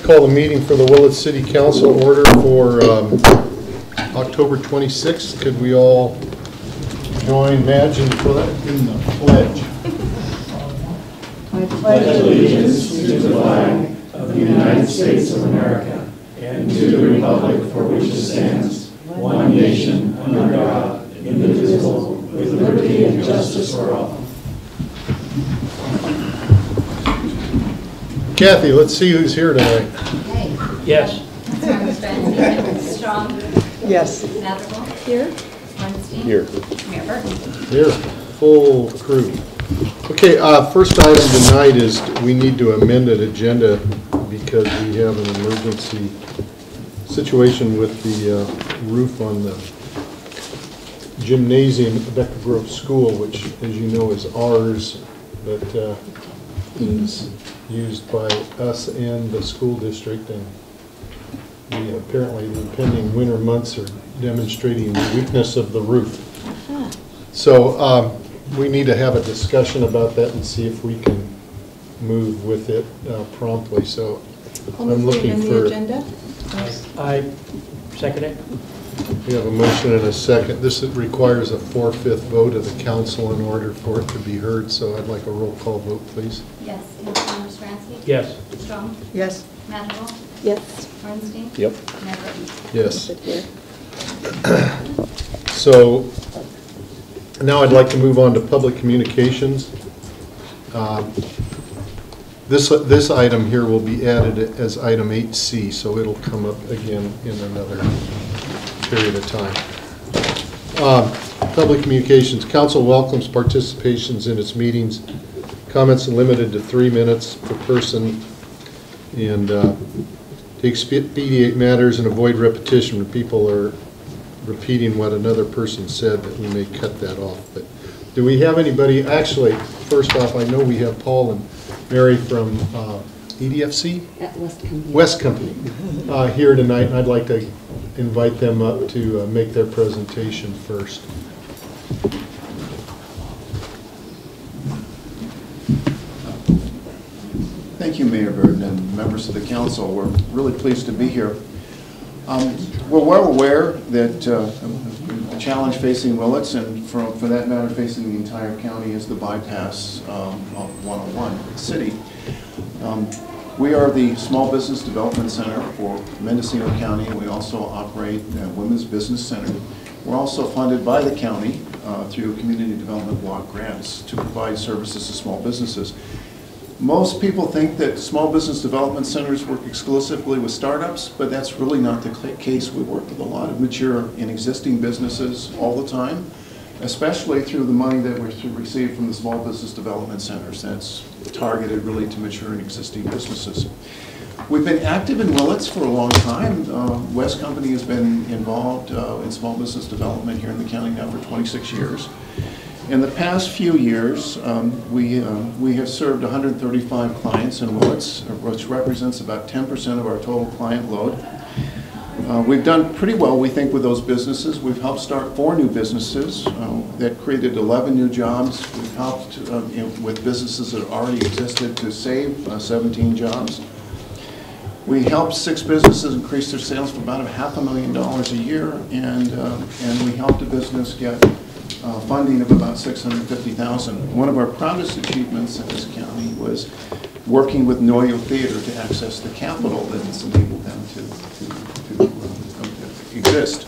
Call the meeting for the Willits City Council order for October 26th. Could we all join Madge in the pledge? I pledge allegiance to the flag of the United States of America and to the republic for which it stands, one nation, under God, indivisible, with liberty and justice for all. Kathy, let's see who's here tonight. Okay. Yes. Strong. Yes. Madrigal. Here. Weinstein. Here. Mayor Burton. Here, full crew. Okay, first item tonight is we need to amend an agenda because we have an emergency situation with the roof on the gymnasium at Becker Grove School, which, as you know, is ours, but is used by us and the school district, and we apparently the impending winter months are demonstrating the weakness of the roof. So we need to have a discussion about that and see if we can move with it promptly. So I'm looking for. I second it. We have a motion and a second. This requires a 4/5 vote of the council in order for it to be heard. So I'd like a roll call vote, please. Yes. Councilmember Stransky. Yes. Strong. Yes. Madrigal. Yes. Weinstein. Yep. Mayor Burton. Yes. So now I'd like to move on to public communications. This item here will be added as item 8C, so it'll come up again in another period of time. Public communications. Council welcomes participations in its meetings. Comments are limited to 3 minutes per person, and to expedite matters and avoid repetition when people are repeating what another person said, that we may cut that off. But do we have anybody? Actually, first off, I know we have Paul and Mary from EDFC? At West Company here tonight, and I'd like to invite them up to make their presentation first. Thank you, Mayor Burton, and members of the council. We're really pleased to be here. We're well aware that the challenge facing Willits, and for that matter facing the entire county, is the bypass of 101 city. We are the Small Business Development Center for Mendocino County. We also operate a Women's Business Center. We're also funded by the county through community development block grants to provide services to small businesses. Most people think that small business development centers work exclusively with startups, but that's really not the case. We work with a lot of mature and existing businesses all the time, especially through the money that we receive from the small business development centers. That's targeted really to mature and existing businesses. We've been active in Willits for a long time. West Company has been involved in small business development here in the county now for 26 years. In the past few years, we have served 135 clients in Willits, which represents about 10% of our total client load. We've done pretty well, we think, with those businesses. We've helped start 4 new businesses that created 11 new jobs. We've helped with businesses that already existed to save 17 jobs. We helped 6 businesses increase their sales for about $500,000 a year, and we helped a business get funding of about $650,000. One of our proudest achievements in this county was working with Noyo Theater to access the capital that has enabled them to exist.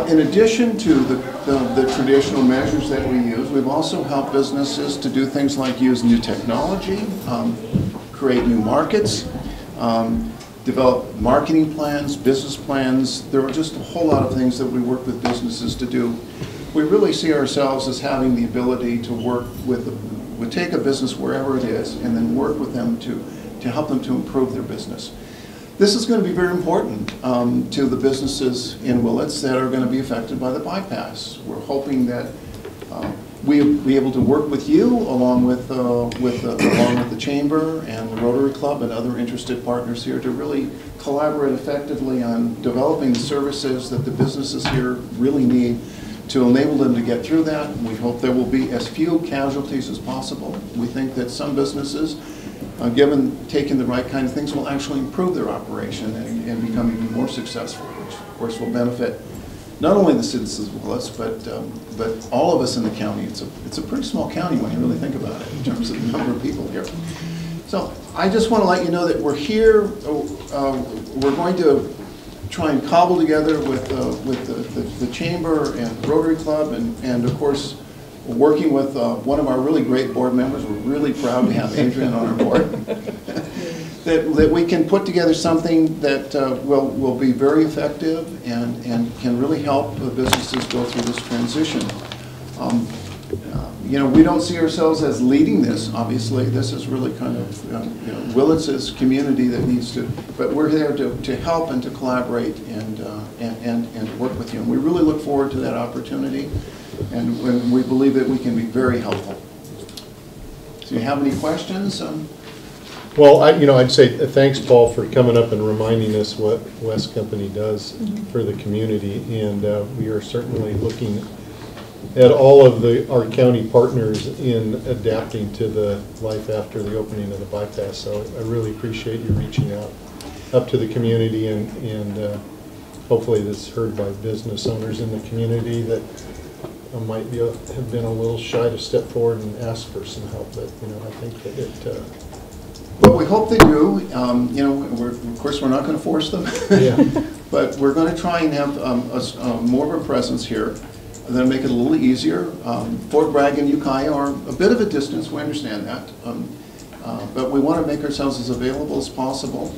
In addition to the traditional measures that we use, we've also helped businesses to do things like use new technology, create new markets, develop marketing plans, business plans. There are just a whole lot of things that we work with businesses to do. We really see ourselves as having the ability to work with, we take a business wherever it is and then work with them to help them to improve their business. This is going to be very important to the businesses in Willits that are going to be affected by the bypass. We're hoping that we'll be able to work with you along with the Chamber and the Rotary Club and other interested partners here to really collaborate effectively on developing the services that the businesses here really need to enable them to get through that. We hope there will be as few casualties as possible. We think that some businesses given taking the right kind of things, will actually improve their operation and become even more successful, which of course will benefit not only the citizens of Willits, but all of us in the county. It's a pretty small county when you really think about it in terms of the number of people here. So I just want to let you know that we're here. We're going to try and cobble together with the Chamber and Rotary Club and of course, working with one of our really great board members. We're really proud to have Adrian on our board. that we can put together something that will be very effective and can really help the businesses go through this transition. You know, we don't see ourselves as leading this, obviously. This is really kind of, you know, Willits' community that needs to, but we're there to help and to collaborate and work with you. And we really look forward to that opportunity, and we believe that we can be very helpful. Do you have any questions? Well, I'd say thanks, Paul, for coming up and reminding us what West Company does for the community, and we are certainly looking at all of our county partners in adapting to the life after the opening of the bypass. So I really appreciate you reaching out up to the community, and hopefully this is heard by business owners in the community that might have been a little shy to step forward and ask for some help. But I think that it. Well, we hope they do. Of course, we're not going to force them. Yeah. But we're going to try and have more of a presence here. And then make it a little easier. Fort Bragg and Ukiah are a bit of a distance, we understand that. But we want to make ourselves as available as possible.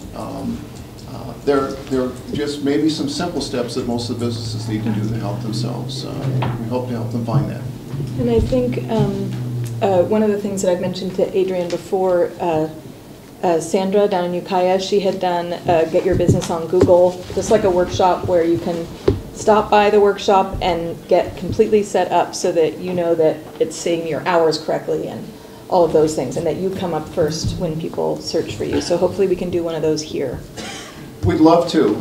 There are just maybe some simple steps that most of the businesses need to do to help themselves. We hope to help them find that. And I think one of the things that I've mentioned to Adrian before, Sandra down in Ukiah, she had done Get Your Business on Google, just like a workshop where you can stop by the workshop and get completely set up so that you know that it's saying your hours correctly and all of those things, and that you come up first when people search for you. So hopefully we can do one of those here. We'd love to.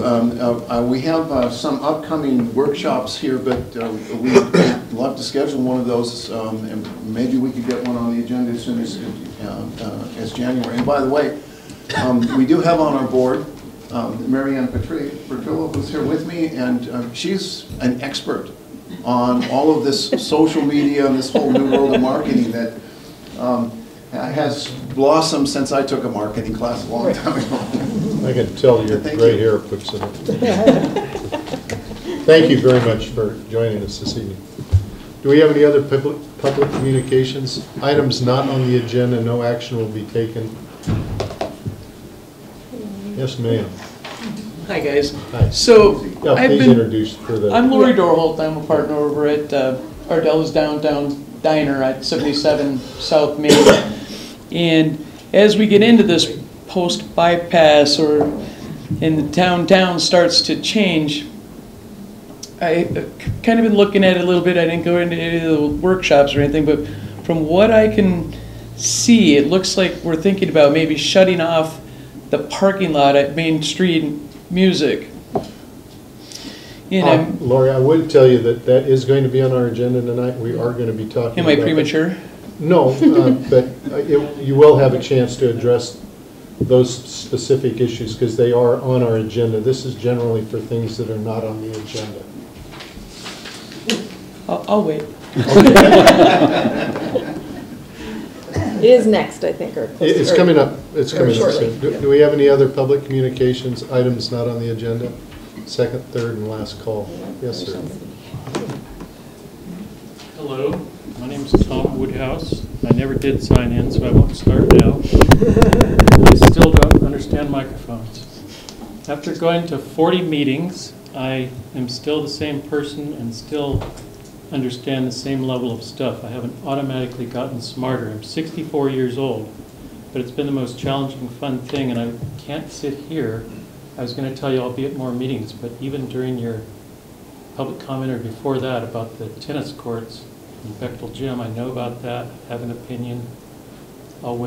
We have some upcoming workshops here, but we'd love to schedule one of those, and maybe we could get one on the agenda as soon as January. And by the way, we do have on our board Marianne Petrillo, who's here with me, and she's an expert on all of this social media and this whole new world of marketing that has blossomed since I took a marketing class a long time ago. I can tell your gray hair puts it up. Thank you very much for joining us this evening. Do we have any other public communications? Items not on the agenda, no action will be taken. Yes, ma'am. Hi, guys. Hi. So, Yeah, please introduce for the... I'm Lori Dorholt. I'm a partner over at Ardell's Downtown Diner at 77 South Main. And as we get into this post-bypass, or in the town starts to change, I kind of been looking at it a little bit. I didn't go into any of the workshops or anything, but from what I can see, it looks like we're thinking about maybe shutting off the parking lot at Main Street Music. Lori, I would tell you that is going to be on our agenda tonight. We are going to be talking about... Am I about premature? That. No, but you will have a chance to address those specific issues because they are on our agenda. This is generally for things that are not on the agenda. I'll wait. It is next, I think. It's coming up. It's coming up soon. Yeah. Do we have any other public communications items not on the agenda? Second, third, and last call. Yes, sir. Hello, my name is Tom Woodhouse. I never did sign in, so I won't start now. I still don't understand microphones. After going to 40 meetings, I am still the same person and still understand the same level of stuff. I haven't automatically gotten smarter. I'm 64 years old, but it's been the most challenging, fun thing, and I can't sit here. I was going to tell you I'll be at more meetings, but even during your public comment or before that about the tennis courts in Bechtel Gym, I know about that, have an opinion. I'll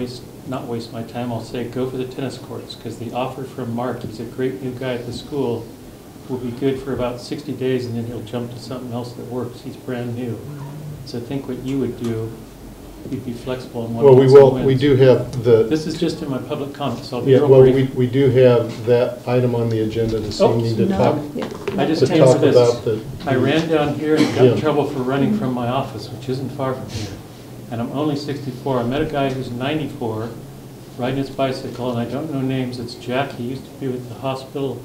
not waste my time. I'll say go for the tennis courts because the offer from Mark, he's a great new guy at the school, will be good for about 60 days and then he'll jump to something else that works. He's brand new. So think what you would do you'd be flexible in one. Well, we do have the, This is just in my public comments, so I'll be yeah, real well, brief. we do have that item on the agenda this Oh, evening to No, talk, yeah. I just to came talk for this. about the. I ran down here and got Yeah. in trouble for running from my office, which isn't far from here. And I'm only 64. I met a guy who's 94, riding his bicycle, and I don't know names. It's Jack. He used to be with the hospital,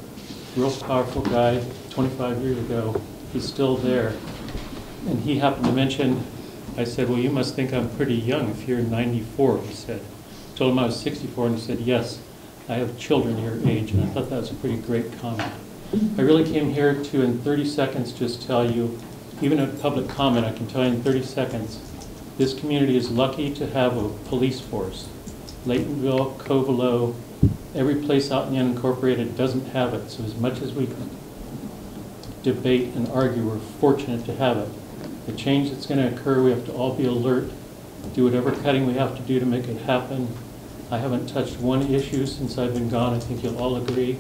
real powerful guy, 25 years ago. He's still there. And he happened to mention, I said, well, you must think I'm pretty young if you're 94, he said. I told him I was 64, and he said, yes, I have children your age. And I thought that was a pretty great comment. I really came here to, in 30 seconds, just tell you, even a public comment, I can tell you in 30 seconds, this community is lucky to have a police force. Laytonville, Covelo, every place out in the unincorporated doesn't have it. So as much as we debate and argue, we're fortunate to have it. The change that's going to occur, we have to all be alert, do whatever cutting we have to do to make it happen. I haven't touched one issue since I've been gone. I think you'll all agree.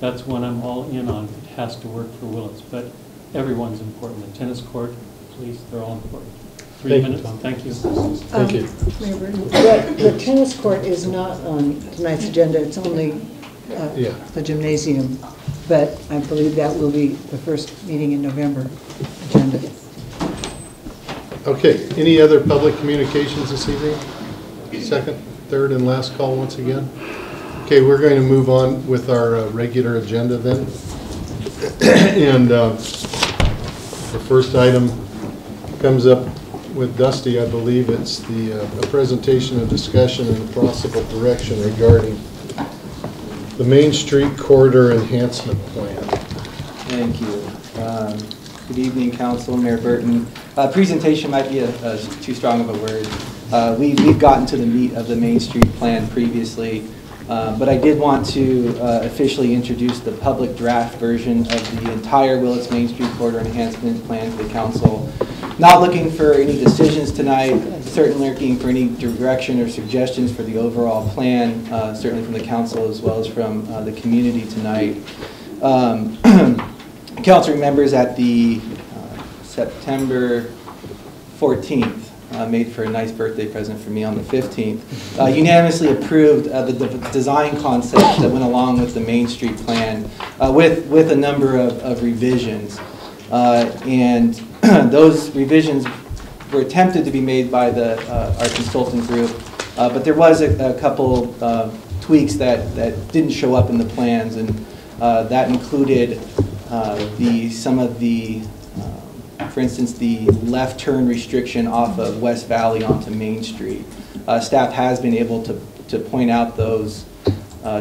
That's one I'm all in on. It has to work for Willits, but everyone's important. The tennis court, police, they're all important. 3 Thank you, minutes. Tom. Thank you. Thank you. Mayor Burton, the tennis court is not on tonight's agenda, it's only Yeah. the gymnasium, but I believe that will be the first meeting in November agenda. Okay, any other public communications this evening? Second, third, and last call once again. Okay, we're going to move on with our regular agenda then. And the first item comes up with Dusty, I believe. It's a presentation and discussion and possible direction regarding the Main Street Corridor Enhancement Plan. Thank you. Good evening, Council, Mayor Burton. Presentation might be too strong of a word. We've gotten to the meat of the Main Street plan previously, but I did want to officially introduce the public draft version of the entire Willits Main Street Corridor Enhancement Plan to the Council. Not looking for any decisions tonight, certainly looking for any direction or suggestions for the overall plan, certainly from the Council as well as from the community tonight. Council remembers at the September 14th, made for a nice birthday present for me on the 15th, unanimously approved the design concept that went along with the Main Street plan with a number of revisions. And those revisions were attempted to be made by our consultant group, but there was a couple tweaks that didn't show up in the plans, and that included for instance, the left turn restriction off of West Valley onto Main Street. Staff has been able to point out those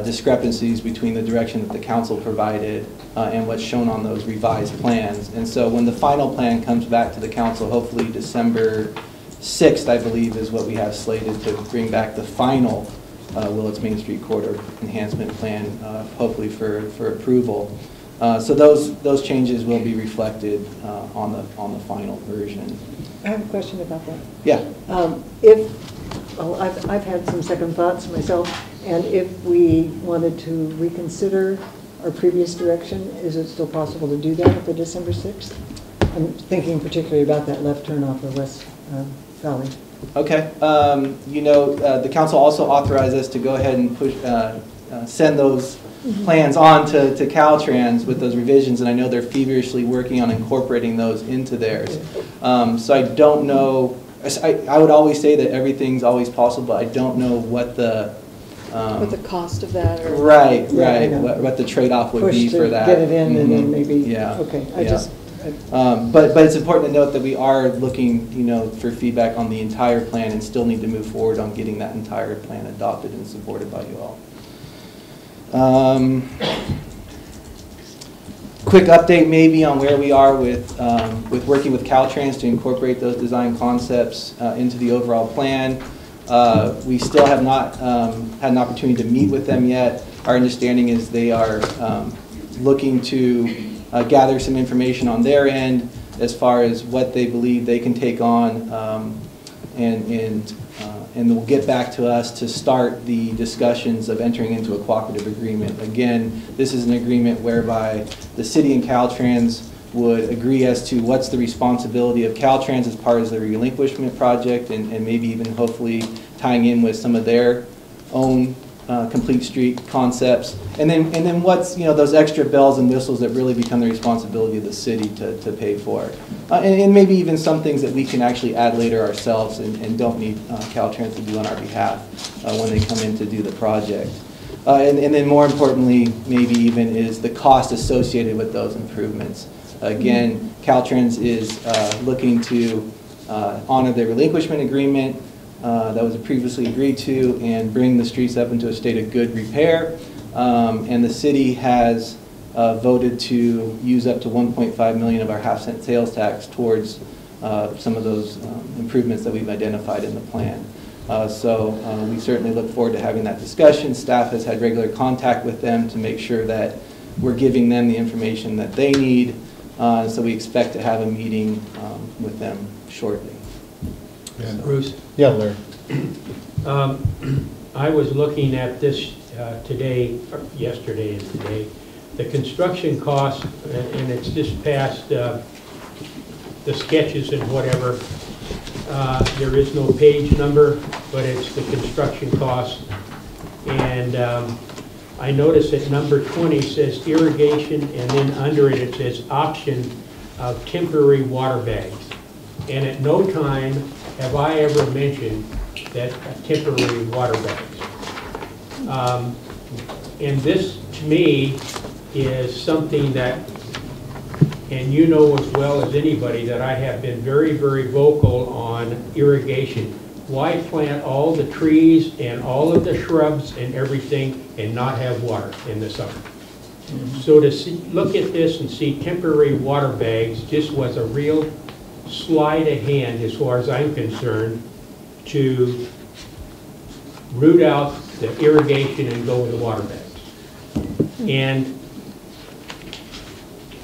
discrepancies between the direction that the council provided and what's shown on those revised plans. And so when the final plan comes back to the council, hopefully December 6th, I believe, is what we have slated to bring back the final Willits Main Street Corridor Enhancement Plan, hopefully for approval. So those changes will be reflected on the final version. I have a question about that. Yeah. I've had some second thoughts myself, and if we wanted to reconsider our previous direction, is it still possible to do that at the December 6th? I'm thinking particularly about that left turn off of West Valley. Okay. The council also authorized us to go ahead and send those plans on to Caltrans with those revisions, and I know they're feverishly working on incorporating those into theirs. So I don't know. I would always say that everything's always possible, but I don't know what the cost of that, or right, Yeah, what the trade-off would Push be to for that. get it in, and then maybe. Yeah. Okay. But it's important to note that we are looking, for feedback on the entire plan, and still need to move forward on getting that entire plan adopted and supported by you all. Quick update maybe on where we are with working with Caltrans to incorporate those design concepts into the overall plan. We still have not had an opportunity to meet with them yet. Our understanding is they are looking to gather some information on their end as far as what they believe they can take on, and they'll get back to us to start the discussions of entering into a cooperative agreement. Again, this is an agreement whereby the city and Caltrans would agree as to what's the responsibility of Caltrans as part of the relinquishment project, and maybe even hopefully tying in with some of their own complete street concepts, and then what's, you know, those extra bells and whistles that really become the responsibility of the city to pay for, and maybe even some things that we can actually add later ourselves and don't need Caltrans to do on our behalf when they come in to do the project. And then more importantly, maybe even is the cost associated with those improvements. Again, Caltrans is looking to honor their relinquishment agreement that was previously agreed to and bring the streets up into a state of good repair. And the city has voted to use up to $1.5 million of our half-cent sales tax towards some of those improvements that we've identified in the plan. So we certainly look forward to having that discussion. Staff has had regular contact with them to make sure that we're giving them the information that they need. So we expect to have a meeting with them shortly. And- Bruce? Yeah, Larry. I was looking at this today, or yesterday and today, the construction cost, and it's just past the sketches and whatever. There is no page number, but it's the construction cost. And I noticed that number 20 says irrigation, and then under it, it says option of temporary water bags. And at no time have I ever mentioned that temporary water bags. And this, to me, is something that, and you know as well as anybody, that I have been very, very vocal on irrigation. Why plant all the trees and all of the shrubs and everything and not have water in the summer? So to look at this and see temporary water bags just was a real sleight of hand, as far as I'm concerned, to root out the irrigation and go with the water bags. And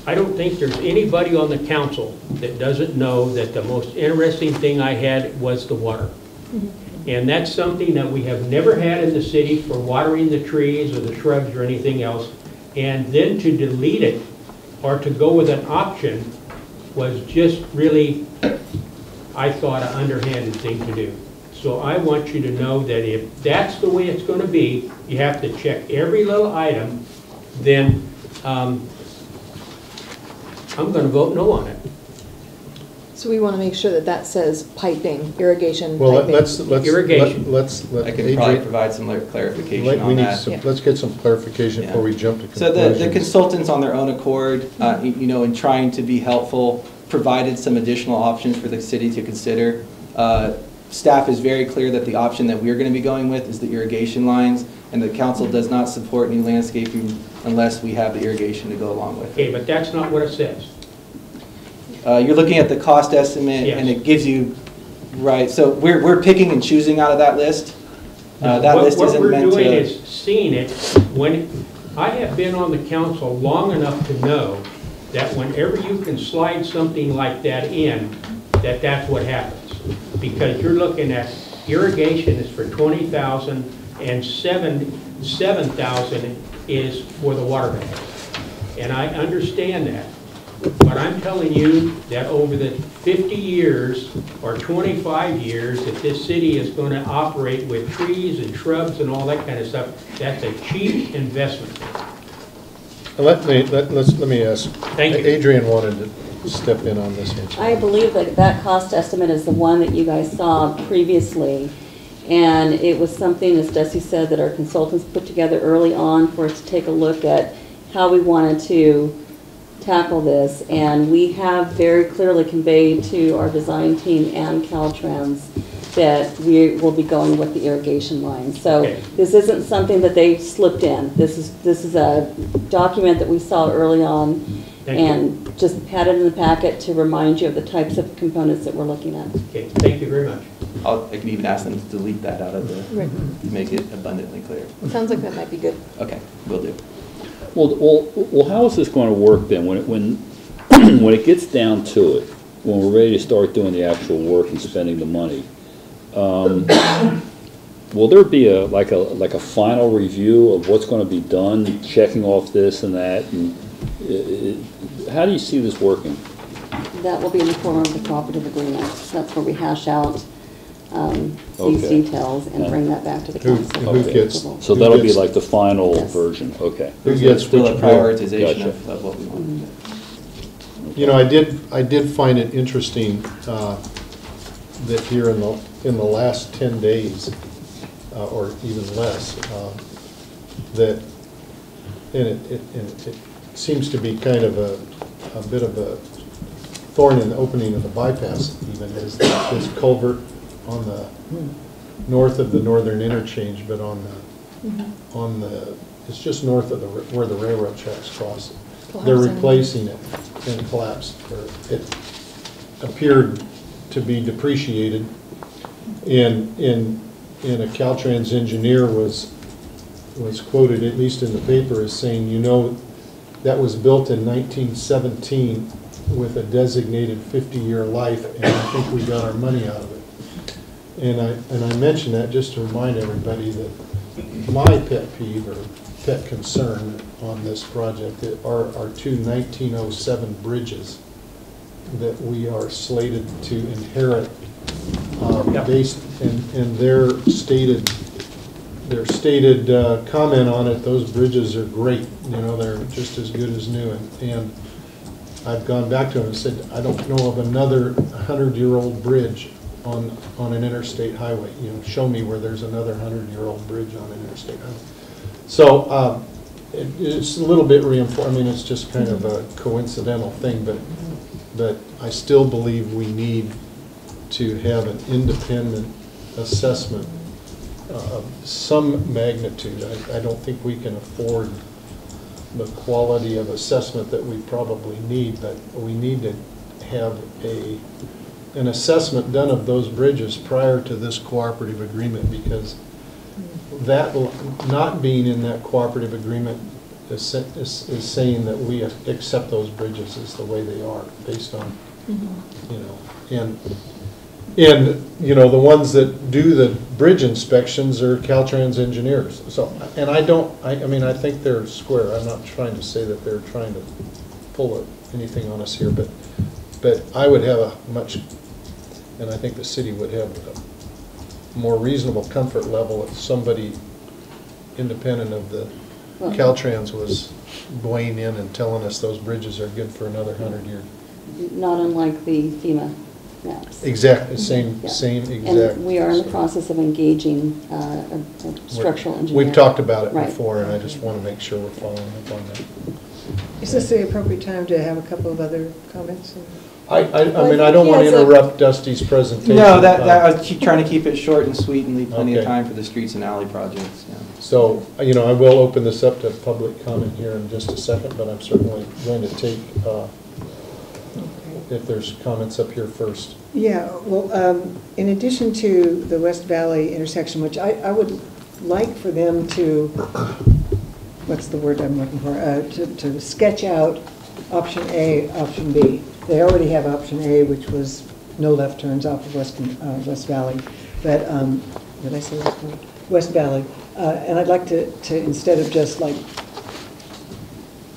I don't think there's anybody on the council that doesn't know that the most interesting thing I had was the water. And that's something that we have never had in the city for watering the trees or the shrubs or anything else. And then to delete it or to go with an option was just really, I thought, an underhanded thing to do. So I want you to know that if that's the way it's going to be, you have to check every little item, then I'm going to vote no on it. So we want to make sure that that says piping, irrigation Well, piping. let's Irrigation. let I can Adrian- probably provide some clarification on that. Let's get some clarification before we jump to So conclusions. the consultants on their own accord, you know, in trying to be helpful, provided some additional options for the city to consider. Staff is very clear that the option that we're going to be going with is the irrigation lines, and the council does not support new landscaping unless we have the irrigation to go along with Okay, it. but that's not what it says. You're looking at the cost estimate, Yes. and it gives you, right, so we're picking and choosing out of that list. That list isn't meant What we're doing to. is seeing it, when, I have been on the council long enough to know that whenever you can slide something like that in, that's what happens. Because you're looking at irrigation is for 20,000 and 7,000 is for the water bags. And I understand that. But I'm telling you that over the 50 years or 25 years that this city is going to operate with trees and shrubs and all that kind of stuff, that's a cheap investment. Let me ask. Thank you. Adrian wanted to step in on this one. I believe that that cost estimate is the one that you guys saw previously. And it was something, as Desi said, that our consultants put together early on for us to take a look at how we wanted to tackle this. And we have very clearly conveyed to our design team and Caltrans that we will be going with the irrigation line. So Okay. this isn't something that they slipped in. This is a document that we saw early on. Thank you. And just had it in the packet to remind you of the types of components that we're looking at. Okay, thank you very much. I can even ask them to delete that out of the, Right. to make it abundantly clear. Sounds like that might be good. Okay, will do. Well, how is this going to work then? When it gets down to it, when we're ready to start doing the actual work and spending the money, will there be a final review of what's going to be done, checking off this and that? And how do you see this working? That will be in the form of the cooperative agreement. That's where we hash out these Okay. details and bring that back to the Who- council. who for gets- approval. So Who that'll be gets- like the final Yes. version, okay. Who There's gets still a which bill? prioritization Gotcha. of what we want to do. You know, I did find it interesting that here in the last 10 days, or even less, that, and it seems to be kind of a bit of a thorn in the opening of the bypass even, is this culvert on the north of the northern interchange, but on the, it's just north of where the railroad tracks cross. They're Collapsing. replacing it and collapsed, or it appeared to be depreciated. And a Caltrans engineer was quoted, at least in the paper, as saying, you know, that was built in 1917 with a designated 50-year life, and I think we got our money out of it. And I mention that just to remind everybody that my pet peeve or pet concern on this project are two 1907 bridges that we are slated to inherit, based, and their stated comment on it, those bridges are great, you know, they're just as good as new. And I've gone back to them and said, I don't know of another 100-year-old bridge on an interstate highway. You know, show me where there's another 100-year-old bridge on an interstate highway. So it's a little bit reinforced. I mean, it's just kind of a coincidental thing, but I still believe we need to have an independent assessment of some magnitude. I don't think we can afford the quality of assessment that we probably need, but we need to have an assessment done of those bridges prior to this cooperative agreement, because that not being in that cooperative agreement is saying that we accept those bridges as the way they are, based on, you know, and you know, the ones that do the bridge inspections are Caltrans engineers. So, and I mean, I think they're square. I'm not trying to say that they're trying to pull anything on us here, but I would have a much, and I think the city would have a more reasonable comfort level if somebody independent of the Caltrans was weighing in and telling us those bridges are good for another 100 years. Not unlike the FEMA maps. Exactly, same Yeah. exact. And we are in the process of engaging a structural engineer. We've talked about it Right. before, and I just want to make sure we're following up on that. Is this the appropriate time to have a couple of other comments? I mean, I don't want to interrupt Dusty's presentation. No, that I was trying to keep it short and sweet and leave plenty of Okay. time for the streets and alley projects, yeah. So, you know, I will open this up to public comment here in just a second, but I'm certainly going to take, if there's comments up here first. Yeah, well, in addition to the West Valley intersection, which I would like for them to, what's the word I'm looking for, to sketch out option A, option B. They already have option A, which was no left turns off of West Valley. But, did I say West Valley? West Valley. And I'd like to, instead of just like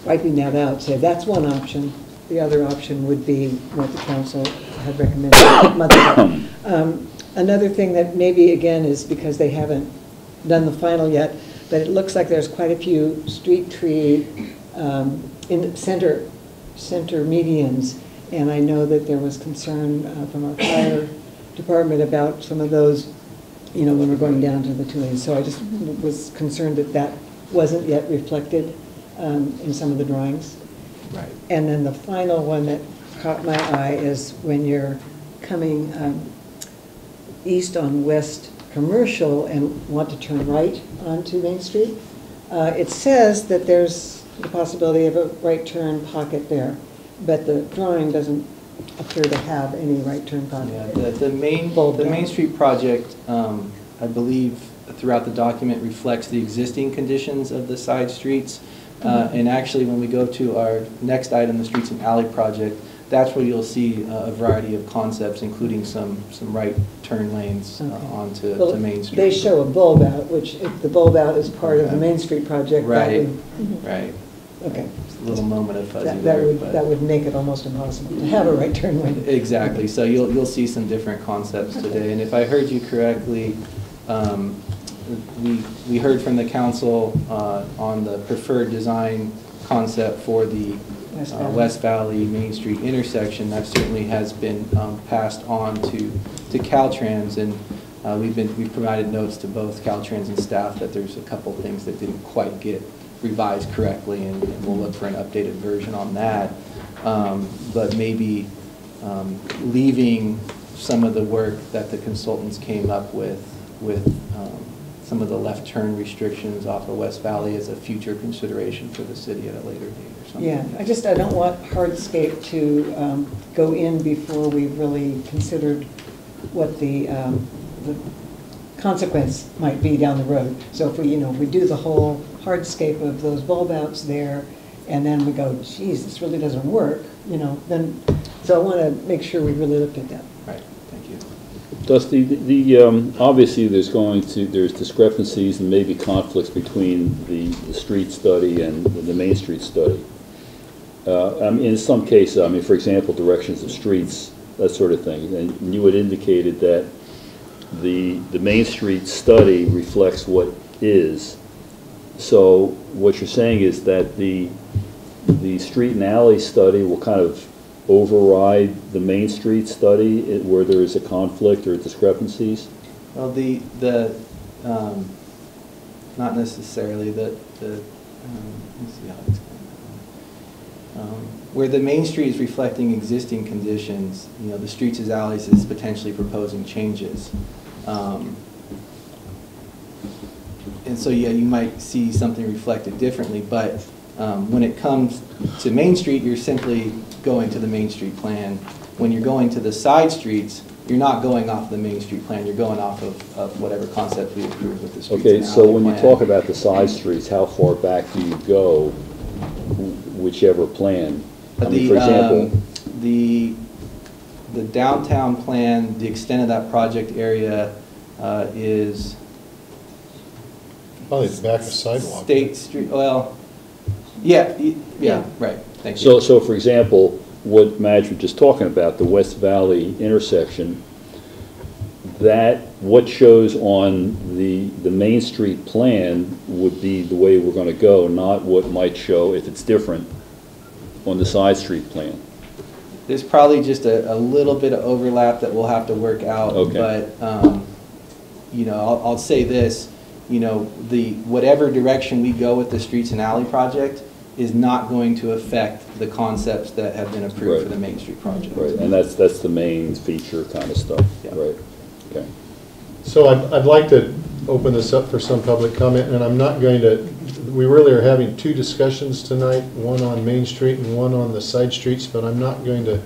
wiping that out, say that's one option. The other option would be what the council had recommended a month ago. Another thing that maybe, again, is because they haven't done the final yet, but it looks like there's quite a few street tree in center medians. And I know that there was concern from our fire department about some of those, you know, when we're going down to the 2 lanes. So I just was concerned that that wasn't yet reflected in some of the drawings. Right. And then the final one that caught my eye is when you're coming east on West Commercial and want to turn right onto Main Street. It says that there's the possibility of a right turn pocket there, but the drawing doesn't appear to have any right turn pocket. Yeah, the Main Street project, I believe throughout the document reflects the existing conditions of the side streets. And actually, when we go to our next item, the Streets and Alley project, that's where you'll see a variety of concepts, including some right turn lanes onto to Main Street. They show a bulb out, which if the bulb out is part of the Main Street project, that Right, would, right. Okay. Just a little moment of fuzzy That there. would, but- that would make it almost impossible to have a right turn lane. Exactly, so you'll see some different concepts today, and if I heard you correctly, we heard from the council on the preferred design concept for the West Valley Main Street intersection. That certainly has been passed on to Caltrans, and we've provided notes to both Caltrans and staff that there's a couple things that didn't quite get revised correctly, and we'll look for an updated version on that. But maybe leaving some of the work that the consultants came up with some of the left turn restrictions off of West Valley as a future consideration for the city at a later date or something. Yeah, I don't want hardscape to go in before we've really considered what the consequence might be down the road. So if we, if we do the whole hardscape of those bulb outs there, and then we go, geez, this really doesn't work, then, so I want to make sure we really looked at that. Right, thank you. Dusty, obviously there's discrepancies and maybe conflicts between the street study and the Main Street study. In some cases, for example, directions of streets, that sort of thing, and you had indicated that the Main Street study reflects what is. So what you're saying is that the street and alley study will kind of override the Main Street study where there is a conflict or discrepancies? Well, not necessarily let me see how to explain that. Where the Main Street is reflecting existing conditions, the streets as alleys is potentially proposing changes. And so, yeah, you might see something reflected differently, but when it comes to Main Street, you're simply going to the Main Street plan. When you're going to the side streets, you're not going off the Main Street plan, you're going off of whatever concept we approved with the streets and Okay, so alley when you plan. talk about the side streets, how far back do you go, whichever plan? For example, the downtown plan, the extent of that project area is Probably the back of sidewalk. State Street, well, yeah, right, thank so, you. so for example, what Madge was just talking about, the West Valley intersection, what shows on the Main Street plan would be the way we're going to go, not what might show, if it's different, on the side street plan. There's probably just a little bit of overlap that we'll have to work out, Okay. but, I'll say this, whatever direction we go with the streets and alley project is not going to affect the concepts that have been approved Right. for the Main Street project. Right, and that's the main feature kind of stuff, Yeah. right? Okay. So I'd like to open this up for some public comment, and I'm not going to, we really are having two discussions tonight, one on Main Street and one on the side streets, but I'm not going to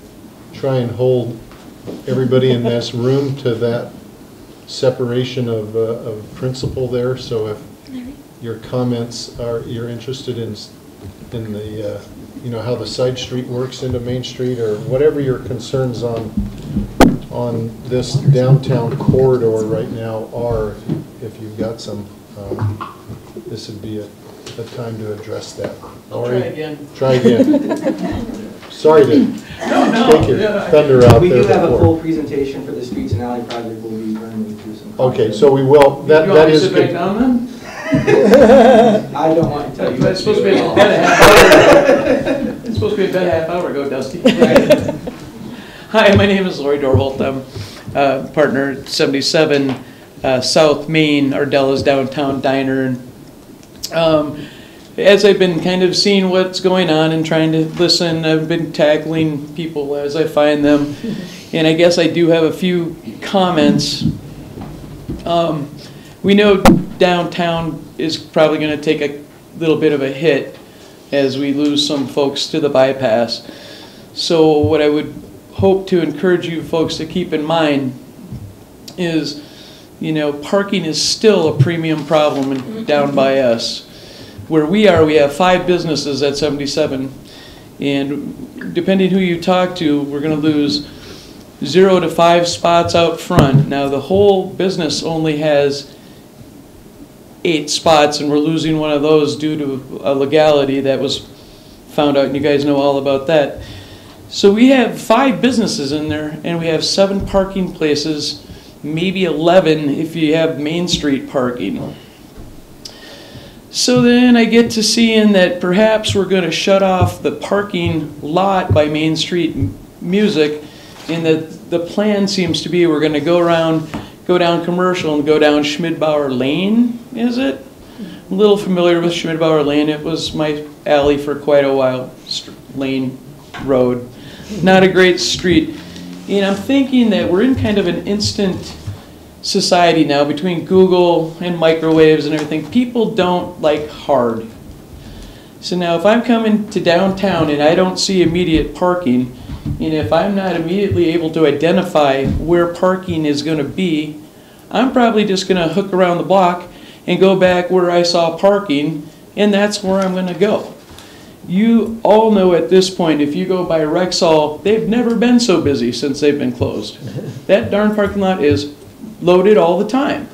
try and hold everybody in this room to that separation of principle there. So if your comments you're interested in the, how the side street works into Main Street, or whatever your concerns on this downtown corridor right now are, if you've got some, this would be a time to address that. I'll try again. Try again. Sorry to take your thunder out there. We do have a before. full presentation for the streets and alley project. We'll be running through some. Okay, so we will, that is You want me to sit back good. down then? I don't want to tell you. It's supposed to be a bed a half hour. It's supposed to be a bed a half hour ago, Dusty. Hi, my name is Lori Dorholt. I'm partner at 77 South Main, Ardella's Downtown Diner. And as I've been kind of seeing what's going on and trying to listen, I've been tackling people as I find them. And I guess I do have a few comments. We know downtown is probably going to take a little bit of a hit as we lose some folks to the bypass. So what I would hope to encourage you folks to keep in mind is, parking is still a premium problem down by us. Where we are, we have 5 businesses at 77, and depending who you talk to, we're going to lose 0 to 5 spots out front. Now the whole business only has 8 spots, and we're losing one of those due to a legality that was found out, and you guys know all about that. So we have 5 businesses in there, and we have 7 parking places, maybe 11 if you have Main Street parking. So then I get to seeing that perhaps we're going to shut off the parking lot by Main Street Music, and that the plan seems to be we're going to go down Commercial and go down Schmidbauer Lane, is it? I'm a little familiar with Schmidbauer Lane. It was my alley for quite a while, Lane Road. Not a great street. And I'm thinking that we're in kind of an instant society now between Google and microwaves and everything. People don't like hard. So now if I'm coming to downtown and I don't see immediate parking, and if I'm not immediately able to identify where parking is going to be, I'm probably just going to hook around the block and go back where I saw parking, and that's where I'm going to go. You all know at this point, if you go by Rexall, they've never been so busy since they've been closed. That darn parking lot is loaded all the time.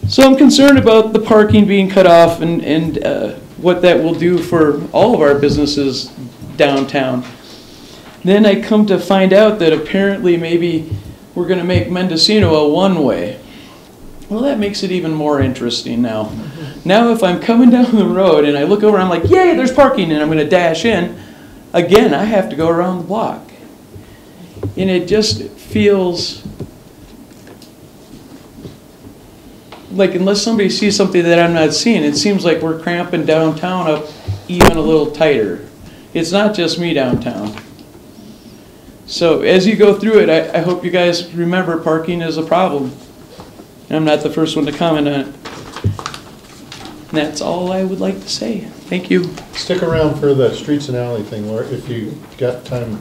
So I'm concerned about the parking being cut off and what that will do for all of our businesses downtown. Then I come to find out that apparently maybe we're going to make Mendocino a one-way. Well, that makes it even more interesting now. Now if I'm coming down the road and I look over, I'm like, yay, there's parking, and I'm going to dash in, again, I have to go around the block. And it just feels like unless somebody sees something that I'm not seeing, it seems like we're cramping downtown up even a little tighter. It's not just me downtown. So as you go through it, I hope you guys remember parking is a problem. I'm not the first one to comment on it. And that's all I would like to say. Thank you. Stick around for the streets and alley thing, Laura, if you got time.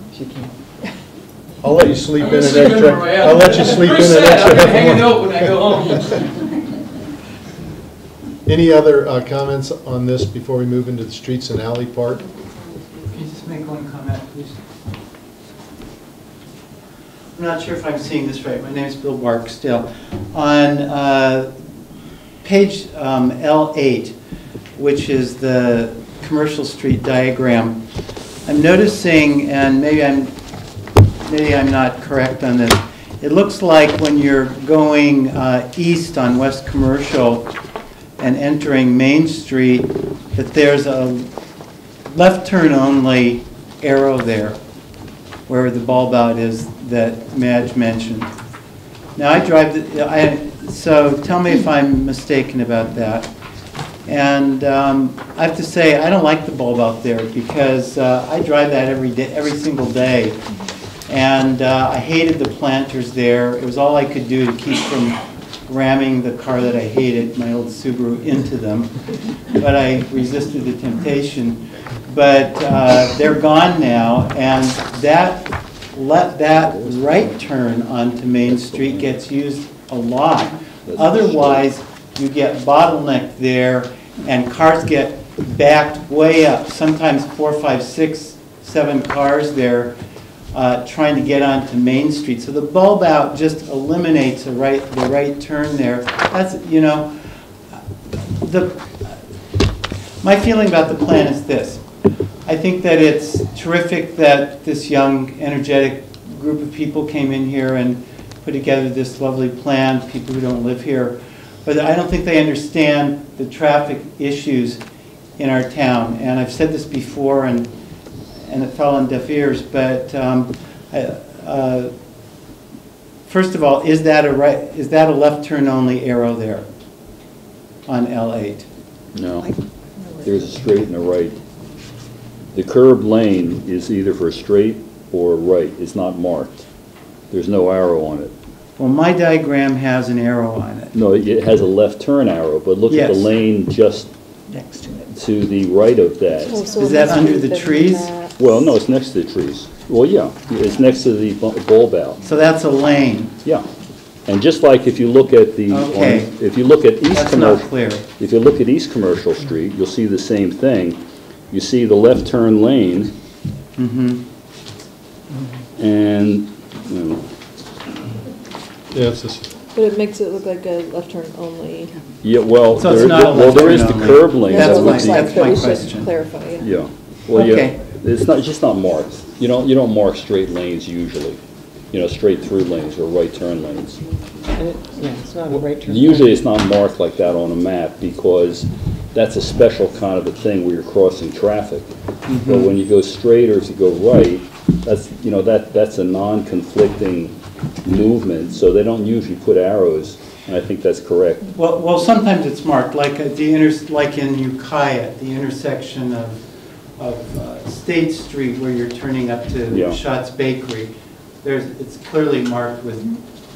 I'll let you sleep in an extra. I'll let you sleep in an extra half hang a an hour. note when I go home. Any other comments on this before we move into the streets and alley part? Can you just make one comment, please? I'm not sure if I'm seeing this right. My name is Bill Barksdale. On page L8, which is the commercial street diagram, I'm noticing, and maybe I'm not correct on this, it looks like when you're going east on West Commercial and entering Main Street, that there's a left turn only arrow there where the bulb out is that Madge mentioned. Now I drive, so tell me if I'm mistaken about that. And I have to say, I don't like the bulb out there because I drive that every single day. And I hated the planters there. It was all I could do to keep from ramming the car that I hated, my old Subaru, into them. But I resisted the temptation. But they're gone now, and that right turn onto Main Street gets used a lot. Otherwise, you get bottlenecked there, and cars get backed way up. Sometimes 4, 5, 6, 7 cars there trying to get onto Main Street. So the bulb out just eliminates the right turn there. That's, you know, my feeling about the plan is this. I think that it's terrific that this young, energetic group of people came in here and put together this lovely plan, people who don't live here. But I don't think they understand the traffic issues in our town. And I've said this before, and it fell on deaf ears, but first of all, is that a left turn only arrow there on L8? No, there's a straight and a right. The curb lane is either for straight or right. It's not marked. There's no arrow on it. Well, my diagram has an arrow on it. No, it has a left turn arrow, but look at the lane just next to it. To the right of that. Is that under the trees? Well, no, it's next to the trees. Well, yeah, it's next to the bulb out. So that's a lane. Yeah. And just like if you look at the, if you look at East Commercial, if you look at East Commercial Street, you'll see the same thing. You see the left turn lane, and yeah, it's just. But it makes it look like a left turn only. Yeah, well, so there is the curb lane. That's my question. Clarify. Yeah, Well, Okay. it's just not marked. You don't mark straight lanes usually, straight through lanes or right turn lanes. And it's not a right turn. Usually it's not marked like that on a map because that's a special kind of a thing where you're crossing traffic. But when you go straight or if you go right, that's a non-conflicting movement, so they don't usually put arrows, and I think that's correct. Well, sometimes it's marked, like like in Ukiah, the intersection of State Street where you're turning up to Yeah. Schatz Bakery. It's clearly marked with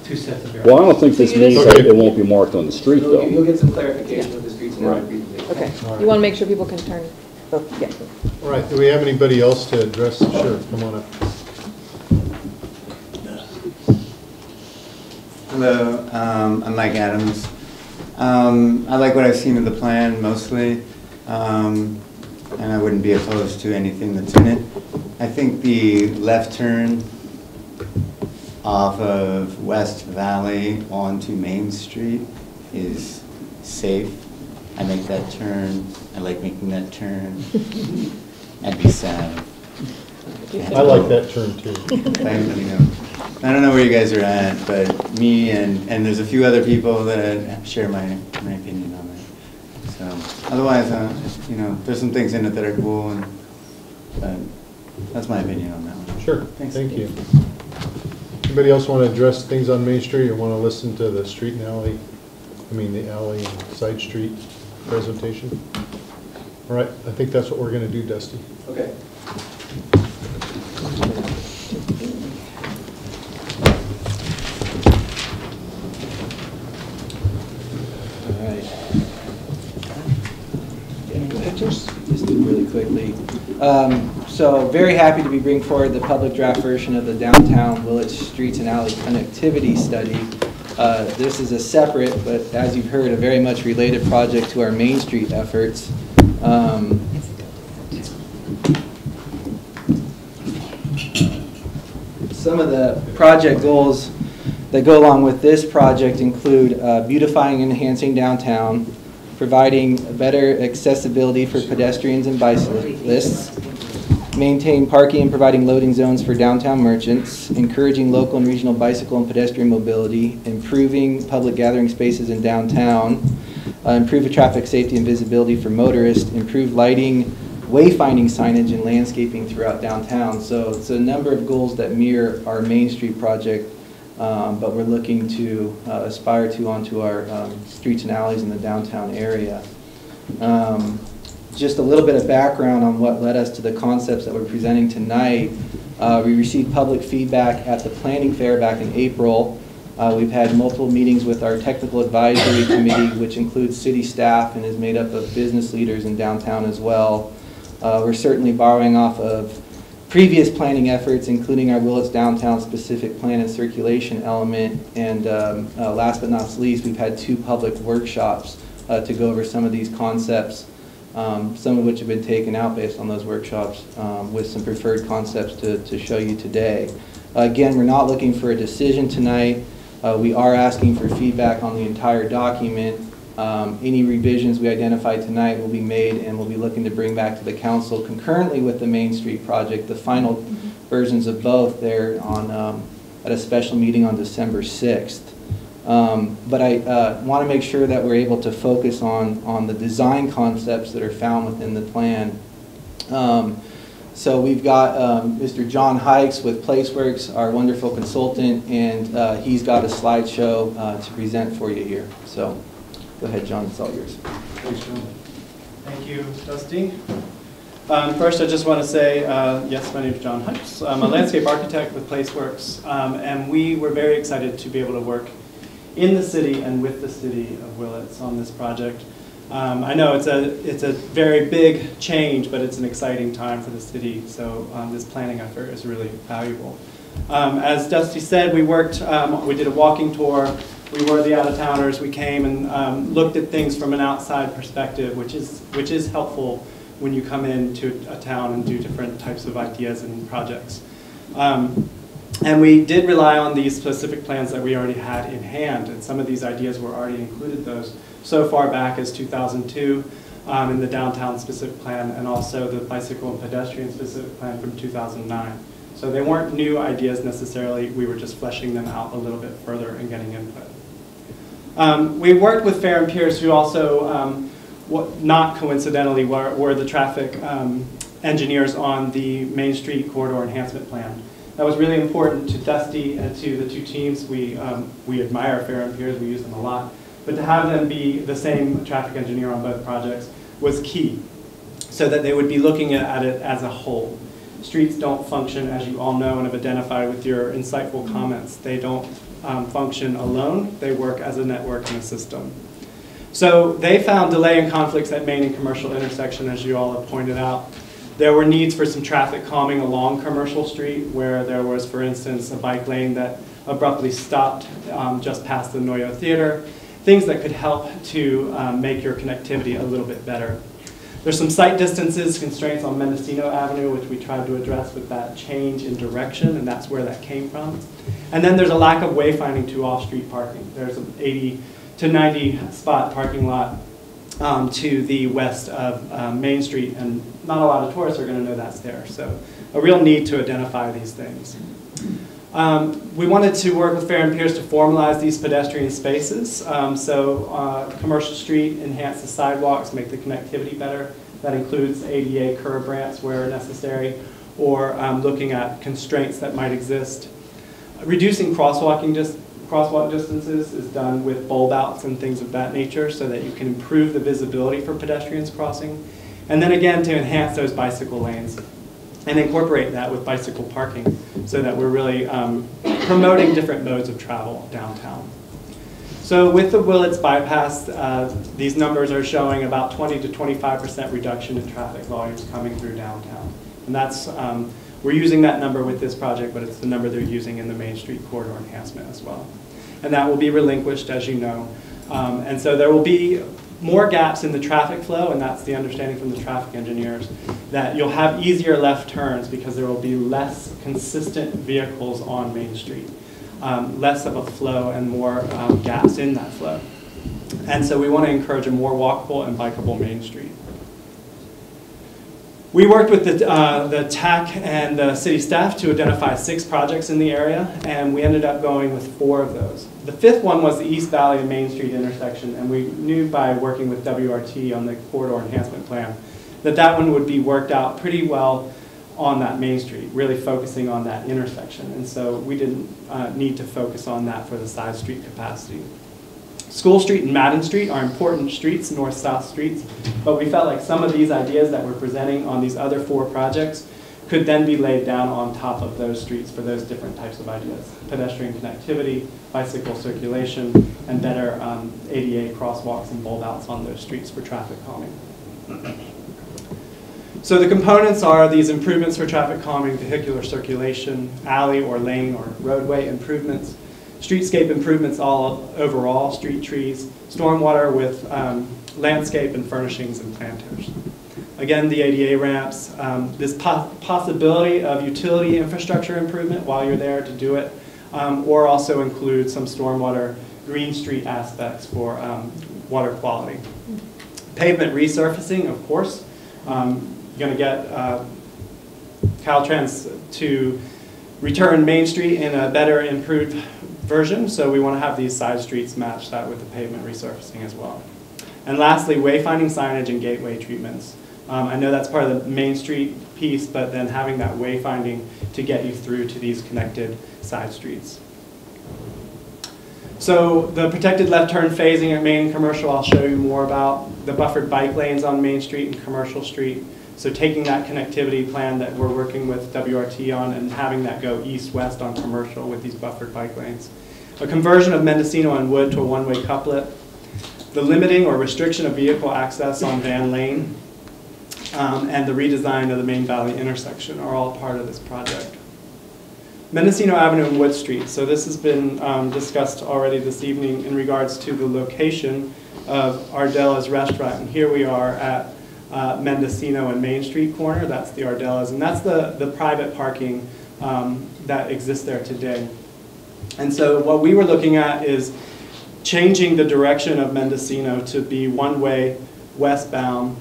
2 sets of arrows. Well, I don't think this means that it won't be marked on the street, though. You'll get some clarification with the streets and alley presentation. Okay, All right. you want to make sure people can turn, yeah. All right, do we have anybody else to address? Sure, come on up. Hello, I'm Mike Adams. I like what I've seen of the plan mostly, and I wouldn't be opposed to anything that's in it. I think the left turn off of West Valley onto Main Street is safe. I make that turn. I like making that turn. I'd be sad. I like that turn too. I don't know where you guys are at, but me and there's a few other people that share my opinion on it. So otherwise, there's some things in it that are cool, but that's my opinion on that one. Sure, Thanks. thank you. Anybody else want to address things on Main Street or want to listen to the street and alley, the alley and side street presentation? All right, I think that's what we're going to do, Dusty. Okay. All right. Just do really quickly. So very happy to be bringing forward the public draft version of the downtown Willits Streets and Alley Connectivity Study. This is a separate, but as you've heard, a very much related project to our Main Street efforts. Some of the project goals that go along with this project include beautifying and enhancing downtown, providing better accessibility for pedestrians and bicyclists, maintain parking and providing loading zones for downtown merchants, encouraging local and regional bicycle and pedestrian mobility, improving public gathering spaces in downtown, improve the traffic safety and visibility for motorists, improve lighting, wayfinding signage, and landscaping throughout downtown. So it's a number of goals that mirror our Main Street project, but we're looking to aspire to onto our streets and alleys in the downtown area. Just a little bit of background on what led us to the concepts that we're presenting tonight. We received public feedback at the planning fair back in April. We've had multiple meetings with our technical advisory committee, which includes city staff and is made up of business leaders in downtown as well. We're certainly borrowing off of previous planning efforts, including our Willits Downtown specific plan and circulation element. And last but not least, we've had 2 public workshops to go over some of these concepts, some of which have been taken out based on those workshops with some preferred concepts to show you today. Again, we're not looking for a decision tonight. We are asking for feedback on the entire document. Any revisions we identify tonight will be made and we'll be looking to bring back to the council concurrently with the Main Street project, the final versions of both there on at a special meeting on December 6th. But I want to make sure that we're able to focus on the design concepts that are found within the plan. So we've got Mr. John Hikes with Placeworks, our wonderful consultant, and he's got a slideshow to present for you here. So go ahead, John, it's all yours. Thanks, John. Thank you, Dusty. First, I just want to say, yes, my name is John Hikes. I'm a landscape architect with Placeworks, and we were very excited to be able to work in the city and with the city of Willits on this project. I know it's a very big change, but it's an exciting time for the city, so this planning effort is really valuable. As Dusty said, we did a walking tour. We were the out-of-towners. We came and looked at things from an outside perspective, which is helpful when you come into a town and do different types of ideas and projects. And we did rely on these specific plans that we already had in hand, and some of these ideas were already included those so far back as 2002. in the downtown specific plan, and also the bicycle and pedestrian specific plan from 2009. So they weren't new ideas necessarily, we were just fleshing them out a little bit further and getting input. We worked with Fair and Pierce, who also, not coincidentally, were the traffic engineers on the Main Street Corridor Enhancement Plan. That was really important to Dusty and to the two teams. We admire Fair and Pierce, we use them a lot. But to have them be the same traffic engineer on both projects was key, so that they would be looking at it as a whole. Streets don't function, as you all know and have identified with your insightful comments, they don't function alone, they work as a network and a system. So they found delay and conflicts at Main and Commercial intersection, as you all have pointed out. There were needs for some traffic calming along Commercial Street, where there was, for instance, a bike lane that abruptly stopped just past the Noyo Theater, things that could help to make your connectivity a little bit better. There's some site distances constraints on Mendocino Avenue, which we tried to address with that change in direction, and that's where that came from. And then there's a lack of wayfinding to off-street parking. There's an 80 to 90 spot parking lot to the west of Main Street, and not a lot of tourists are going to know that's there. So a real need to identify these things. We wanted to work with Fair and Pierce to formalize these pedestrian spaces. Commercial Street, enhance the sidewalks, make the connectivity better. That includes ADA curb ramps where necessary, or looking at constraints that might exist. Reducing crosswalk distances is done with bulb outs and things of that nature, so that you can improve the visibility for pedestrians crossing. And then again, to enhance those bicycle lanes and incorporate that with bicycle parking, so that we're really promoting different modes of travel downtown. So with the Willits bypass, these numbers are showing about 20 to 25% reduction in traffic volumes coming through downtown. And that's, we're using that number with this project, but it's the number they're using in the Main Street Corridor Enhancement as well. And that will be relinquished, as you know. And so there will be more gaps in the traffic flow, and that's the understanding from the traffic engineers, that you'll have easier left turns because there will be less consistent vehicles on Main Street, less of a flow and more gaps in that flow. And so we want to encourage a more walkable and bikeable Main Street. We worked with the TAC and the city staff to identify 6 projects in the area, and we ended up going with 4 of those. The 5th one was the East Valley and Main Street intersection, and we knew by working with WRT on the corridor enhancement plan that that one would be worked out pretty well on that Main Street, really focusing on that intersection. And so we didn't need to focus on that for the side street capacity. School Street and Madden Street are important streets, north-south streets, but we felt like some of these ideas that we're presenting on these other 4 projects could then be laid down on top of those streets for those different types of ideas. Pedestrian connectivity, bicycle circulation, and better ADA crosswalks and bulb outs on those streets for traffic calming. So the components are these improvements for traffic calming, vehicular circulation, alley or lane or roadway improvements, streetscape improvements all overall, street trees, stormwater with landscape and furnishings and planters. Again, the ADA ramps, this possibility of utility infrastructure improvement while you're there to do it, or also include some stormwater green street aspects for water quality. Pavement resurfacing, of course. Going to get Caltrans to return Main Street in a better, improved version, so we want to have these side streets match that with the pavement resurfacing as well. And lastly, wayfinding signage and gateway treatments. I know that's part of the Main Street piece, but then having that wayfinding to get you through to these connected side streets. So the protected left turn phasing at Main and Commercial, I'll show you more about. The buffered bike lanes on Main Street and Commercial Street. So taking that connectivity plan that we're working with WRT on and having that go east-west on Commercial with these buffered bike lanes. A conversion of Mendocino and Wood to a one-way couplet. The limiting or restriction of vehicle access on Van Lane. And the redesign of the Main Valley intersection are all part of this project. Mendocino Avenue and Wood Street. So this has been discussed already this evening in regards to the location of Ardella's restaurant. And here we are at Mendocino and Main Street corner. That's the Ardella's, and that's the private parking that exists there today. And so what we were looking at is changing the direction of Mendocino to be one way westbound,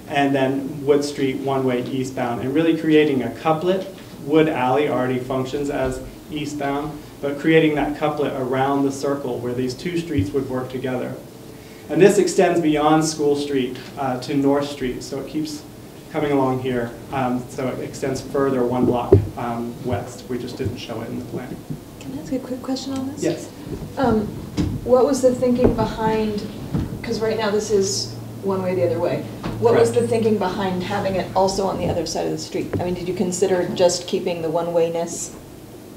and then Wood Street one-way eastbound, and really creating a couplet. Wood Alley already functions as eastbound, but creating that couplet around the circle where these two streets would work together. And this extends beyond School Street to North Street, so it keeps coming along here. So it extends further one block west. We just didn't show it in the plan. Can I ask a quick question on this? Yes. What was the thinking behind, because right now this is one way the other way. What was the thinking behind having it also on the other side of the street? I mean, did you consider just keeping the one-wayness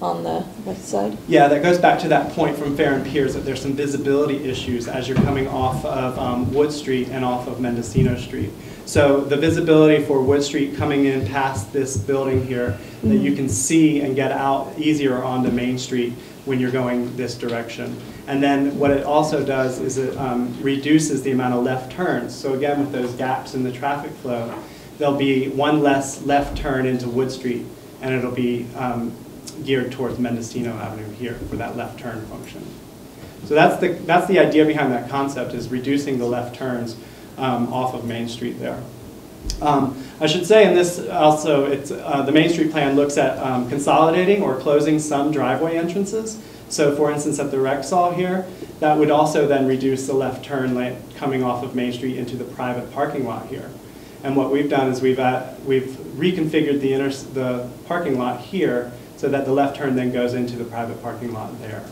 on the west side? Yeah, that goes back to that point from Fair and Piers that there's some visibility issues as you're coming off of Wood Street and off of Mendocino Street. So the visibility for Wood Street coming in past this building here, that you can see and get out easier onto Main Street when you're going this direction. And then what it also does is it reduces the amount of left turns. So again, with those gaps in the traffic flow, there'll be one less left turn into Wood Street, and it'll be geared towards Mendocino Avenue here for that left turn function. So that's the idea behind that concept, is reducing the left turns off of Main Street there. I should say in this also, it's, the Main Street plan looks at consolidating or closing some driveway entrances. So for instance, at the Rexall here, that would also then reduce the left turn lane coming off of Main Street into the private parking lot here. And what we've done is we've reconfigured the parking lot here so that the left turn then goes into the private parking lot there.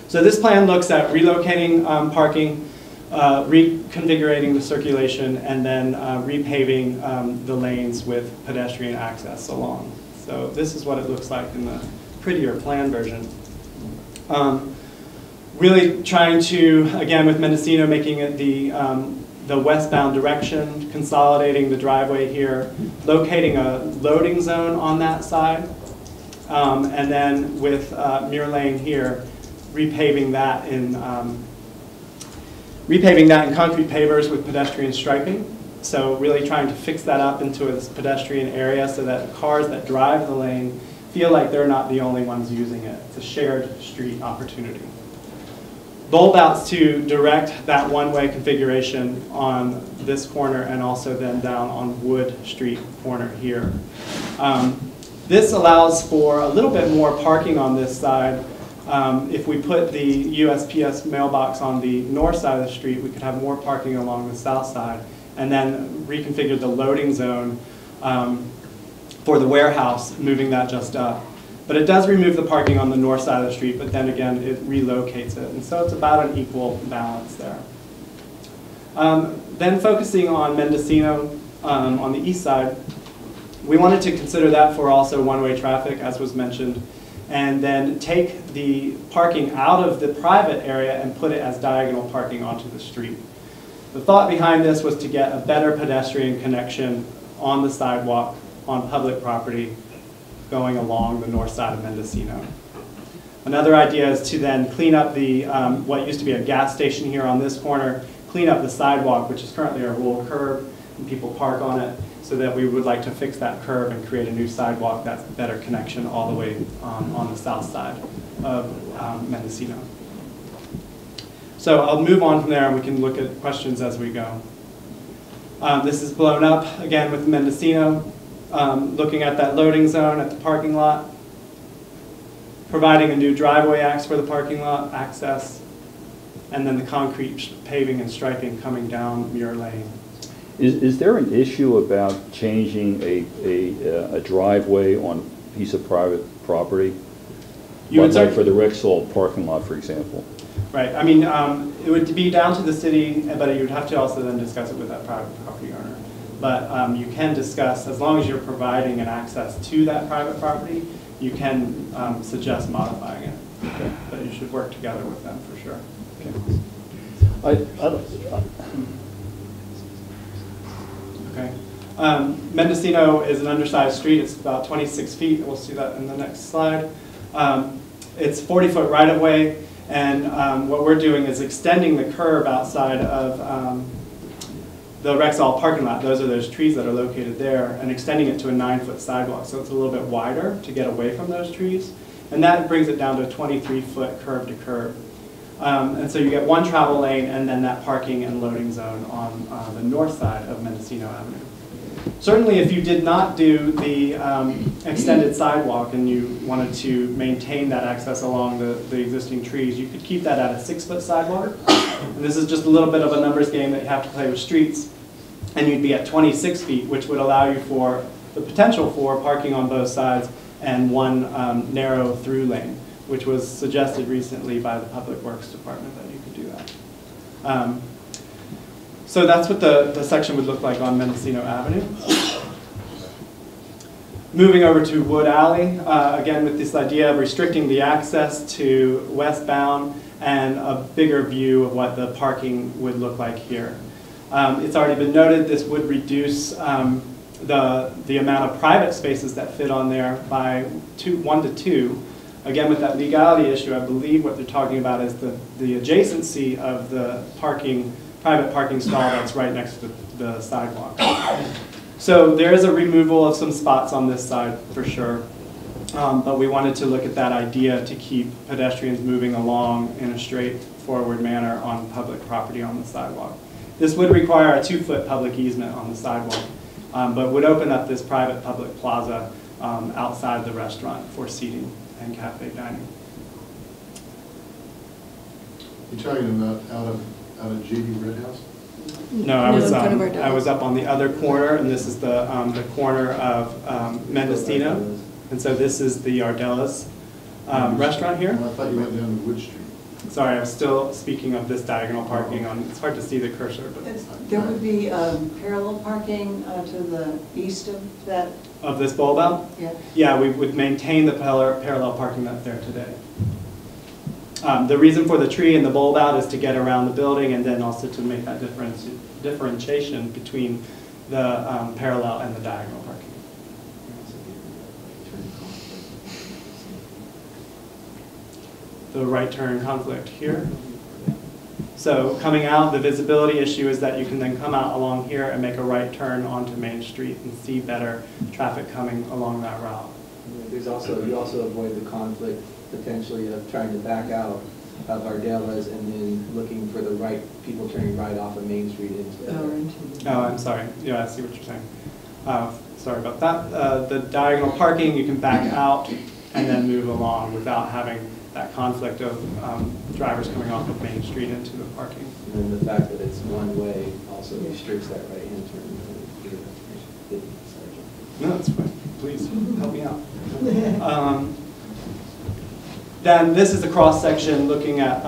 So this plan looks at relocating parking, reconfiguring the circulation, and then repaving the lanes with pedestrian access along. So this is what it looks like in the prettier plan version. Really trying to, again with Mendocino, making it the westbound direction, consolidating the driveway here, locating a loading zone on that side, and then with Muir Lane here, repaving that in concrete pavers with pedestrian striping. So really trying to fix that up into a pedestrian area so that cars that drive the lane feel like they're not the only ones using it. It's a shared street opportunity. Bulb outs to direct that one-way configuration on this corner and also then down on Wood Street corner here. This allows for a little bit more parking on this side. If we put the USPS mailbox on the north side of the street, we could have more parking along the south side, and then reconfigure the loading zone for the warehouse, moving that just up. But it does remove the parking on the north side of the street, but then again, it relocates it. And so it's about an equal balance there. Then focusing on Mendocino on the east side, we wanted to consider that for also one-way traffic, as was mentioned, and then take the parking out of the private area and put it as diagonal parking onto the street. The thought behind this was to get a better pedestrian connection on the sidewalk on public property going along the north side of Mendocino. Another idea is to then clean up the, what used to be a gas station here on this corner, clean up the sidewalk, which is currently a rural curb, and people park on it, so that we would like to fix that curb and create a new sidewalk that's a better connection all the way on the south side of Mendocino. So I'll move on from there and we can look at questions as we go. This is blown up again with Mendocino, looking at that loading zone at the parking lot, providing a new driveway access for the parking lot access, and then the concrete paving and striping coming down Muir Lane. Is there an issue about changing a driveway on a piece of private property? Like for the Rexall parking lot, for example? Right. I mean, it would be down to the city, but you would have to also then discuss it with that private property owner. But you can discuss, as long as you're providing an access to that private property, you can suggest modifying it. Okay. But you should work together with them for sure. Okay. Okay. Mendocino is an undersized street. It's about 26 feet. We'll see that in the next slide. It's 40-foot right-of-way, and what we're doing is extending the curb outside of the Rexall parking lot. Those are those trees that are located there, and extending it to a 9-foot sidewalk, so it's a little bit wider to get away from those trees. And that brings it down to a 23-foot curb to curb. And so you get one travel lane and then that parking and loading zone on the north side of Mendocino Avenue. Certainly, if you did not do the extended sidewalk and you wanted to maintain that access along the existing trees, you could keep that at a 6-foot sidewalk. And this is just a little bit of a numbers game that you have to play with streets. And you'd be at 26 feet, which would allow you for the potential for parking on both sides and one narrow through lane, which was suggested recently by the Public Works Department that you could do that. So that's what the section would look like on Mendocino Avenue. Moving over to Wood Alley, again with this idea of restricting the access to westbound and a bigger view of what the parking would look like here. It's already been noted this would reduce the amount of private spaces that fit on there by 1 to 2. Again, with that legality issue, I believe what they're talking about is the adjacency of the private parking stall that's right next to the sidewalk. So there is a removal of some spots on this side for sure, but we wanted to look at that idea to keep pedestrians moving along in a straightforward manner on public property on the sidewalk. This would require a 2-foot public easement on the sidewalk, but would open up this private public plaza outside the restaurant for seating and cafe dining. You're talking about out of JD Red House? No, I was up on the other corner, and this is the corner of Mendocino, and so this is the Ardella's restaurant here. Well, I thought you went down to Wood Street. Sorry, I was still speaking of this diagonal parking on. It's hard to see the cursor, but There would be parallel parking to the east of that. of this bulb out. Yeah. Yeah, we would maintain the parallel parking that's there today. The reason for the tree and the bulb out is to get around the building and then also to make that differentiation between the parallel and the diagonal parking. The right turn conflict here. So coming out, the visibility issue is that you can then come out along here and make a right turn onto Main Street and see better traffic coming along that route. You also avoid the conflict potentially of trying to back out of Ardella's and then looking for the right people turning right off of Main Street into. Oh, I'm sorry. Yeah, I see what you're saying. Sorry about that. The diagonal parking, you can back out and then move along without having that conflict of drivers coming off of Main Street into the parking. And then the fact that it's one way also restricts that right-hand turn. No, that's fine. Please help me out. Then this is the cross-section looking at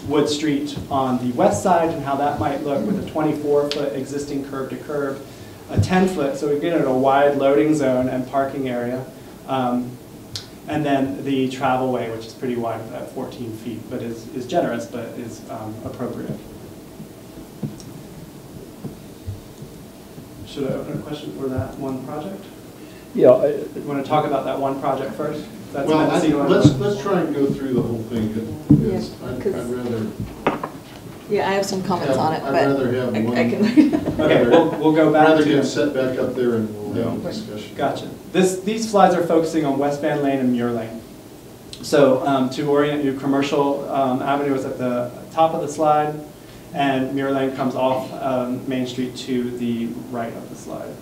Wood Street on the west side and how that might look with a 24-foot existing curb-to-curb, a 10-foot, so we get at a wide loading zone and parking area. And then the travelway, which is pretty wide at 14 feet, but is generous, but is appropriate. Should I open a question for that one project? Yeah. You want to talk about that one project first? That's Well, let's try and go through the whole thing. Because Yeah, I'd rather. Yeah, I have some comments on it, I'd but rather have one. I can. Okay, we'll go back Rather to get set back up there and we'll have a discussion. Gotcha. These slides are focusing on West Van Lane and Muir Lane. So to orient you, Commercial Avenue is at the top of the slide, and Muir Lane comes off Main Street to the right of the slide.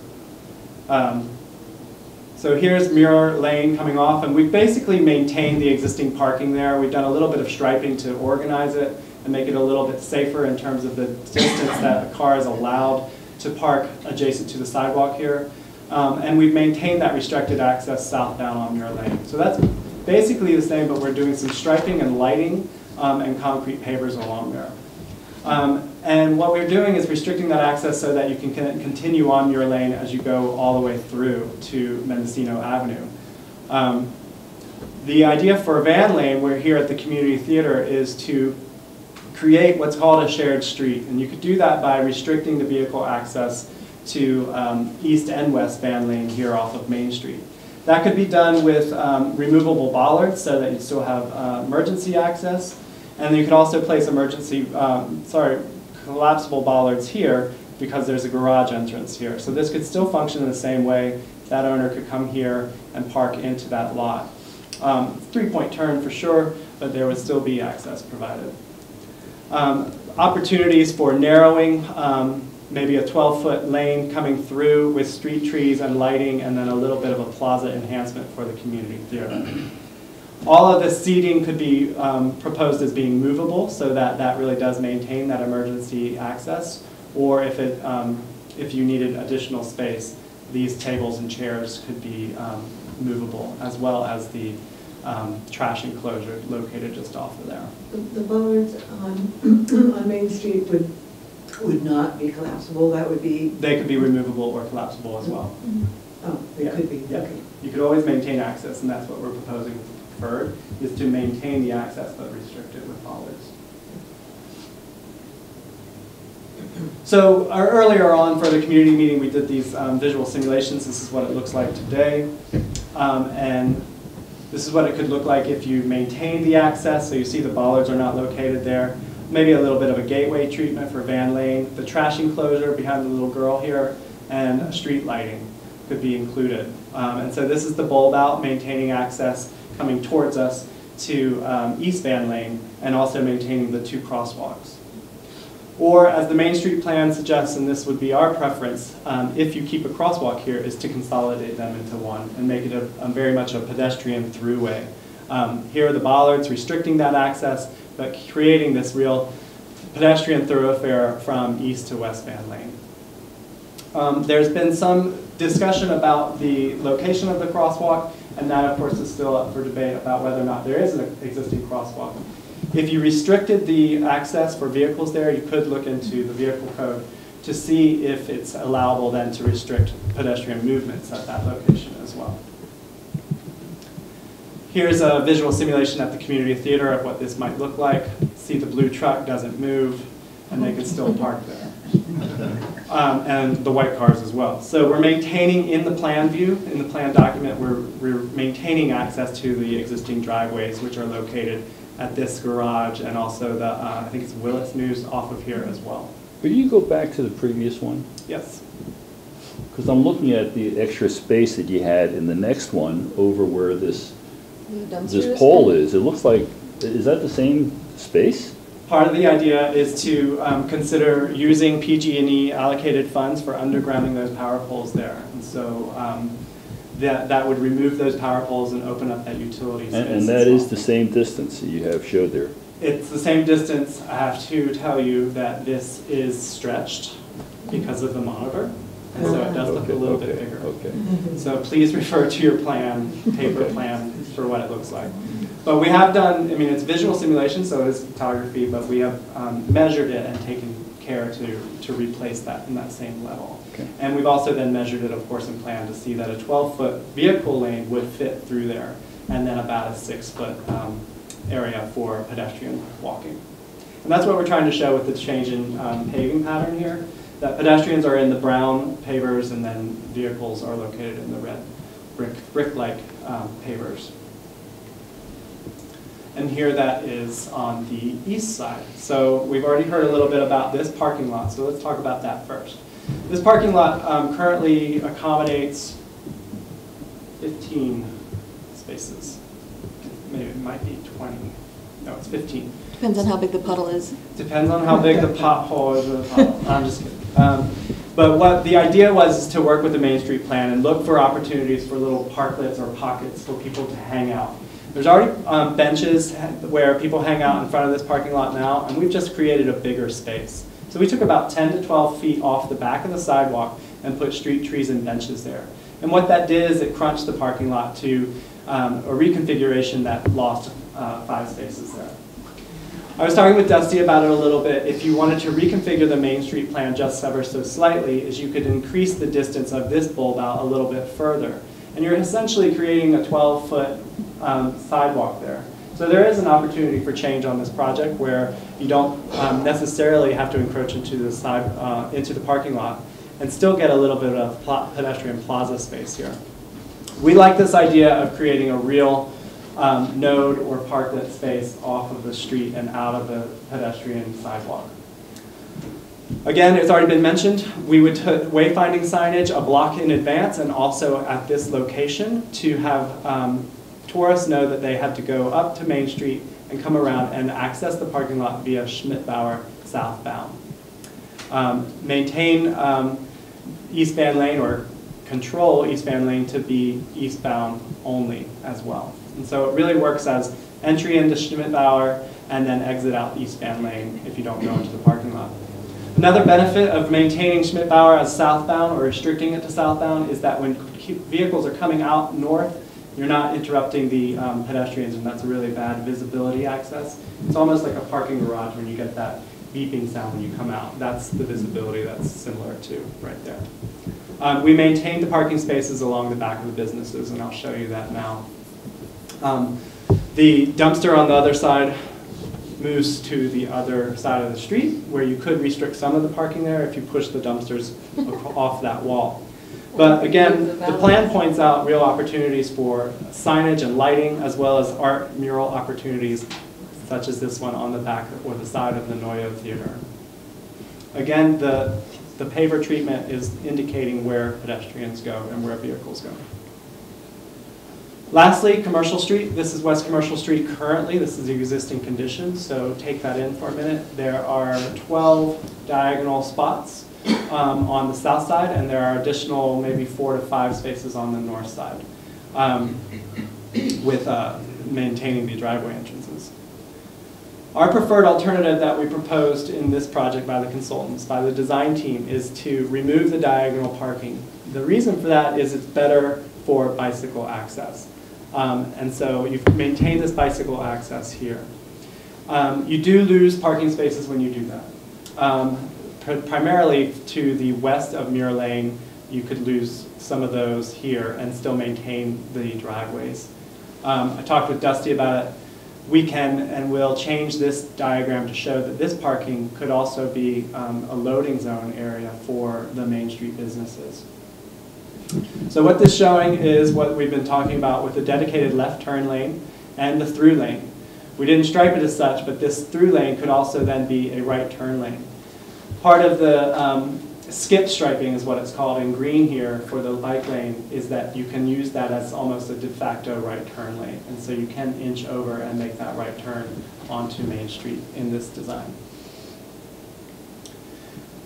So here's Muir Lane coming off, and we've basically maintained the existing parking there. We've done a little bit of striping to organize it and make it a little bit safer in terms of the distance that a car is allowed to park adjacent to the sidewalk here. And we've maintained that restricted access southbound on Muir Lane. So that's basically the same, but we're doing some striping and lighting and concrete pavers along there. And what we're doing is restricting that access so that you can continue on Muir Lane as you go all the way through to Mendocino Avenue. The idea for Van Lane, we're here at the community theater, is to create what's called a shared street. And you could do that by restricting the vehicle access to East and West Van Lane here off of Main Street. That could be done with removable bollards so that you still have emergency access. And you could also place collapsible bollards here because there's a garage entrance here. So this could still function in the same way. That owner could come here and park into that lot. 3-point turn for sure, but there would still be access provided. Opportunities for narrowing, maybe a 12-foot lane coming through with street trees and lighting, and then a little bit of a plaza enhancement for the community theater. All of the seating could be proposed as being movable, so that that really does maintain that emergency access. Or if you needed additional space, these tables and chairs could be movable, as well as the trash enclosure located just off of there. The bollards on Main Street would not be collapsible. That would be. They could be removable or collapsible as well. Oh, they could be. Yeah. Okay. You could always maintain access, and that's what we're proposing preferred, is to maintain the access but restrict it with bollards. So earlier on for the community meeting, we did these visual simulations. This is what it looks like today. And this is what it could look like if you maintain the access. So you see the bollards are not located there. Maybe a little bit of a gateway treatment for van lane. The trash enclosure behind the little girl here, and street lighting could be included. And so this is the bulb out, maintaining access coming towards us to East Van Lane, and also maintaining the 2 crosswalks. Or, as the Main Street plan suggests, and this would be our preference, if you keep a crosswalk here, is to consolidate them into one and make it very much a pedestrian throughway. Here are the bollards restricting that access, but creating this real pedestrian thoroughfare from East to West Van Lane. There's been some discussion about the location of the crosswalk, and that, of course, is still up for debate about whether or not there is an existing crosswalk. If you restricted the access for vehicles there, you could look into the vehicle code to see if it's allowable then to restrict pedestrian movements at that location as well. Here's a visual simulation at the community theater of what this might look like. See, the blue truck doesn't move, and they can still park there. And the white cars as well. So we're maintaining in the plan view, in the plan document, we're maintaining access to the existing driveways, which are located at this garage, and also the, I think it's Willits News off of here as well. Could you go back to the previous one? Yes. Because I'm looking at the extra space that you had in the next one over where this pole is. It looks like, is that the same space? Part of the idea is to consider using PG&E allocated funds for undergrounding those power poles there. And so that would remove those power poles and open up that utility space. And that is the same distance that you have showed there? It's the same distance. I have to tell you that this is stretched because of the monitor. And so it does look a little bit bigger. Okay. So please refer to your plan, paper plan, for what it looks like. But we have done, I mean, it's visual simulation, so it is photography, but we have measured it and taken care to replace that in that same level. Okay. And we've also then measured it, of course, in plan to see that a 12-foot vehicle lane would fit through there, and then about a 6-foot area for pedestrian walking. And that's what we're trying to show with the change in paving pattern here, that pedestrians are in the brown pavers and then vehicles are located in the red brick-like pavers. And here that is on the east side. So we've already heard a little bit about this parking lot, so let's talk about that first. This parking lot currently accommodates 15 spaces. Maybe it might be 20. No, it's 15. Depends on how big the puddle is. Depends on how big the pothole is or the puddle. I'm just kidding. But what the idea was is to work with the Main Street plan and look for opportunities for little parklets or pockets for people to hang out. There's already benches where people hang out in front of this parking lot now, and we've just created a bigger space. So we took about 10 to 12 feet off the back of the sidewalk and put street trees and benches there. And what that did is it crunched the parking lot to a reconfiguration that lost 5 spaces there. I was talking with Dusty about it a little bit. If you wanted to reconfigure the Main Street plan just ever so slightly, is you could increase the distance of this bulb out a little bit further. And you're essentially creating a 12-foot sidewalk there. So there is an opportunity for change on this project where you don't necessarily have to encroach into the into the parking lot and still get a little bit of pedestrian plaza space here. We like this idea of creating a real node or parklet space off of the street and out of the pedestrian sidewalk. Again, it's already been mentioned, we would put wayfinding signage a block in advance and also at this location to have tourists know that they had to go up to Main Street and come around and access the parking lot via Schmidt-Bauer southbound. Maintain East Van Lane, or control East Van Lane to be eastbound only as well. And so it really works as entry into Schmidt-Bauer and then exit out East Van Lane if you don't go into the parking lot. Another benefit of maintaining Schmidt-Bauer as southbound or restricting it to southbound is that when vehicles are coming out north, you're not interrupting the pedestrians, and that's a really bad visibility access. It's almost like a parking garage when you get that beeping sound when you come out. That's the visibility that's similar to right there. We maintain the parking spaces along the back of the businesses, and I'll show you that now. The dumpster on the other side moves to the other side of the street, where you could restrict some of the parking there if you push the dumpsters off that wall. But again, the plan points out real opportunities for signage and lighting, as well as art mural opportunities, such as this one on the back or the side of the Noyo Theater. Again, the paver treatment is indicating where pedestrians go and where vehicles go. Lastly, Commercial Street. This is West Commercial Street currently. This is the existing condition, so take that in for a minute. There are 12 diagonal spots on the south side, and there are additional maybe 4 to 5 spaces on the north side with maintaining the driveway entrances. Our preferred alternative that we proposed in this project by the consultants, by the design team, is to remove the diagonal parking. The reason for that is it's better for bicycle access. And so you've maintained this bicycle access here. You do lose parking spaces when you do that. Primarily to the west of Muir Lane, you could lose some of those here and still maintain the driveways. I talked with Dusty about it. We can and will change this diagram to show that this parking could also be a loading zone area for the Main Street businesses. So what this is showing is what we've been talking about with the dedicated left turn lane and the through lane. We didn't stripe it as such, but this through lane could also then be a right turn lane. Part of the skip striping is what it's called in green here for the bike lane, is that you can use that as almost a de facto right turn lane. And so you can inch over and make that right turn onto Main Street in this design.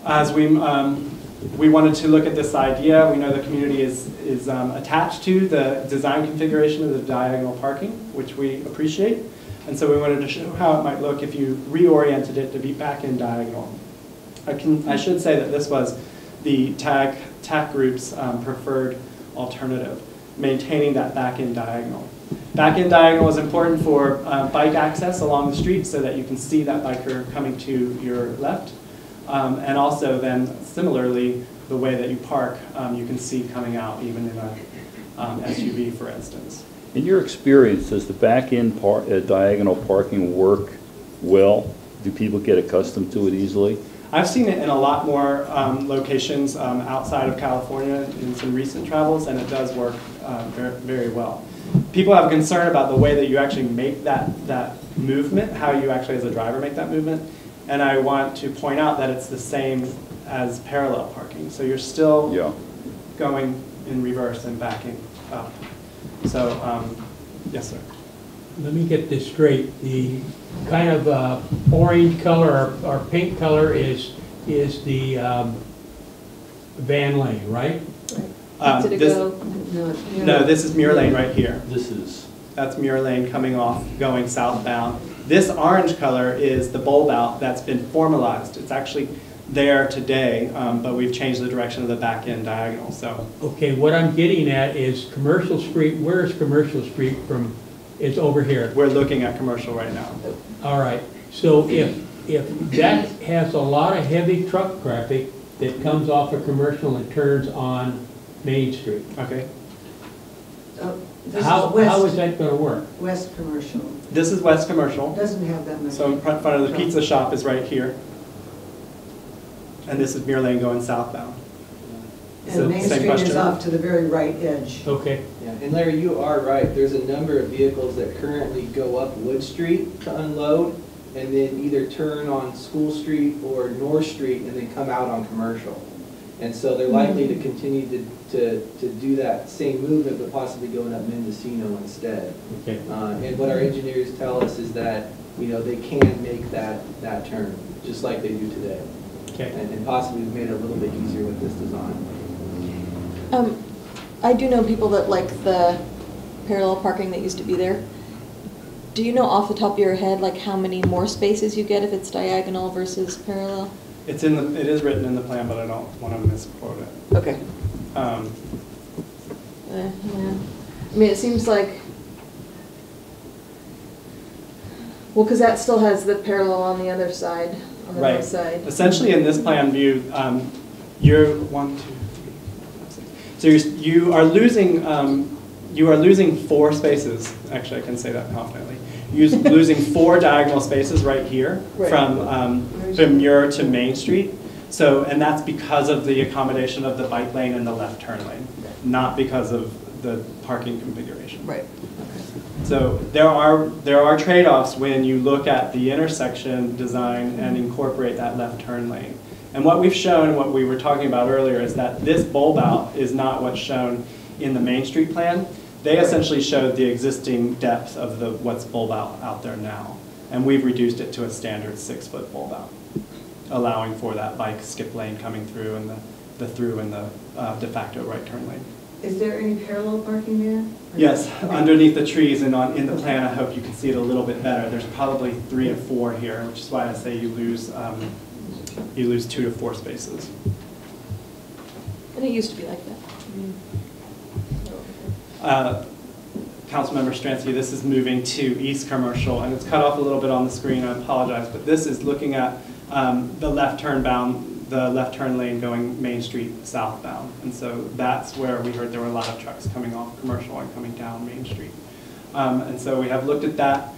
As we wanted to look at this idea, we know the community is attached to the design configuration of the diagonal parking, which we appreciate. And so we wanted to show how it might look if you reoriented it to be back in diagonal. I should say that this was the TAC group's preferred alternative, maintaining that back-in diagonal. Back-in diagonal is important for bike access along the street so that you can see that biker coming to your left. And also then, similarly, the way that you park, you can see coming out even in a SUV, for instance. In your experience, does the back-in diagonal parking work well? Do people get accustomed to it easily? I've seen it in a lot more locations outside of California in some recent travels, and it does work very, very well. People have concern about the way that you actually make that movement, how you actually as a driver make that movement, and I want to point out that it's the same as parallel parking. So you're still going in reverse and backing up. So, yes, sir. Let me get this straight. The kind of orange color or pink color is the van lane, right? No, this is Muir Lane right here. That's Muir Lane coming off, going southbound. This orange color is the bulb out that's been formalized. It's actually there today, but we've changed the direction of the back end diagonal. So. Okay, what I'm getting at is Commercial Street. Where is Commercial Street from? It's over here. We're looking at Commercial right now. All right. So if that has a lot of heavy truck traffic that comes off of Commercial and turns on Main Street. Okay. How is that going to work? West Commercial. This is West Commercial. Doesn't have that much. So in front of the pizza shop is right here. And this is Muir Lane going southbound. And Main Street is off to the very right edge. Okay. Yeah, and Larry, you are right. There's a number of vehicles that currently go up Wood Street to unload and then either turn on School Street or North Street and then come out on Commercial. And so they're likely to continue to do that same movement, but possibly going up Mendocino instead. Okay. And what our engineers tell us is that, they can make that turn, just like they do today. Okay. And possibly we've made it a little bit easier with this design. I do know people that like the parallel parking that used to be there. Do you know off the top of your head, like how many more spaces you get if it's diagonal versus parallel? It is written in the plan, but I don't want to misquote it. Okay. Yeah. I mean, it seems like, well, because that still has the parallel on the other side, on the Right. north side. Essentially, in this plan view, you're 1, 2, 3, 4, 6. So you are losing 4 spaces. Actually, I can say that confidently. You're losing 4 diagonal spaces right here Right. from Muir to Main Street. So, and that's because of the accommodation of the bike lane and the left turn lane, not because of the parking configuration. Right. So there are trade-offs when you look at the intersection design and incorporate that left turn lane. And what we've shown, what we were talking about earlier, is that this bulb out is not what's shown in the Main Street plan. They essentially showed the existing depth of what's bulb out there now. And we've reduced it to a standard 6-foot bulb out, allowing for that bike skip lane coming through and the through and the de facto right turn lane. Is there any parallel parking there? Yes, underneath the trees and in the plan, I hope you can see it a little bit better. There's probably 3 or 4 here, which is why I say you lose 2 to 4 spaces. And it used to be like that. Councilmember Stransky, this is moving to East Commercial, and it's cut off a little bit on the screen, I apologize, but this is looking at the left turn lane going Main Street southbound. And so that's where we heard there were a lot of trucks coming off Commercial and coming down Main Street. And so we have looked at that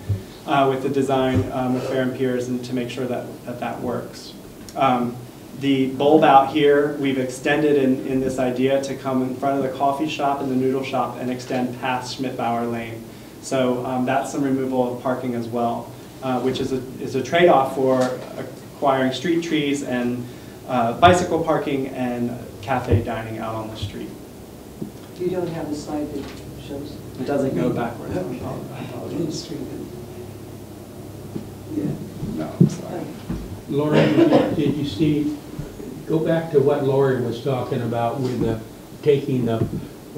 with the design with Fair and Piers and to make sure that works. The bulb out here, we've extended in this idea to come in front of the coffee shop and the noodle shop and extend past Schmidt-Bauer Lane. So that's some removal of parking as well, which is a trade-off for acquiring street trees and bicycle parking and cafe dining out on the street. You don't have a slide that shows? It doesn't go backwards. I apologize. Yeah. No, I'm sorry. Lauren, did you see, go back to what Lauren was talking about with taking the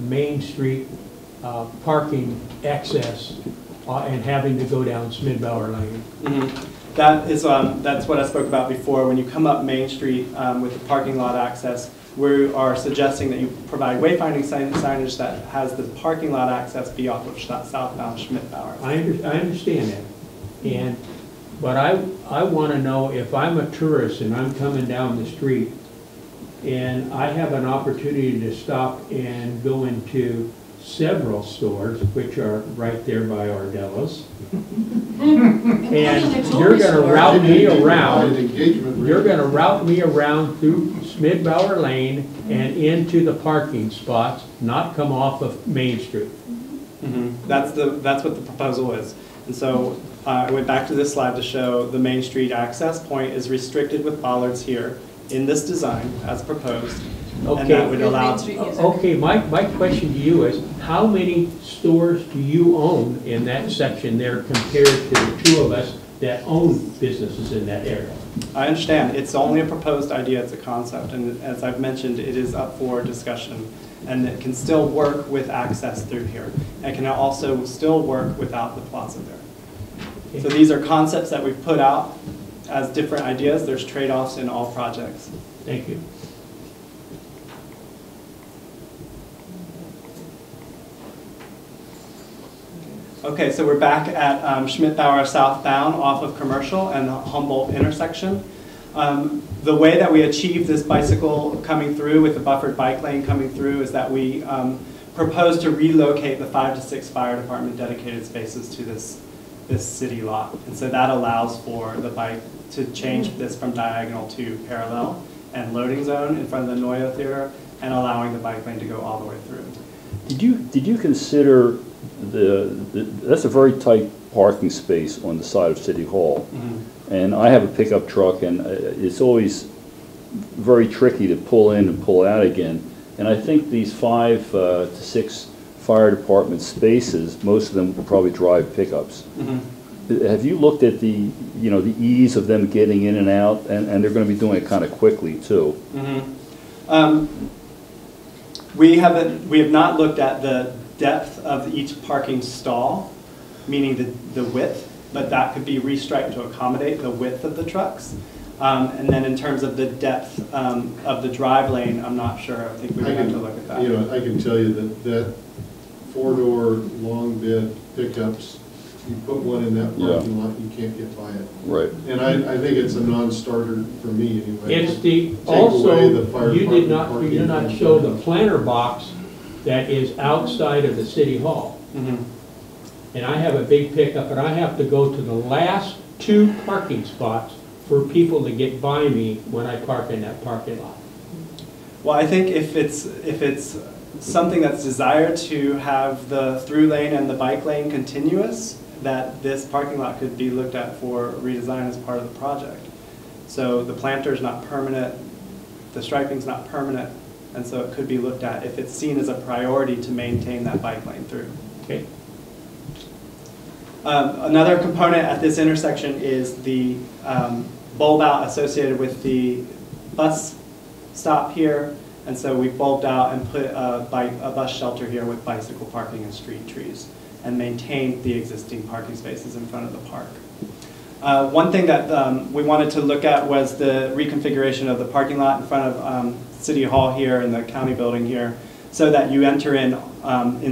Main Street parking access and having to go down Schmidt-Bauer Lane. Mm-hmm. That's what I spoke about before. When you come up Main Street with the parking lot access, we are suggesting that you provide wayfinding signage that has the parking lot access be off of southbound Schmidt-Bauer. I understand that. But I want to know, if I'm a tourist and I'm coming down the street and I have an opportunity to stop and go into several stores, which are right there by Ardello's, and you're going to route me around. You're going to route me around through Schmidt-Bauer Lane and into the parking spots, not come off of Main Street. Mm-hmm. That's what the proposal is. And so I went back to this slide to show the Main Street access point is restricted with bollards here in this design as proposed. Okay. And that would allow. Okay, my question to you is, how many stores do you own in that section there compared to the 2 of us that own businesses in that area? I understand. It's only a proposed idea. It's a concept. And as I've mentioned, it is up for discussion. And it can still work with access through here. It can also still work without the plaza there. Okay. So these are concepts that we've put out as different ideas. There's trade-offs in all projects. Thank you. Okay, so we're back at Schmidt-Bauer southbound off of Commercial and the Humboldt intersection. The way that we achieve this bicycle coming through with the buffered bike lane coming through is that we propose to relocate the 5 to 6 fire department dedicated spaces to this city lot. And so that allows for the bike to change this from diagonal to parallel and loading zone in front of the Noyo Theater and allowing the bike lane to go all the way through. Did you consider that's a very tight parking space on the side of City Hall. Mm-hmm. And I have a pickup truck, and it's always very tricky to pull in and pull out again. And I think these 5 to 6 fire department spaces, most of them will probably drive pickups. Have you looked at the, you know, the ease of them getting in and out, and they're going to be doing it kind of quickly too? We have not looked at the depth of each parking stall, meaning the width, but that could be restriped to accommodate the width of the trucks. And then in terms of the depth of the drive lane, I'm not sure. I think we would have to look at that. You know, I can tell you that 4-door long bed pickups, you put one in that parking lot, you can't get by it. Right. And I think it's a non-starter for me anyway. It's the, Take away the fire you did department not parking. show the planter box that is outside of the city hall. And I have a big pickup, and I have to go to the last 2 parking spots for people to get by me when I park in that parking lot. Well, I think if it's something that's desired to have the through lane and the bike lane continuous, that this parking lot could be looked at for redesign as part of the project. So the planter is not permanent, the striping is not permanent, and so it could be looked at if it's seen as a priority to maintain that bike lane through. Okay. Another component at this intersection is the bulb out associated with the bus stop here. And so we bulbed out and put a bus shelter here with bicycle parking and street trees, and maintained the existing parking spaces in front of the park. One thing that we wanted to look at was the reconfiguration of the parking lot in front of City Hall here and the county building here, so that you enter in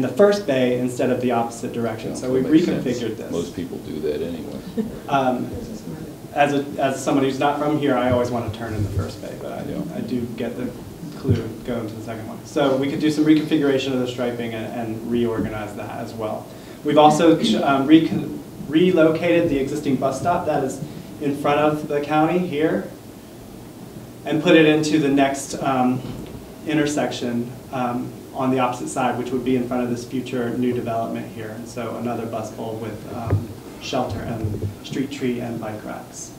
the first bay instead of the opposite direction. Yeah, so we reconfigured this. Most people do that anyway. As somebody who's not from here, I always want to turn in the first bay, but I do get the clue going to the second one. So we could do some reconfiguration of the striping and reorganize that as well. We've also relocated the existing bus stop that is in front of the county here and put it into the next intersection on the opposite side, which would be in front of this future new development here. And so another bus bowl with shelter and street tree and bike racks.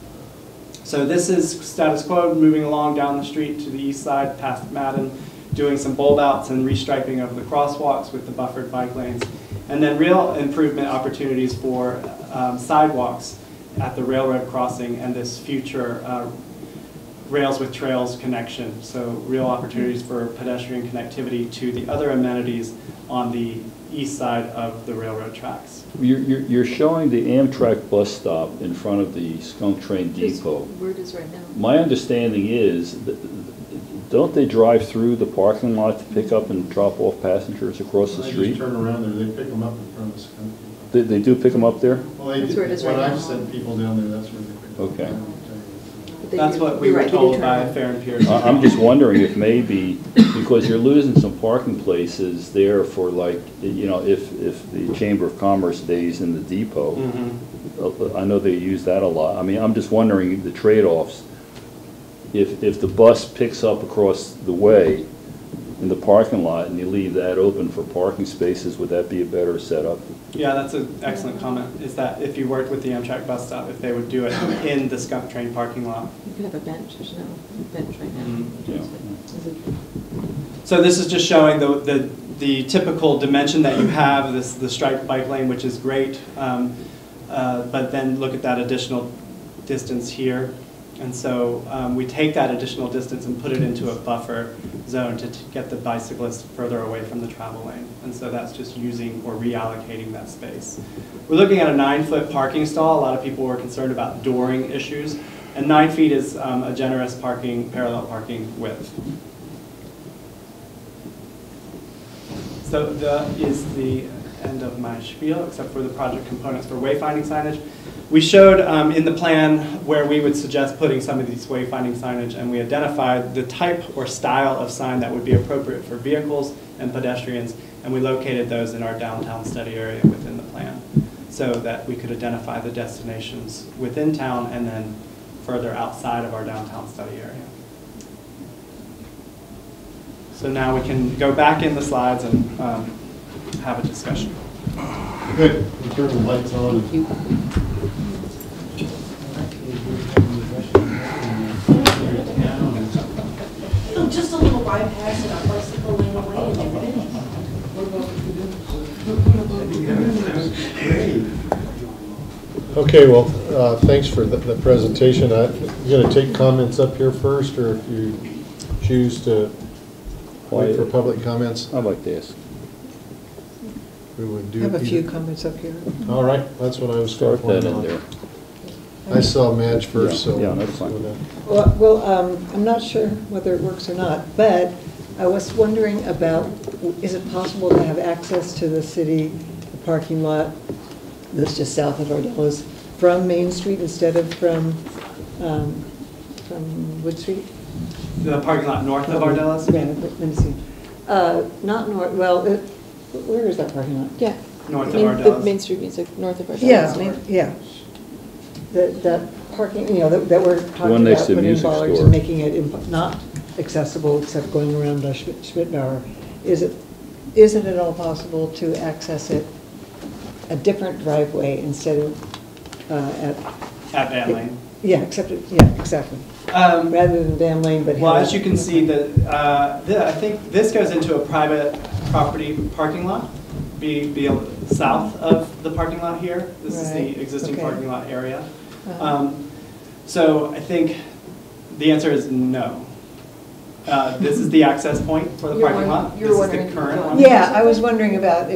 So this is status quo, moving along down the street to the east side past Madden, doing some bulb outs and restriping of the crosswalks with the buffered bike lanes, and then real improvement opportunities for sidewalks at the railroad crossing and this future Rails with Trails connection. So real opportunities for pedestrian connectivity to the other amenities on the east side of the railroad tracks. You're showing the Amtrak bus stop in front of the Skunk Train Depot. Where it is right now. My understanding is, don't they drive through the parking lot to pick up and drop off passengers across the They street? just turn around there, they pick them up in front of the Skunk Depot. They do pick them up there? Well, That's where it is right when now. I've sent people down there, that's where they pick them up. Okay. That's what we were told by Fair and Pierce. I'm just wondering if maybe, because you're losing some parking places there for, like, you know, if the Chamber of Commerce stays in the depot, I know they use that a lot. I mean, I'm just wondering the trade-offs. If the bus picks up across the way in the parking lot and you leave that open for parking spaces, would that be a better setup? Yeah, that's an excellent comment, is that if you worked with the Amtrak bus stop, if they would do it in the Skunk Train parking lot. You could have a bench, there's no bench right now. Yeah. So this is just showing the typical dimension that you have, the striped bike lane, which is great, but then look at that additional distance here. And so we take that additional distance and put it into a buffer zone to get the bicyclists further away from the travel lane. And so that's just using or reallocating that space. We're looking at a 9-foot parking stall. A lot of people were concerned about dooring issues. And 9 feet is a generous parallel parking width. So that is the end of my spiel, except for the project components for wayfinding signage. We showed in the plan where we would suggest putting some of these wayfinding signage, and we identified the type or style of sign that would be appropriate for vehicles and pedestrians, and we located those in our downtown study area within the plan so that we could identify the destinations within town and then further outside of our downtown study area. So now we can go back in the slides and have a discussion. Good, we'll turn the lights on. Thank you. drive past it on bicycle lane away and they're finished. Okay, well, thanks for the presentation. I'm going to take comments up here first, or if you choose to wait for public comments. I'd like to ask. We would I do. have a few comments up here. All right, that's what I was going Start to that point in out. there. I saw Madge first, so. Yeah, that's fine. Well, I'm not sure whether it works or not, but I was wondering about, is it possible to have access to the city parking lot that's just south of Ardella's from Main Street instead of from Wood Street? The parking lot north of Ardella's? Yeah, let me see. Not north, well, where is that parking lot? Yeah. North of The Ardella's. Main Street music, north of Ardella's. Yeah, that parking, you know, that we're one talking next about to the putting music bollards store. and making it not accessible except going around Schmidtbauer. Is it at all possible to access it a different driveway instead of At Van Lane. Yeah, exactly. Rather than Van Lane, but. Well, as you can see, I think this goes into a private property parking lot, be south of the parking lot here. This is the existing parking lot area. So I think the answer is no. This is the access point for the parking lot. This is the current one. Yeah, I was wondering about,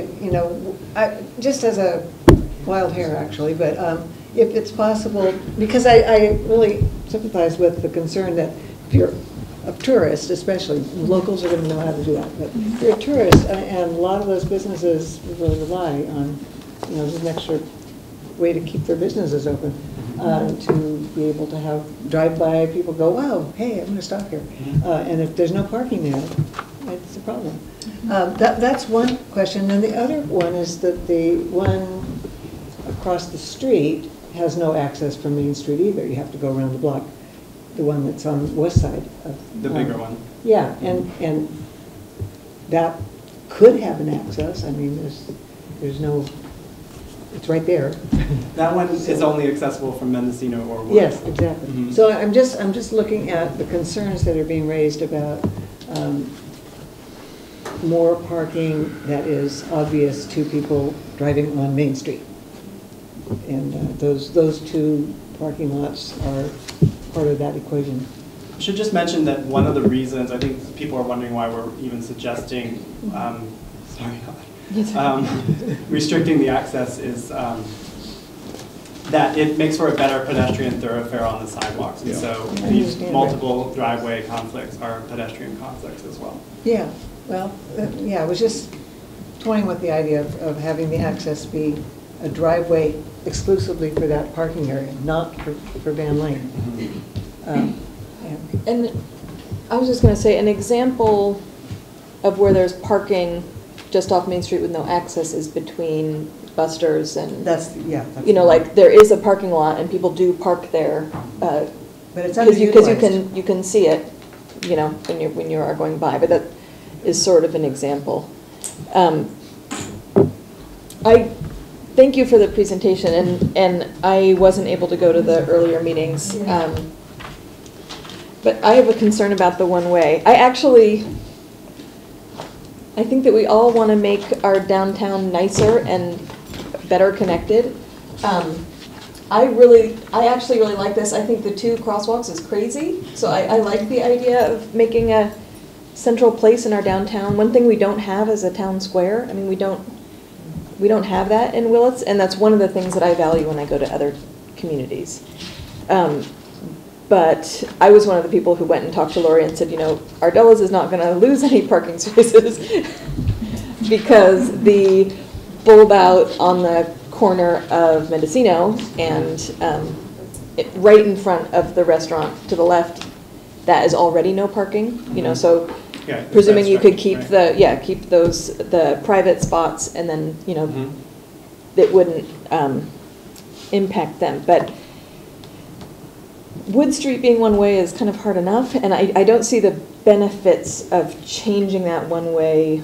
just as a wild hair actually, but if it's possible, because I really sympathize with the concern that if you're a tourist, especially, locals are going to know how to do that, but if you're a tourist, and a lot of those businesses really rely on, an extra way to keep their businesses open, to be able to have drive-by people go, wow, hey, I'm going to stop here. And if there's no parking there, it's a problem. That's one question. And the other one is that the one across the street has no access from Main Street either. You have to go around the block, the one that's on the west side of the bigger one. Yeah, and that could have an access. I mean, there's no, it's right there. That one is only accessible from Mendocino or Wood. Yes, exactly. So I'm just looking at the concerns that are being raised about more parking that is obvious to people driving on Main Street. And those two parking lots are part of that equation. I should just mention that one of the reasons, I think people are wondering why we're even suggesting, restricting the access is that it makes for a better pedestrian thoroughfare on the sidewalks. And so these multiple driveway conflicts are pedestrian conflicts as well. Yeah, well, I was just toying with the idea of having the access be a driveway exclusively for that parking area, not for Van Lane. And I was just going to say, an example of where there's parking just off Main Street with no access is between Buster's and, like there is a parking lot and people do park there. But it's because you can see it, when you are going by. But that is sort of an example. I thank you for the presentation, and I wasn't able to go to the earlier meetings. But I have a concern about the one-way. I think that we all want to make our downtown nicer and better connected. I actually really like this. I think the 2 crosswalks is crazy. So I like the idea of making a central place in our downtown. One thing we don't have is a town square. I mean, we don't have that in Willits, and that's one of the things that I value when I go to other communities. But I was one of the people who went and talked to Lori and said, Ardella's is not going to lose any parking spaces because the bulb out on the corner of Mendocino and right in front of the restaurant to the left, that is already no parking. So presuming you could keep the private spots, and then it wouldn't impact them. But Wood Street being one way is kind of hard enough, and I don't see the benefits of changing that one way.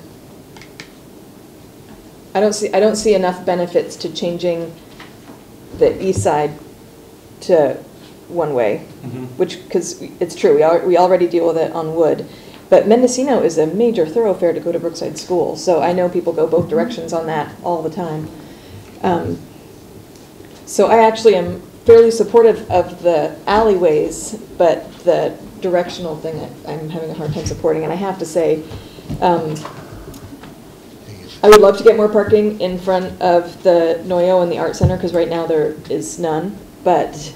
I don't see enough benefits to changing the east side to one way, because it's true, we already deal with it on Wood, But Mendocino is a major thoroughfare to go to Brookside School, so I know people go both directions on that all the time. So I actually am fairly supportive of the alleyways, but the directional thing I'm having a hard time supporting. And I have to say, I would love to get more parking in front of the Noyo and the Art Center, because right now there is none. But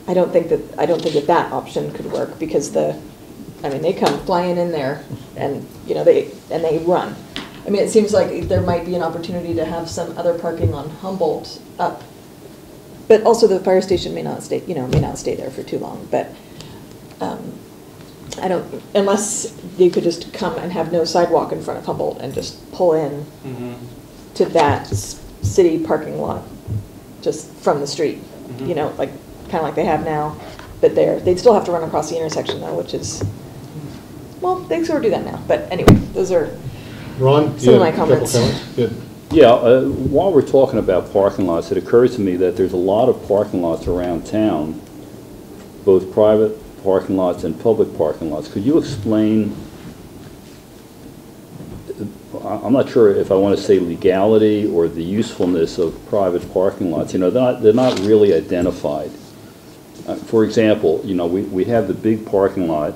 I don't think that option could work, because they come flying in there, and they run. I mean, it seems like there might be an opportunity to have some other parking on Humboldt up, but also the fire station may not stay there for too long. But I don't, unless you could just come and have no sidewalk in front of Humboldt and just pull in to that city parking lot just from the street, kind of like they have now. But they'd still have to run across the intersection though, which is, well, they sort of do that now. But anyway, those are Ron, some of my comments. Good. Yeah, while we're talking about parking lots, it occurs to me that there's a lot of parking lots around town, both private parking lots and public parking lots. Could you explain, I'm not sure if I want to say legality or the usefulness of private parking lots. They're not really identified. For example, we have the big parking lot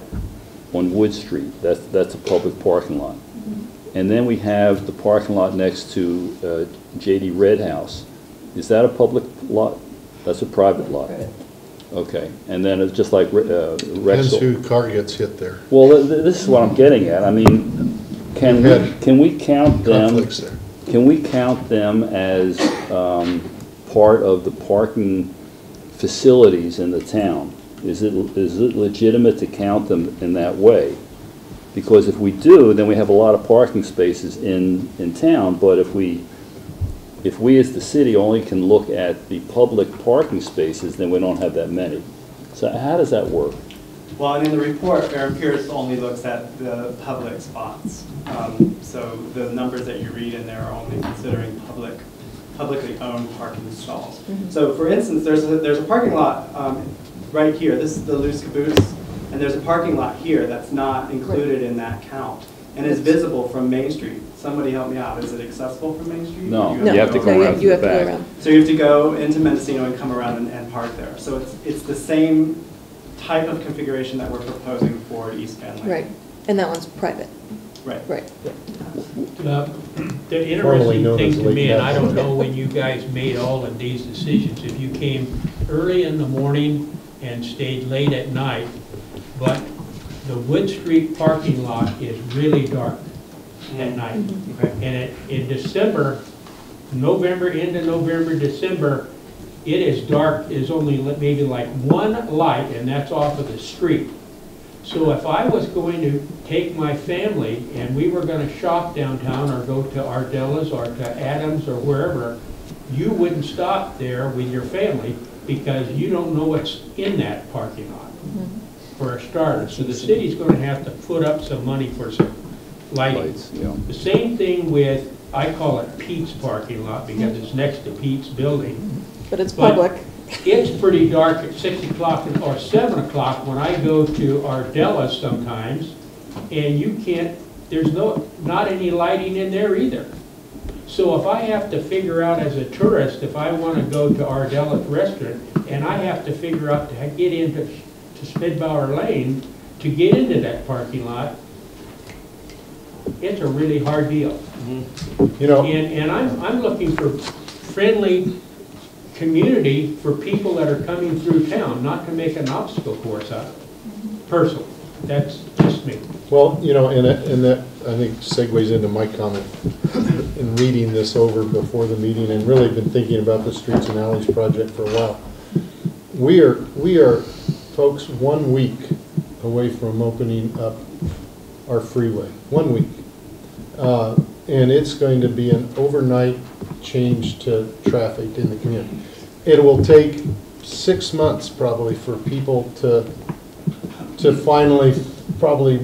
on Wood Street. That's a public parking lot. And then we have the parking lot next to J.D. Red House. Is that a public lot? That's a private lot. Okay. And then it's just like Depends Rexel. who car gets hit there. Well, this is what I'm getting at. I mean, can we count them? Can we count them as part of the parking facilities in the town? Is it legitimate to count them in that way? Because if we do, then we have a lot of parking spaces in town. But if we as the city only can look at the public parking spaces, then we don't have that many. So how does that work? Well, and in the report, Aaron Pierce only looks at the public spots. So the numbers that you read in there are only considering publicly owned parking stalls. So for instance, there's a parking lot right here. This is the Loose Caboose. And there's a parking lot here that's not included in that count and is visible from Main Street. Somebody help me out. Is it accessible from Main Street? No, you have to go around the back. So you have to go into Mendocino and come around and park there. So it's the same type of configuration that we're proposing for East Van Lane. Right, and that one's private. Right. Right. The interesting thing to me, and I don't know when you guys made all of these decisions, if you came early in the morning and stayed late at night, but the Wood Street parking lot is really dark at night. And in December, November into November, December, it is dark. There's only maybe like one light, and that's off of the street. So if I was going to take my family and we were going to shop downtown or go to Ardella's or to Adams or wherever, you wouldn't stop there with your family because you don't know what's in that parking lot. For a starter. So the city's going to have to put up some money for some lighting. The same thing with, I call it Pete's parking lot because it's next to Pete's building. But it's public. It's pretty dark at 6 o'clock or 7 o'clock when I go to Ardella's sometimes, and you can't, there's not any lighting in there either. So if I have to figure out as a tourist, if I want to go to Ardella's restaurant, and I have to figure out to get into Spidbauer Lane to get into that parking lot, it's a really hard deal. And I'm looking for friendly community for people that are coming through town, not to make an obstacle course out of it. Personally, that's just me. Well, and that I think segues into my comment in reading this over before the meeting and really been thinking about the Streets and Alleys project for a while. We are folks 1 week away from opening up our freeway. 1 week. And it's going to be an overnight change to traffic in the community. It will take 6 months probably for people to finally probably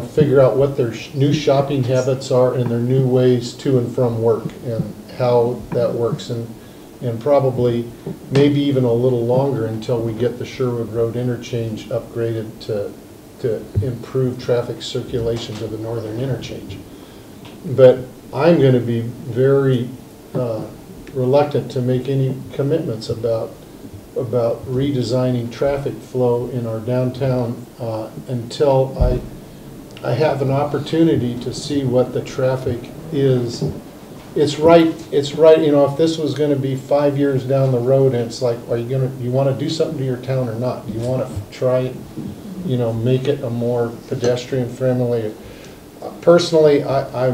figure out what their new shopping habits are and their new ways to and from work and how that works, and probably maybe even a little longer until we get the Sherwood Road interchange upgraded to to improve traffic circulation to the northern interchange. But I'm going to be very reluctant to make any commitments about redesigning traffic flow in our downtown until I have an opportunity to see what the traffic is. It's right, you know, if this was going to be 5 years down the road, and it's like, you want to do something to your town or not? Do you want to try, you know, make it a more pedestrian friendly? Personally, I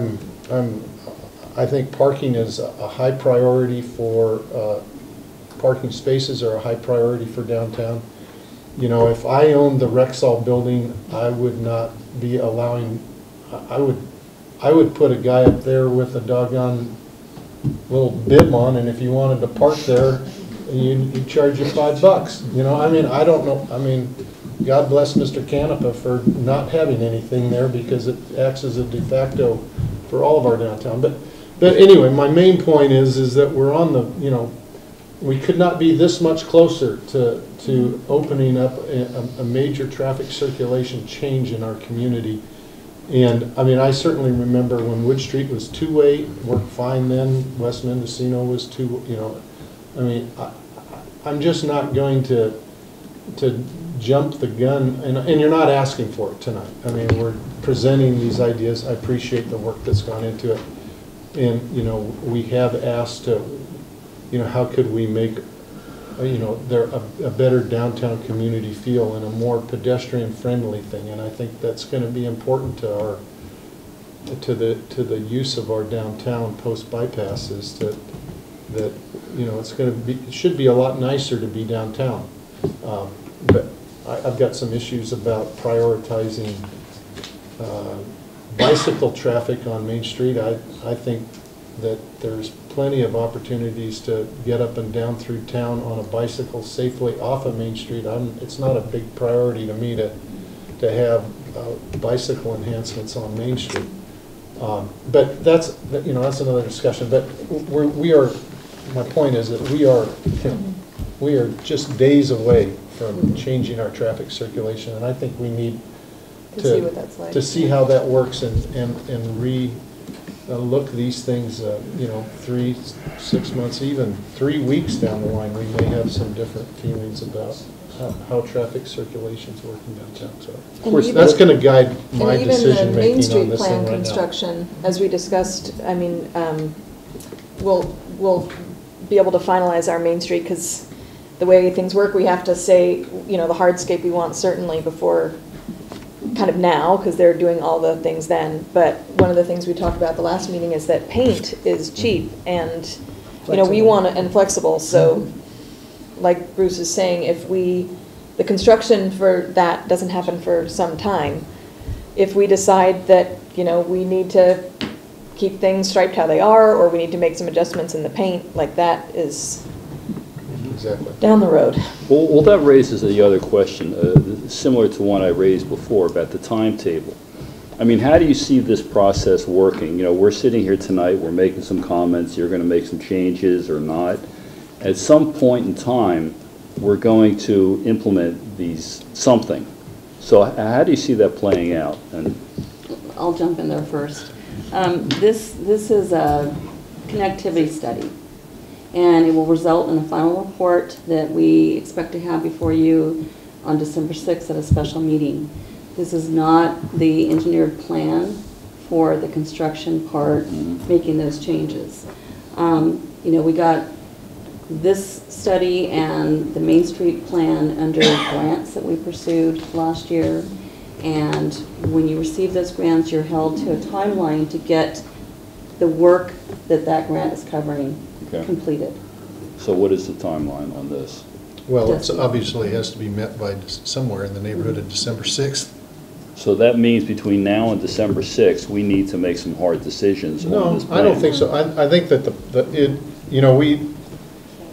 think parking is a high priority for, parking spaces are a high priority for downtown. You know, if I owned the Rexall building, I would not be allowing, I would put a guy up there with a doggone little bib on, and if you wanted to park there, you'd charge you $5. You know, I mean, I don't know, I mean, God bless Mr. Canepa for not having anything there because it acts as a de facto for all of our downtown. But anyway, my main point is that we're on the, you know, we could not be this much closer to opening up a major traffic circulation change in our community. And I mean, I certainly remember when Wood Street was two-way, worked fine then. West Mendocino was you know, I mean, I'm just not going to jump the gun, and you're not asking for it tonight. I mean, we're presenting these ideas. I appreciate the work that's gone into it. And, you know, we have asked, you know, how could we make, you know, a better downtown community feel and a more pedestrian-friendly thing. And I think that's going to be important to the use of our downtown post-bypasses, that, you know, it should be a lot nicer to be downtown. But I've got some issues about prioritizing bicycle traffic on Main Street. I think that there's plenty of opportunities to get up and down through town on a bicycle safely off of Main Street. It's not a big priority to me to have bicycle enhancements on Main Street. But that's, you know, that's another discussion. But my point is that we are just days away from changing our traffic circulation, and I think we need to see what that's like. To see how that works and look these things, you know, 3-6 months, even 3 weeks down the line, we may have some different feelings about how traffic circulation's working downtown. So, of course, that's going to guide my decision making on this thing right now. And even the Main Street plan construction, as we discussed, I mean, we'll be able to finalize our Main Street, because the way things work, we have to say, you know, the hardscape we want certainly before, kind of now, because they're doing all the things then. But one of the things we talked about at the last meeting is that paint is cheap and, you know, we want to, and flexible. So like Bruce is saying, if the construction for that doesn't happen for some time, if we decide that, you know, we need to keep things striped how they are, or we need to make some adjustments in the paint, like that is exactly down the road. Well, that raises the other question, similar to one I raised before about the timetable. I mean, how do you see this process working? You know, we're sitting here tonight, we're making some comments, you're going to make some changes or not. At some point in time, we're going to implement something. So how do you see that playing out? And I'll jump in there first. This is a connectivity study, and it will result in a final report that we expect to have before you on December 6th at a special meeting. This is not the engineered plan for the construction part, making those changes. You know, we got this study and the Main Street plan under grants that we pursued last year. And when you receive those grants, you're held to a timeline to get the work that grant is covering completed. So what is the timeline on this? Well, it obviously has to be met by somewhere in the neighborhood of December 6th. So that means between now and December 6th, we need to make some hard decisions on this plan. No, I don't think so. I think that you know,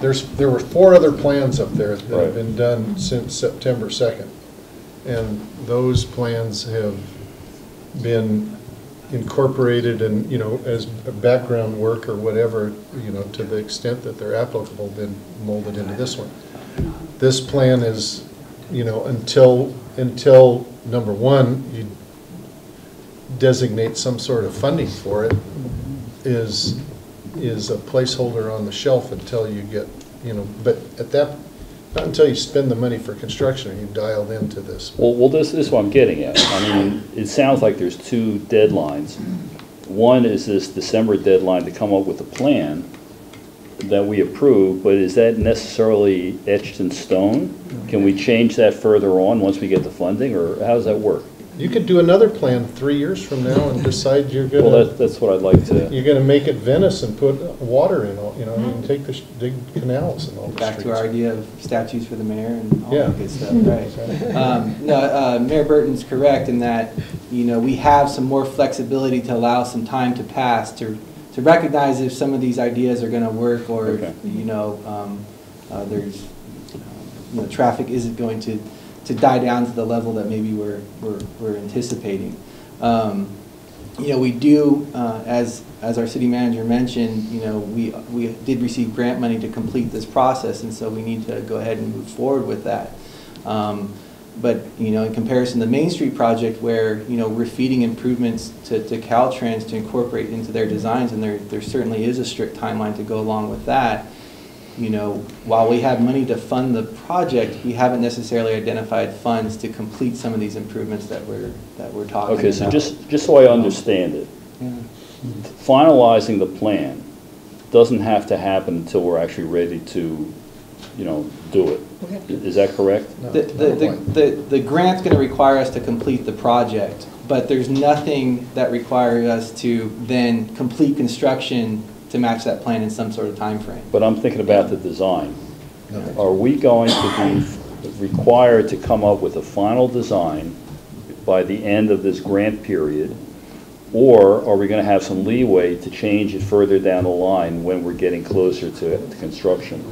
there were 4 other plans up there that have been done since September 2nd. And those plans have been incorporated and, you know, as background work or whatever, you know, to the extent that they're applicable, been molded into this one. This plan is, you know, until until, number one, you designate some sort of funding for it, is a placeholder on the shelf until you get, but at that, not until you spend the money for construction are you dialed into this. Well, this is what I'm getting at. I mean, it sounds like there's two deadlines. One is this December deadline to come up with a plan that we approve, but is that necessarily etched in stone? Can we change that further on once we get the funding, or how does that work? You could do another plan 3 years from now and decide you're gonna. Well, that's what I'd like to. You're gonna make it Venice and put water in all, you can take the dig canals and all the Back streets. to our idea of statues for the mayor and all Yeah. that good stuff, right? Mayor Burton's correct in that, we have some more flexibility to allow some time to pass to recognize if some of these ideas are going to work, or Okay. there's traffic isn't going to die down to the level that maybe we're anticipating. We do, as our city manager mentioned, we did receive grant money to complete this process, and so we need to go ahead and move forward with that. But in comparison to the Main Street project, where we're feeding improvements to Caltrans to incorporate into their designs, and there certainly is a strict timeline to go along with that. While we have money to fund the project, we haven't necessarily identified funds to complete some of these improvements that we're talking about. Okay, so just so I understand it, finalizing the plan doesn't have to happen until we're actually ready to, do it. Okay. Is that correct? No, The grant's going to require us to complete the project, but there's nothing that requires us to then complete construction to match that plan in some sort of time frame. But I'm thinking about the design. Are we going to be required to come up with a final design by the end of this grant period? Or are we going to have some leeway to change it further down the line when we're getting closer to construction?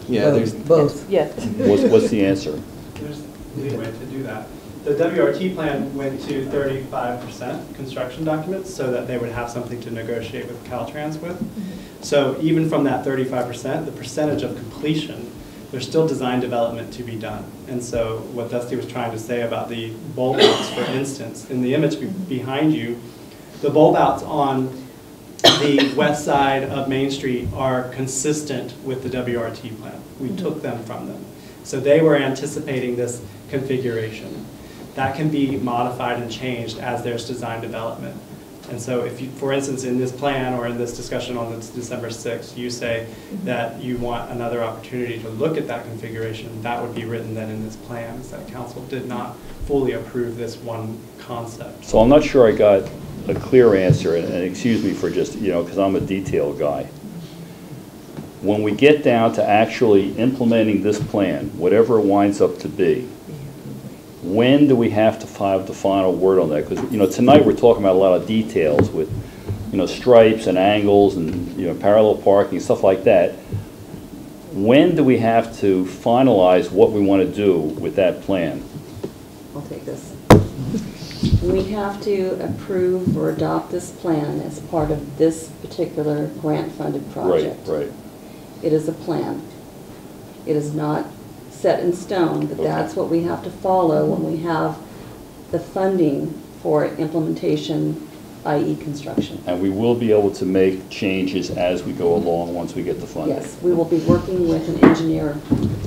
Yeah, there's both. Yes. What's the answer? There's leeway to do that. The WRT plan went to 35% construction documents so that they would have something to negotiate with Caltrans with. So even from that 35%, the percentage of completion, there's still design development to be done. And so what Dusty was trying to say about the bulb outs, for instance, in the image behind you, the bulb outs on the west side of Main Street are consistent with the WRT plan. We took them from them. So they were anticipating this configuration. That can be modified and changed as there's design development. And so if you, for instance, in this plan or in this discussion on this December 6th, you say that you want another opportunity to look at that configuration, that would be written then in this plan, is that council did not fully approve this one concept. So I'm not sure I got a clear answer, and excuse me for just, because I'm a detail guy. When we get down to actually implementing this plan, whatever it winds up to be, when do we have to file the final word on that? Because, tonight we're talking about a lot of details with, stripes and angles and, parallel parking, stuff like that. When do we have to finalize what we want to do with that plan? I'll take this. We have to approve or adopt this plan as part of this particular grant-funded project. Right. It is a plan. It is not set in stone, but that's what we have to follow when we have the funding for implementation, i.e. construction. And we will be able to make changes as we go along once we get the funding. Yes, we will be working with an engineer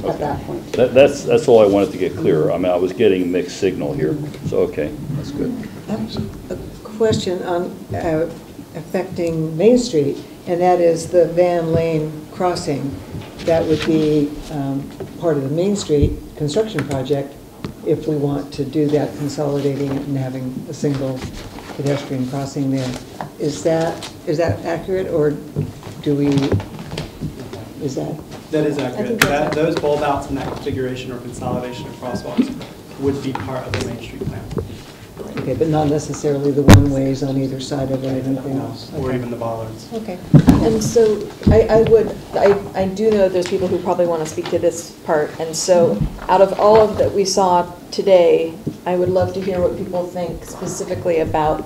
at that point. That's all I wanted to get clear. I mean, I was getting mixed signal here, so okay, that's good. A question on affecting Main Street, and that is the Van Lane crossing. That would be part of the Main Street construction project if we want to do that, consolidating it and having a single pedestrian crossing there. Is that accurate, or is that? That is accurate. Those bulb outs in that configuration or consolidation of crosswalks would be part of the Main Street plan. Okay, but not necessarily the one-ways on either side of it or anything else? Or even the bollards. Okay. And so I do know there's people who probably want to speak to this part. And so out of all of that we saw today, I would love to hear what people think specifically about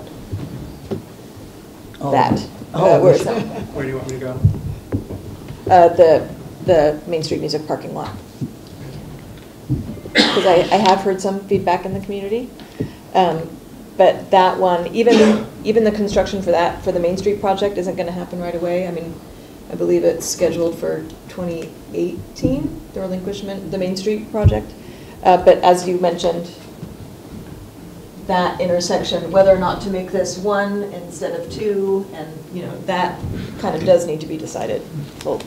that. Where is that? Where do you want me to go? The Main Street Music parking lot. because I have heard some feedback in the community. But that one, even the construction for the Main Street project isn't going to happen right away. I mean, I believe it's scheduled for 2018, the relinquishment, the Main Street project. But as you mentioned, that intersection, whether or not to make this one instead of two, and that kind of does need to be decided fully.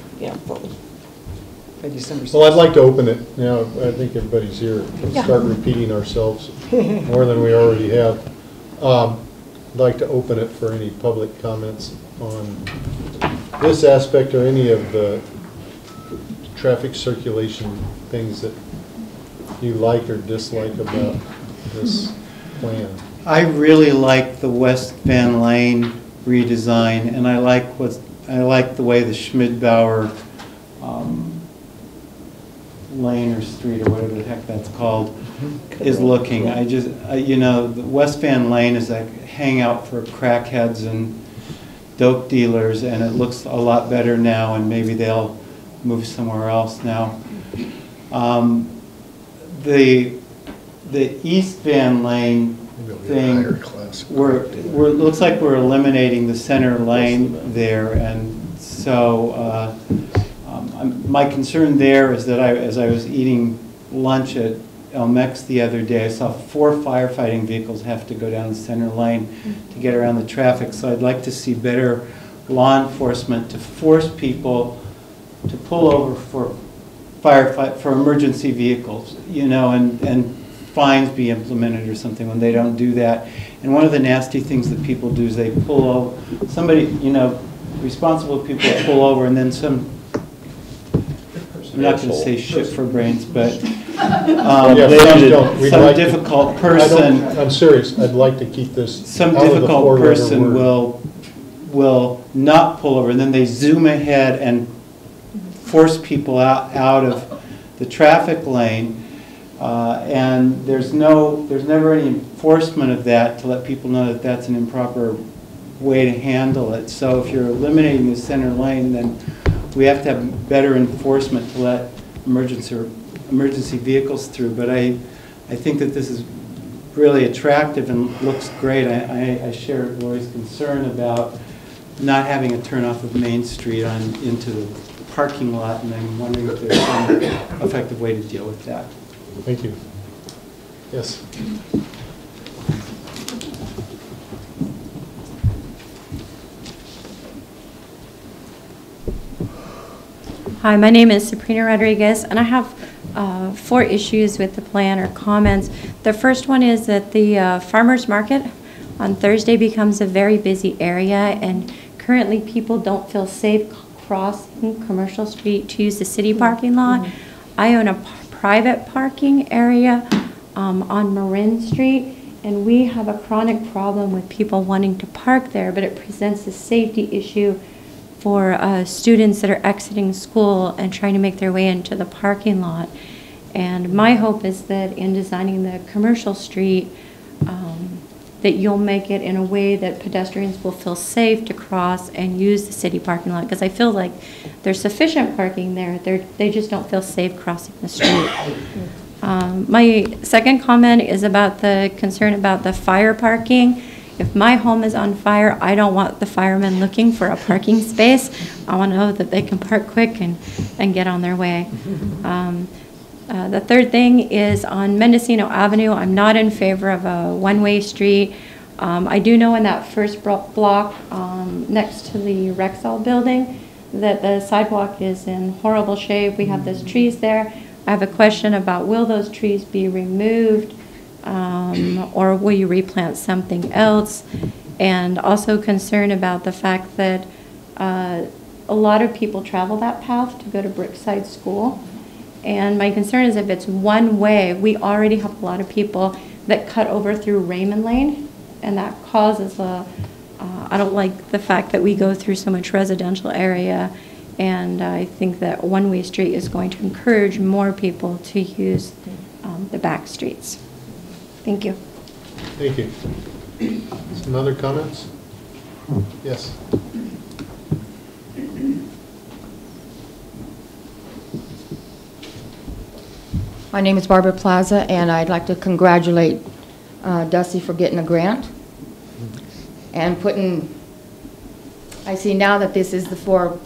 By December 6th. Well, I'd like to open it now. I think everybody's here. Let's start repeating ourselves more than we already have. I'd like to open it for any public comments on this aspect or any of the traffic circulation things that you like or dislike about this plan. I really like the West Van Lane redesign, and I like the way the Schmidbauer lane or street or whatever the heck that's called is looking. The West Van Lane is a hangout for crackheads and dope dealers, and it looks a lot better now, and maybe they'll move somewhere else now. The East Van Lane thing, looks like we're eliminating the center lane there, and so my concern there is that as I was eating lunch at Elmex the other day, I saw 4 firefighting vehicles have to go down the center lane to get around the traffic. So I'd like to see better law enforcement to force people to pull over for emergency vehicles, and fines be implemented or something when they don't do that. And one of the nasty things that people do is they pull over, somebody, responsible people pull over, and then I'm not going to say shit for brains, but some difficult person. I'm serious. I'd like to keep this. Some difficult person will not pull over, and then they zoom ahead and force people out of the traffic lane. And there's never any enforcement of that to let people know that that's an improper way to handle it. So if you're eliminating the center lane, then we have to have better enforcement to let emergency vehicles through. But I think that this is really attractive and looks great. I share Lori's concern about not having a turnoff of Main Street into the parking lot, and I'm wondering if there's some effective way to deal with that. Thank you. Yes. Hi, my name is Sabrina Rodriguez, and I have 4 issues with the plan or comments. The first one is that the farmers market on Thursday becomes a very busy area, and currently people don't feel safe crossing Commercial Street to use the city parking lot. I own a private parking area on Marin Street, and we have a chronic problem with people wanting to park there, but it presents a safety issue for students that are exiting school and trying to make their way into the parking lot. And my hope is that in designing the Commercial Street, that you'll make it in a way that pedestrians will feel safe to cross and use the city parking lot, because I feel like there's sufficient parking there. They just don't feel safe crossing the street. My second comment is about the concern about the fire parking. If my home is on fire, I don't want the firemen looking for a parking space. I want to know that they can park quick and get on their way. The third thing is on Mendocino Avenue, I'm not in favor of a one-way street. I do know in that first block next to the Rexall building that the sidewalk is in horrible shape. We have those trees there. I have a question about, will those trees be removed or will you replant something else? And also concerned about the fact that a lot of people travel that path to go to Brookside School. And my concern is if it's one way, we already have a lot of people that cut over through Raymond Lane, and that causes I don't like the fact that we go through so much residential area, and I think that one-way street is going to encourage more people to use the back streets. Thank you. Thank you. Some other comments? Yes. My name is Barbara Plaza, and I'd like to congratulate Dusty for getting a grant and putting, I see now that this is the 4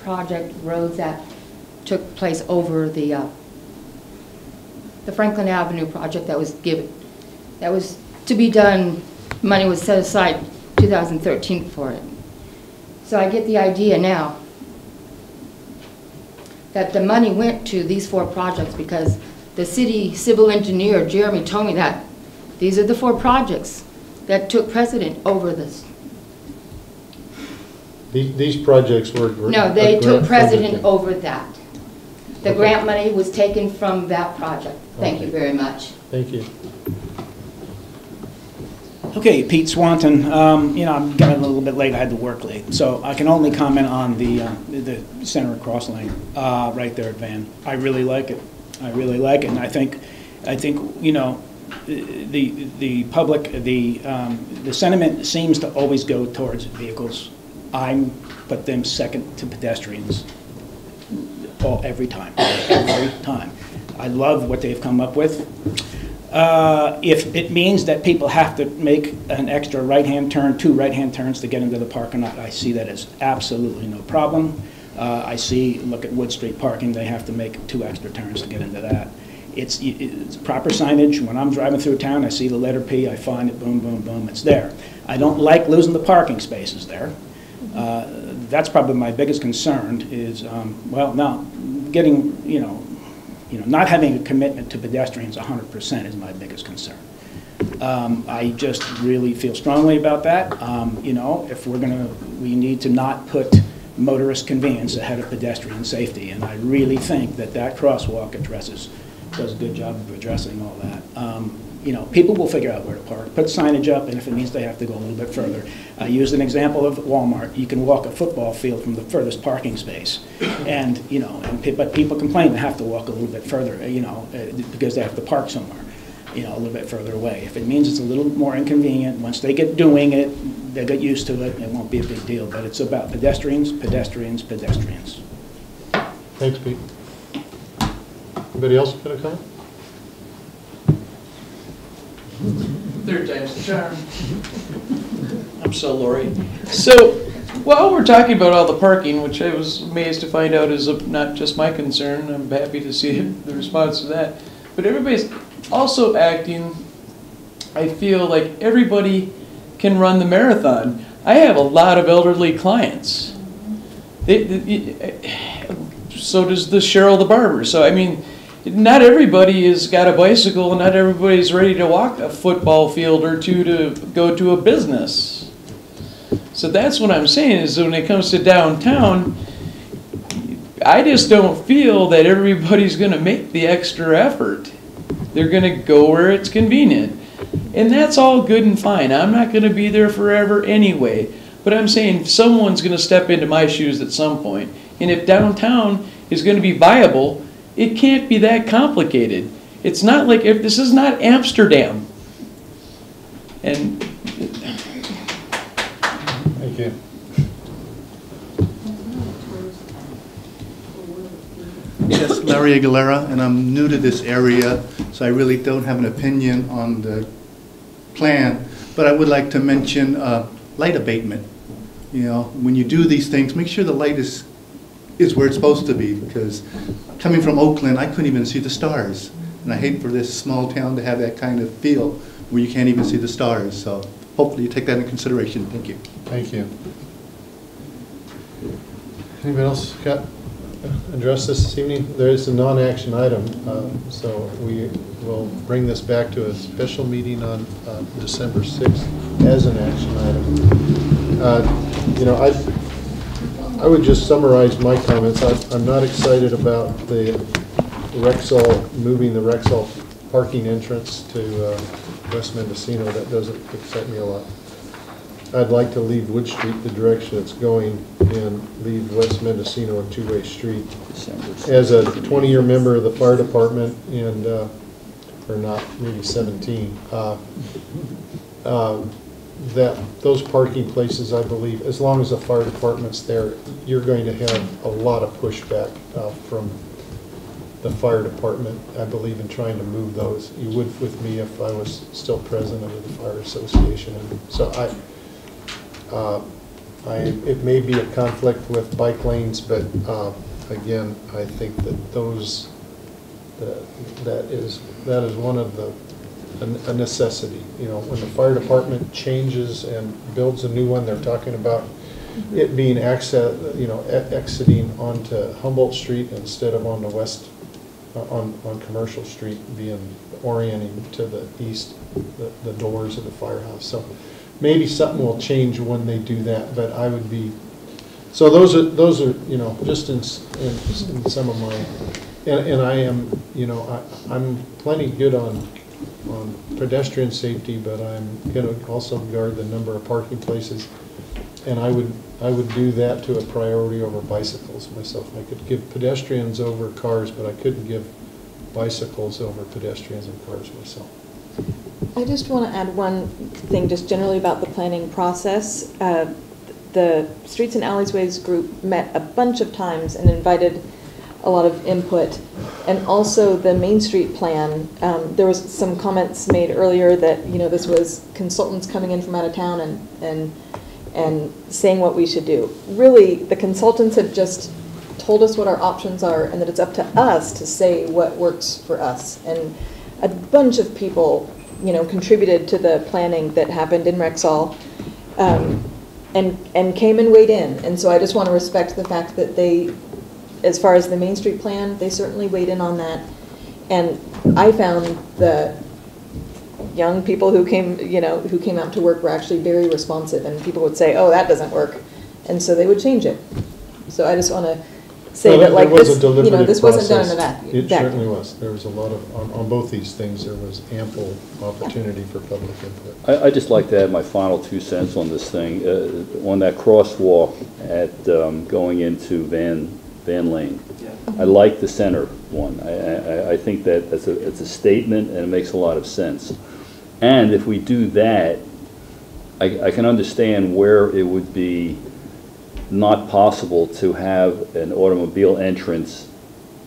project roads that took place over the Franklin Avenue project that was given. That was to be done, money was set aside 2013 for it. So I get the idea now that the money went to these 4 projects because the city civil engineer, Jeremy, told me that these are the 4 projects that took precedent over this. These projects were... No, they took precedent over that. The grant money was taken from that project. Thank you very much. Thank you. Okay, Pete Swanton. You know, I'm getting a little bit late. I had to work late, so I can only comment on the center cross lane right there at Van. I really like it. I really like it, and I think you know, the public, the sentiment seems to always go towards vehicles. I put them second to pedestrians. Every time. I love what they've come up with. If it means that people have to make an extra right-hand turn, 2 right-hand turns to get into the parking lot, I see that as absolutely no problem. Look at Wood Street parking, they have to make 2 extra turns to get into that. It's proper signage. When I'm driving through town, I see the letter P, I find it, boom, boom, boom, it's there. I don't like losing the parking spaces there. That's probably my biggest concern is, well, now, getting, not having a commitment to pedestrians 100% is my biggest concern. I just really feel strongly about that. If we need to not put motorist convenience ahead of pedestrian safety, and I really think that crosswalk does a good job of addressing all that. People will figure out where to park, put signage up, and if it means they have to go a little bit further. I used an example of Walmart. You can walk a football field from the furthest parking space, and but people complain they have to walk a little bit further, because they have to park somewhere, a little bit further away. If it means it's a little more inconvenient, once they get doing it, they get used to it, it won't be a big deal. But it's about pedestrians, pedestrians, pedestrians. Thanks, Pete. Anybody else got a comment? Third time's the charm. I'm so Lori. So, while we're talking about all the parking, which I was amazed to find out is not just my concern, I'm happy to see the response to that, but everybody's also acting, I feel like everybody can run the marathon. I have a lot of elderly clients. So does the Cheryl the barber. So, I mean, not everybody has got a bicycle, and not everybody's ready to walk a football field or 2 to go to a business. So that's what I'm saying is when it comes to downtown, I just don't feel that everybody's going to make the extra effort. They're going to go where it's convenient. And that's all good and fine. I'm not going to be there forever anyway. But I'm saying someone's going to step into my shoes at some point. And if downtown is going to be viable, it can't be that complicated. It's not like, if this is not Amsterdam. And thank you. Yes, Larry Aguilera, and I'm new to this area, so I really don't have an opinion on the plan. But I would like to mention light abatement. When you do these things, make sure the light is where it's supposed to be, because coming from Oakland, I couldn't even see the stars. And I hate for this small town to have that kind of feel where you can't even see the stars. So hopefully you take that into consideration. Thank you. Thank you. Anybody else got address this evening? There is a non-action item, so we will bring this back to a special meeting on December 6th as an action item. I would just summarize my comments. I'm not excited about the moving the Rexall parking entrance to West Mendocino. That doesn't excite me a lot. I'd like to leave Wood Street the direction it's going and leave West Mendocino a 2-way street. As a 20-year member of the fire department, and or not, maybe 17, that those parking places, I believe, as long as the fire department's there, you're going to have a lot of pushback from the fire department, I believe in trying to move those. You would with me if I was still president of the fire association. And so it may be a conflict with bike lanes, but again, I think that that is one of a necessity. You know, when the fire department changes and builds a new one, they're talking about it being exiting onto Humboldt Street instead of on the west, on Commercial Street, being orienting to the east, the doors of the firehouse. So maybe something will change when they do that, but I would be, so those are just in some of my, and I am, I'm plenty good on pedestrian safety, but I'm going to also guard the number of parking places, and I would do that to a priority over bicycles myself. I could give pedestrians over cars, but I couldn't give bicycles over pedestrians and cars myself. I just want to add one thing just generally about the planning process. The Streets and Alleyways group met a bunch of times and invited a lot of input. And also the Main Street plan, there was some comments made earlier that, this was consultants coming in from out of town and saying what we should do. Really, the consultants have just told us what our options are and that it's up to us to say what works for us. And a bunch of people, contributed to the planning that happened in Rexall and came and weighed in. And so I just want to respect the fact that they, as far as the Main Street plan, they certainly weighed in on that. And I found the young people who came out to work were actually very responsive, and people would say, oh, that doesn't work. And so they would change it. So I just want to say that this wasn't done in a vacuum. It certainly was. There was a lot of, on both these things, there was ample opportunity for public input. I'd just like to add my final 2 cents on this thing. On that crosswalk at going into Van Lane, I like the center one. I think that it's a statement and it makes a lot of sense. And if we do that, I can understand where it would be not possible to have an automobile entrance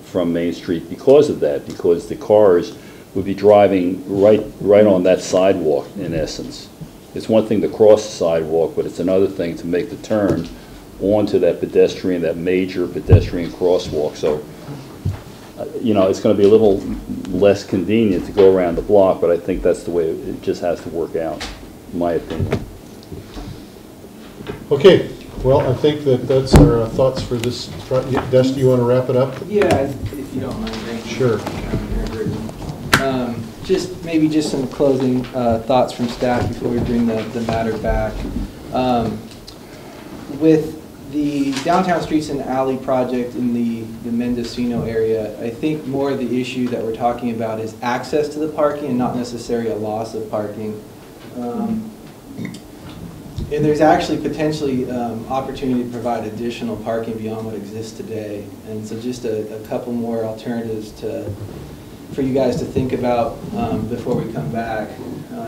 from Main Street because of that, because the cars would be driving right on that sidewalk in essence. It's one thing to cross the sidewalk, but it's another thing to make the turn onto that major pedestrian crosswalk. So, it's going to be a little less convenient to go around the block, but I think that's the way it just has to work out, in my opinion. Okay. Well, I think that's our thoughts for this. Des, do you want to wrap it up? Yeah, if you don't mind. Thank you. Sure. Just some closing thoughts from staff before we bring the matter back. With the Downtown Streets and Alley project in the Mendocino area, I think more of the issue that we're talking about is access to the parking and not necessarily a loss of parking. And there's actually potentially opportunity to provide additional parking beyond what exists today. And so just a couple more alternatives for you guys to think about before we come back.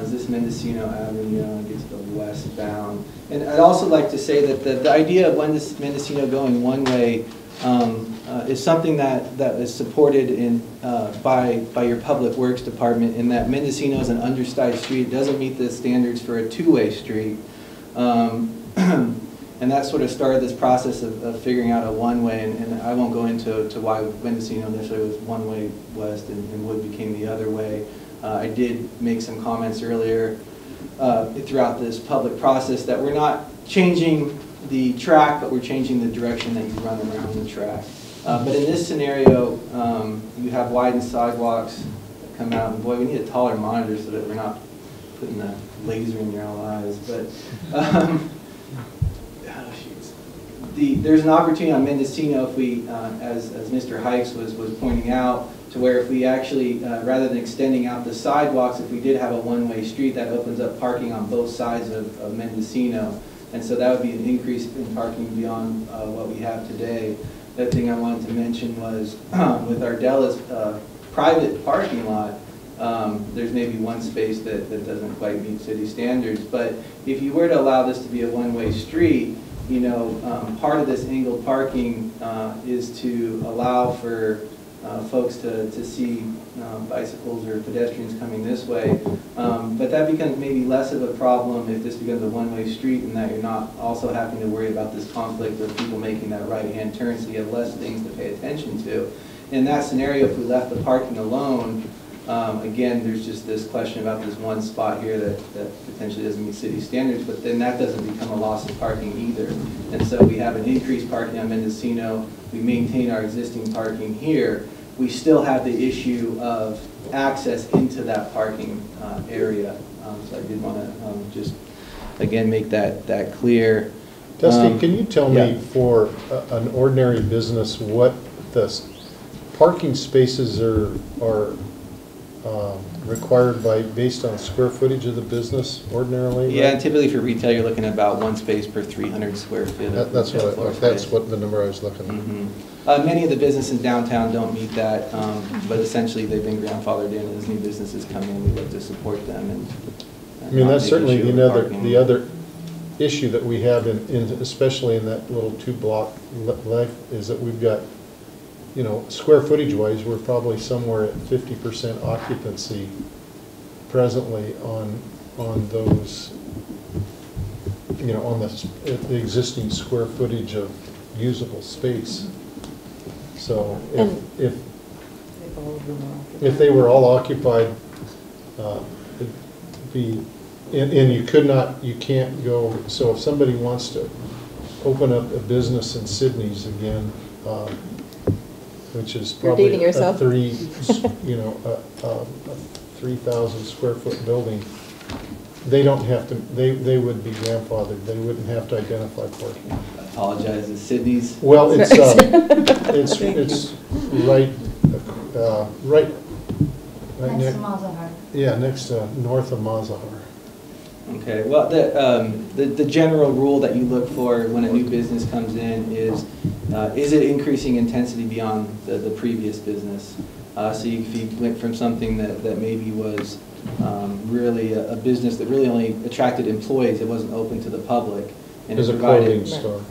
Is this Mendocino Avenue gets the westbound. And I'd also like to say that the idea of Mendocino going one way is something that is supported by your Public Works Department, in that Mendocino is an undersized street. It doesn't meet the standards for a two-way street. And that sort of started this process of figuring out a one-way, and I won't go into why Mendocino initially was one-way west and Wood became the other way. I did make some comments earlier throughout this public process that we're not changing the track, but we're changing the direction that you run around the track. But in this scenario, you have widened sidewalks that come out, and boy, we need a taller monitor so that we're not putting a laser in your eyes. But there's an opportunity on Mendocino if we, as Mr. Hikes was pointing out, to where if we actually, rather than extending out the sidewalks, if we did have a one-way street, that opens up parking on both sides of Mendocino. And so that would be an increase in parking beyond what we have today. The other thing I wanted to mention was with Ardella's private parking lot, there's maybe one space that doesn't quite meet city standards. But if you were to allow this to be a one-way street, part of this angled parking is to allow for folks to see bicycles or pedestrians coming this way. But that becomes maybe less of a problem if this becomes a one-way street and that you're not also having to worry about this conflict of people making that right-hand turn, so you have less things to pay attention to. In that scenario, if we left the parking alone, again, there's just this question about this one spot here that potentially doesn't meet city standards, but then that doesn't become a loss of parking either. And so we have an increased parking on Mendocino, we maintain our existing parking here, we still have the issue of access into that parking area. So I did want to just, again, make that clear. Dusty, can you tell me yeah. for an ordinary business what the parking spaces are required based on square footage of the business ordinarily? Yeah, right? and typically for retail, you're looking at about 1 space per 300 square feet. That's what the number I was looking at. Mm-hmm. Many of the businesses downtown don't meet that, but essentially they've been grandfathered in. As new businesses come in, we look to support them. And I mean, that's certainly the other issue that we have especially in that little 2-block life is that we've got, you know, square footage wise, we're probably somewhere at 50% occupancy presently on those, you know, on the existing square footage of usable space. So if they were all occupied, it'd be, and you can't go, so if somebody wants to open up a business in Sydney's again, which is probably dating yourself. a 3,000 square foot building, they don't have to, they would be grandfathered, they wouldn't have to identify parking. I apologize, is Sydney's? Well, it's right Next to Mazahar. Yeah, next to north of Mazahar. Okay, well, the general rule that you look for when a new business comes in is it increasing intensity beyond the previous business? So if you went from something that maybe was really a business that really only attracted employees, it wasn't open to the public, and it provided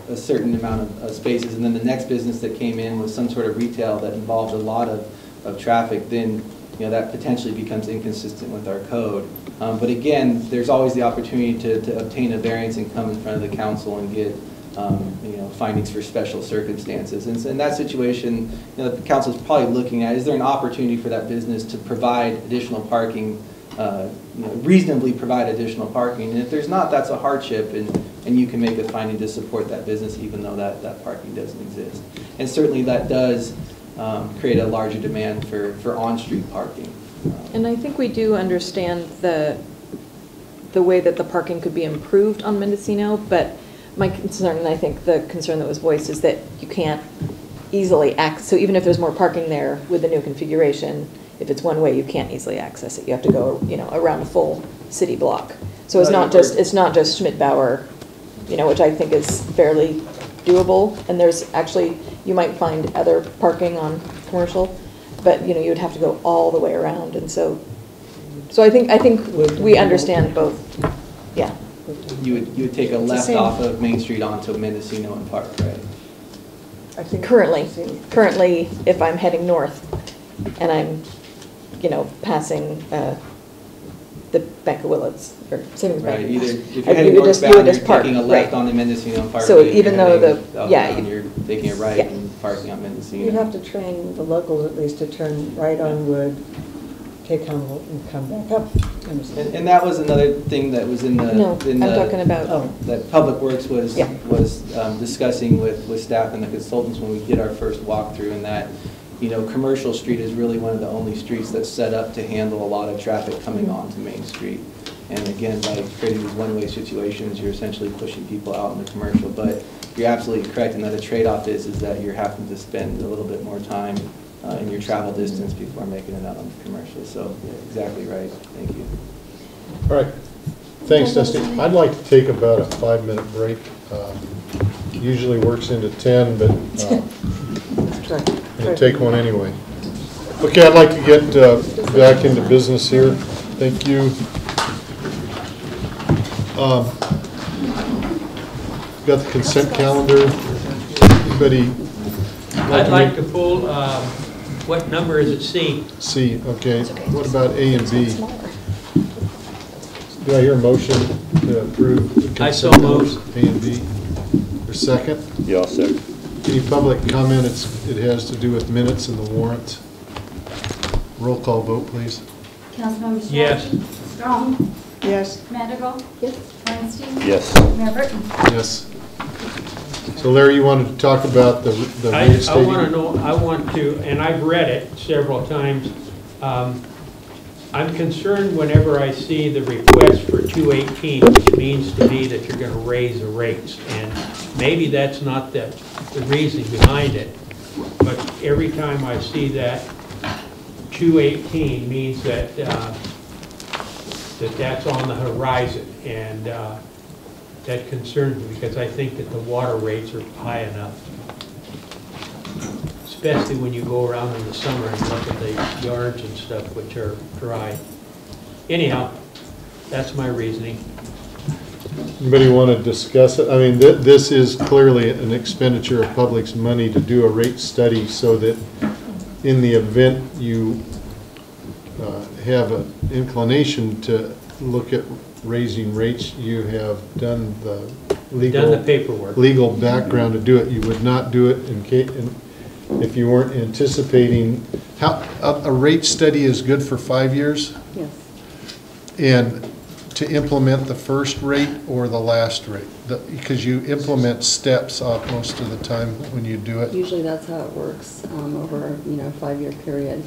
a certain amount of spaces, and then the next business that came in was some sort of retail that involved a lot of traffic, then that potentially becomes inconsistent with our code. But again, there's always the opportunity to obtain a variance and come in front of the council and get findings for special circumstances. And so in that situation, the council is probably looking at, is there an opportunity for that business to provide additional parking, reasonably provide additional parking? And if there's not, that's a hardship, and you can make a finding to support that business even though that parking doesn't exist. And certainly that does create a larger demand for on-street parking. And I think we do understand the way that the parking could be improved on Mendocino, but my concern, and I think the concern that was voiced, is that you can't easily access, so even if there's more parking there with the new configuration, if it's one way, you can't easily access it. You have to go, around a full city block. So it's not just Schmidt-Bauer, which I think is fairly doable, and there's actually, you might find other parking on commercial, but you would have to go all the way around, and so I think we understand both. Yeah. You would take a left off of Main Street onto Mendocino and Park, right? I think currently, if I'm heading north and I'm, passing the Bank of Willits or Savings Bank, right. Either if you're heading northbound, you're taking a left on the Mendocino and Park. So even though you're taking a right and parking on Mendocino. You'd have to train the locals at least to turn right on Wood, take Humboldt, and come back up. And that was another thing that was I'm talking about that Public Works was discussing with staff and the consultants when we did our first walkthrough, and that Commercial Street is really one of the only streets that's set up to handle a lot of traffic coming onto Main Street. And again, by creating these one-way situations, you're essentially pushing people out in the commercial. But you're absolutely correct in that a trade-off is that you're having to spend a little bit more time in your travel distance before making it out on the commercial. So yeah, exactly right. Thank you. All right. Thanks, Dusty. I'd like to take about a 5-minute break. Usually works into 10, but I'm going to take one anyway. Okay, I'd like to get back into business here. Thank you. Got the consent calendar. Anybody? I'd like to pull What number is it, C? C, okay. What about A and B? Do I hear a motion to approve the I so consent moved. items, A and B? Or second? Yeah, I'll second. Any public comment? It has to do with minutes and the warrants. Roll call vote, please. Councilmember Strawn? Yes. Strong? Yes. Madrigal? Yes. Weinstein? Yes. Mayor Burton? Yes. So Larry, you wanted to talk about the I reinstating? want to know, I want to, and I've read it several times. I'm concerned whenever I see the request for 218, which means to me that you're going to raise the rates. And maybe that's not the reason behind it, but every time I see that 218 means that that's on the horizon, and that concerns me because I think that the water rates are high enough, especially when you go around in the summer and look at the yards and stuff which are dry. Anyhow, that's my reasoning. Anybody want to discuss it? I mean, this is clearly an expenditure of public's money to do a rate study so that in the event you have an inclination to look at raising rates, you have done the paperwork, legal background to do it. You would not do it in case, if you weren't anticipating. How a rate study is good for 5 years? Yes. And to implement the first rate or the last rate? Because you implement steps most of the time when you do it. Usually that's how it works over a 5-year period.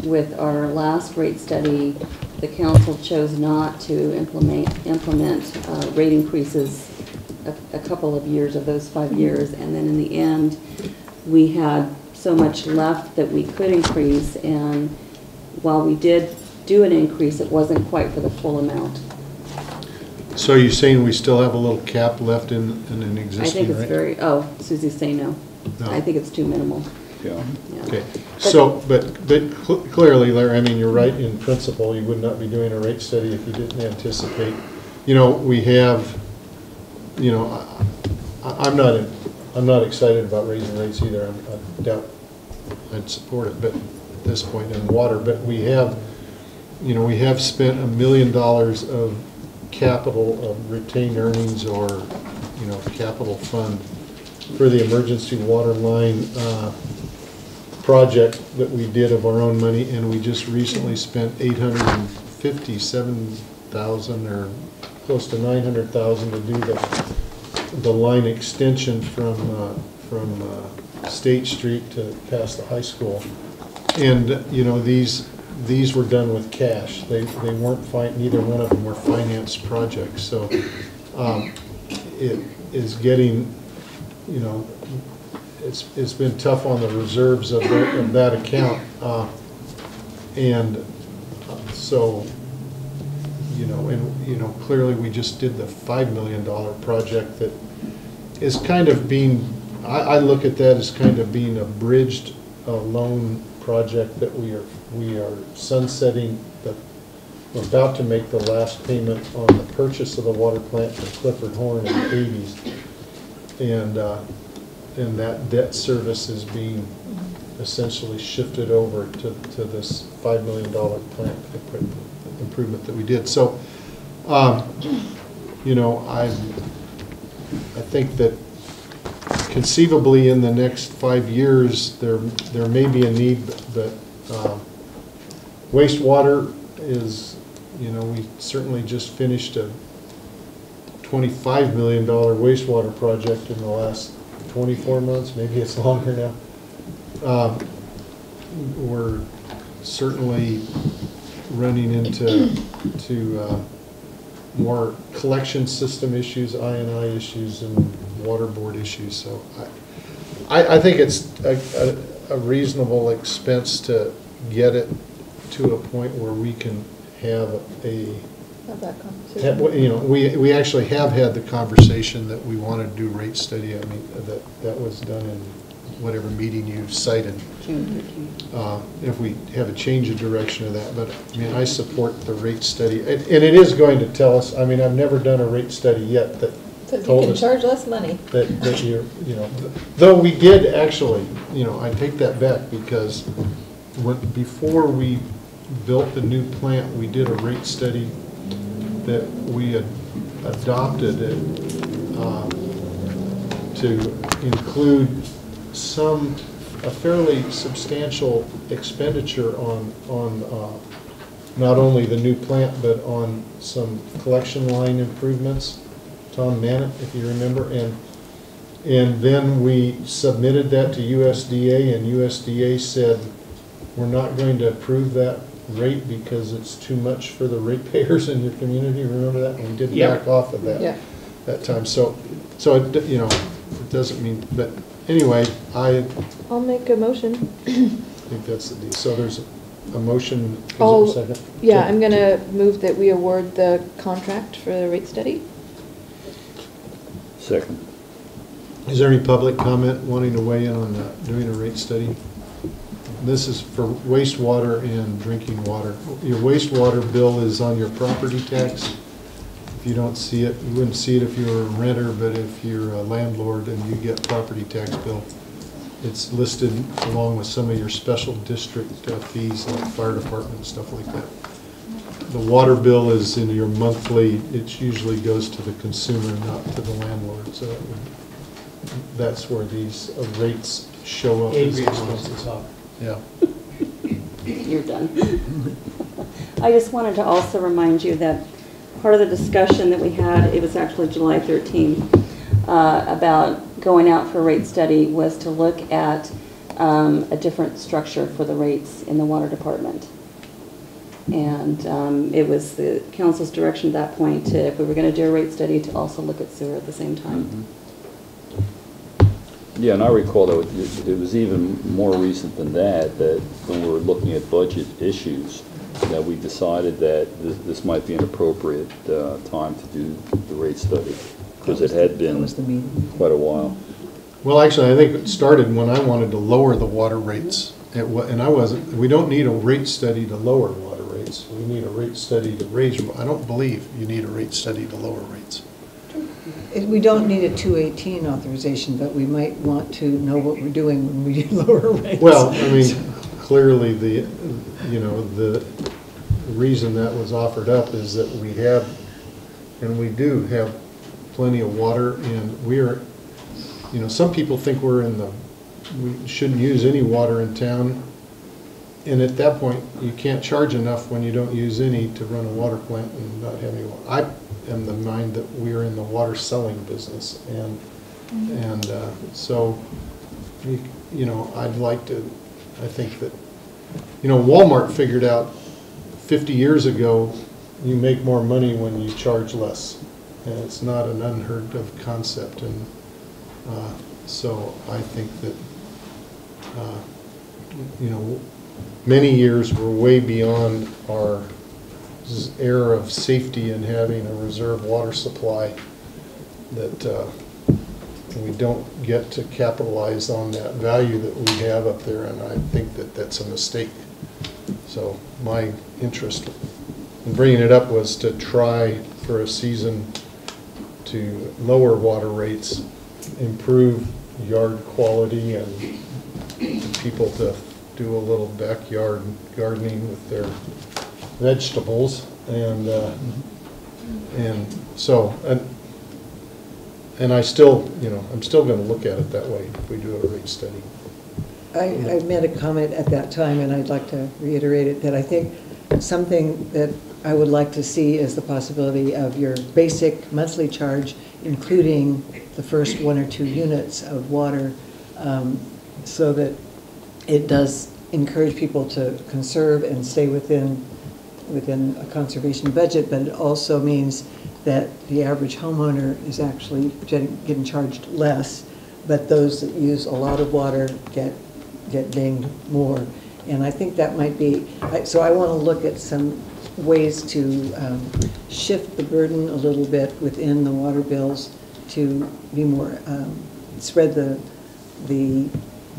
With our last rate study, the council chose not to implement rate increases a couple of years of those 5 years, and then in the end, we had so much left that we could increase, and while we did do an increase, it wasn't quite for the full amount. So you're saying we still have a little cap left in an existing rate? I think it's Susie's saying no. I think it's too minimal. Yeah. Okay. So, but clearly, Larry, I mean, you're right in principle. You would not be doing a rate study if you didn't anticipate. We have, I'm not excited about raising rates either. I doubt I'd support it, but at this point in water, but we have spent $1 million of capital of retained earnings or, capital fund for the emergency water line project that we did of our own money, and we just recently spent $857,000 or close to $900,000 to do the line extension from State Street to past the high school. And these were done with cash. They weren't neither one of them were financed projects. So it is getting, it's been tough on the reserves of that account, and so clearly we just did the $5 million project that is kind of being. I look at that as kind of being a bridged loan project that we are sunsetting. We're about to make the last payment on the purchase of the water plant from Clifford Horn in the 80s, and that debt service is being essentially shifted over to this $5 million plant improvement that we did. So, I think that conceivably in the next 5 years there may be a need, but wastewater is, we certainly just finished a $25 million wastewater project in the last 24 months, maybe it's longer now. We're certainly running into more collection system issues, I&I issues, and water board issues. So I think it's a reasonable expense to get it to a point where we can have that conversation. We actually have had the conversation that we want to do rate study. I mean, that was done in whatever meeting you cited. June 13th. If we have a change of direction of that, but I mean, I support the rate study, and it is going to tell us. I mean, I've never done a rate study yet that told us charge less money. That though we did actually, I take that back because before we built the new plant, we did a rate study that we had adopted it to include a fairly substantial expenditure on not only the new plant, but on some collection line improvements. Tom Mannett, if you remember, and then we submitted that to USDA, and USDA said, we're not going to approve that rate because it's too much for the ratepayers in your community. Remember that? And we did back off of that that time. So it, it doesn't mean, but anyway, I'll make a motion. I think that's the deal. So there's a motion. Is there a second? Yeah, I'm going to move that we award the contract for the rate study. Second. Is there any public comment wanting to weigh in on doing a rate study? This is for wastewater and drinking water. Your wastewater bill is on your property tax. If you don't see it, you wouldn't see it if you were a renter, but if you're a landlord and you get property tax bill, it's listed along with some of your special district fees like fire department and stuff like that. The water bill is in your monthly, it usually goes to the consumer, not to the landlord. So that's where these rates show up. Yeah. You're done. I just wanted to also remind you that part of the discussion that we had, it was actually July 13th, about going out for a rate study was to look at a different structure for the rates in the water department. And it was the council's direction at that point to, if we were going to do a rate study, to also look at sewer at the same time. Mm-hmm. Yeah, and I recall that it was even more recent than that when we were looking at budget issues, that we decided that this might be an appropriate time to do the rate study, because it had been quite a while. Well, actually, I think it started when I wanted to lower the water rates. We don't need a rate study to lower water rates. We need a rate study to raise. I don't believe you need a rate study to lower rates. We don't need a 218 authorization, but we might want to know what we're doing when we lower rates. Well, I mean, clearly the reason that was offered up is that we have, and we do have plenty of water, and we're, some people think we shouldn't use any water in town, and at that point, you can't charge enough when you don't use any to run a water plant and not have any water. I am the mind that we're in the water selling business, and so I'd like to. I think that Walmart figured out 50 years ago you make more money when you charge less, and it's not an unheard of concept, and so I think that many years were way beyond our era of safety and having a reserve water supply, that we don't get to capitalize on that value that we have up there, and I think that that's a mistake. So my interest in bringing it up was to try for a season to lower water rates, improve yard quality, and people to do a little backyard gardening with their vegetables, and I still, I'm still going to look at it that way if we do a rate study. I made a comment at that time, and I'd like to reiterate it, that I think something that I would like to see is the possibility of your basic monthly charge, including the first 1 or 2 units of water, so that it does encourage people to conserve and stay within a conservation budget, but it also means that the average homeowner is actually getting charged less, but those that use a lot of water get dinged more. And I think that might be, so I want to look at some ways to shift the burden a little bit within the water bills to be more, spread the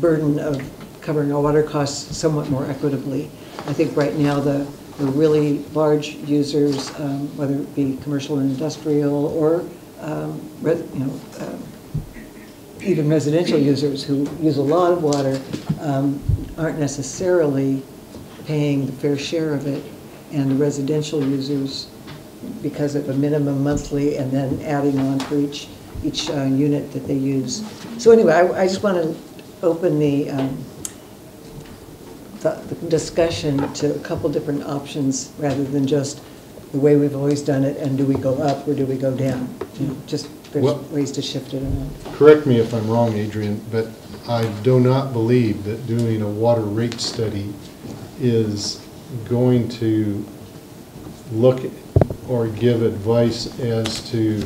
burden of covering our water costs somewhat more equitably. I think right now the really large users, whether it be commercial and industrial, or even residential users who use a lot of water, aren't necessarily paying the fair share of it, and the residential users, because of a minimum monthly and then adding on for each unit that they use. So anyway, I just want to open the discussion to a couple different options rather than just the way we've always done it, and do we go up or do we go down? Just there's ways to shift it around. Correct me if I'm wrong, Adrian, but I do not believe that doing a water rate study is going to look or give advice as to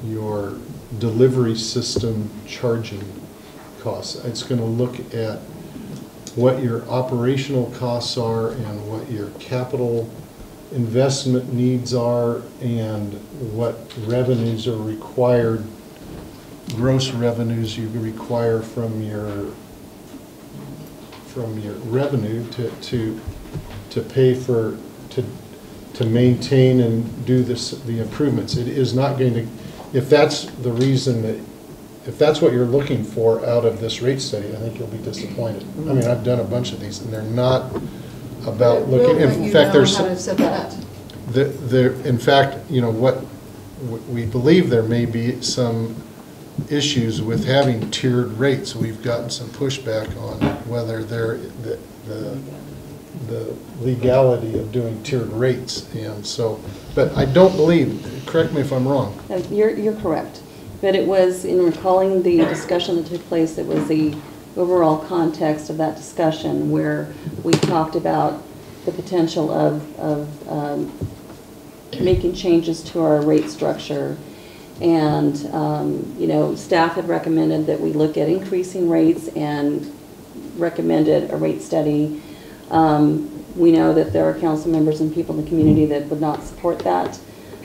your delivery system charging costs. It's going to look at what your operational costs are and what your capital investment needs are and what revenues are required, gross revenues you require from your revenue to pay for, to maintain and do the improvements. It is not going to, if that's the reason that, if that's what you're looking for out of this rate study, I think you'll be disappointed. I mean, I've done a bunch of these, and they're not about looking. In fact, there's how to set that up. In fact, you know what we believe there may be some issues with having tiered rates. We've gotten some pushback on whether the legality of doing tiered rates, and so. But I don't believe. Correct me if I'm wrong. You're correct. But it was, in recalling the discussion that took place, it was the overall context of that discussion where we talked about the potential of making changes to our rate structure. And, you know, staff had recommended that we look at increasing rates and recommended a rate study. We know that there are council members and people in the community that would not support that,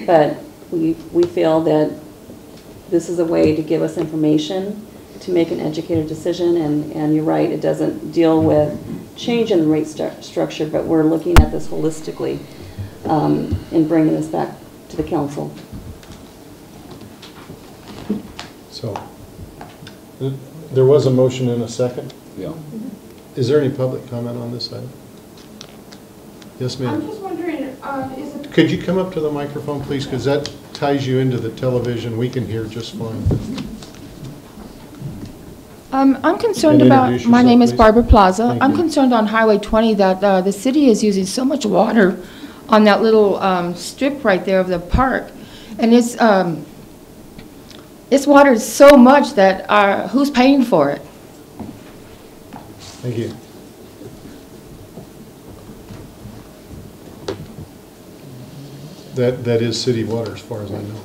but we feel that this is a way to give us information to make an educated decision, and you're right, it doesn't deal with changing the rate structure, but we're looking at this holistically and bringing this back to the council. So, there was a motion and a second? Yeah. Is there any public comment on this item? Yes, ma'am. I'm just wondering, is it... Could you come up to the microphone, please, because that ties you into the television. We can hear just fine. I'm concerned about, my name is Barbara Plaza. I'm concerned on Highway 20 that the city is using so much water on that little strip right there of the park. And it's watered so much that who's paying for it? Thank you. That is city water as far as I know.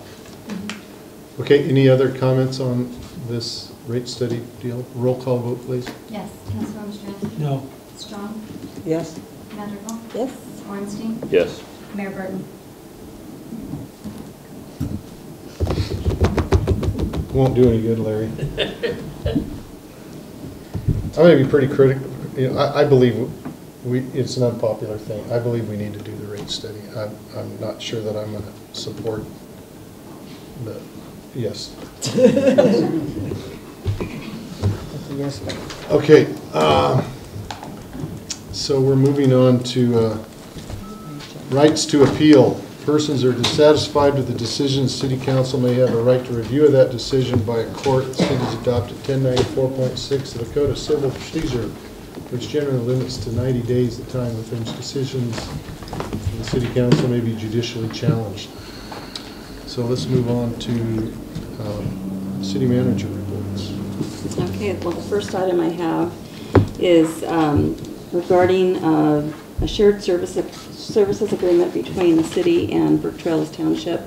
Okay, any other comments on this rate study deal? Roll call vote, please. Yes. Councilmember Strand? No. Strong? Yes. Vanderbilt? Yes. Ornstein? Yes. Mayor Burton? Won't do any good, Larry. I'm going to be pretty critical. You know, I believe it's an unpopular thing. I believe we need to do the rate study. I'm not sure that I'm going to support the, yes. Okay, so we're moving on to rights to appeal. Persons are dissatisfied with the decision, city council may have a right to review of that decision by a court. The city has adopted 1094.6 of the Code of Civil Procedure, which generally limits to 90 days the time within which decisions of the city council may be judicially challenged. So let's move on to city manager reports. Okay, well, the first item I have is regarding a shared services agreement between the city and Brook Trails Township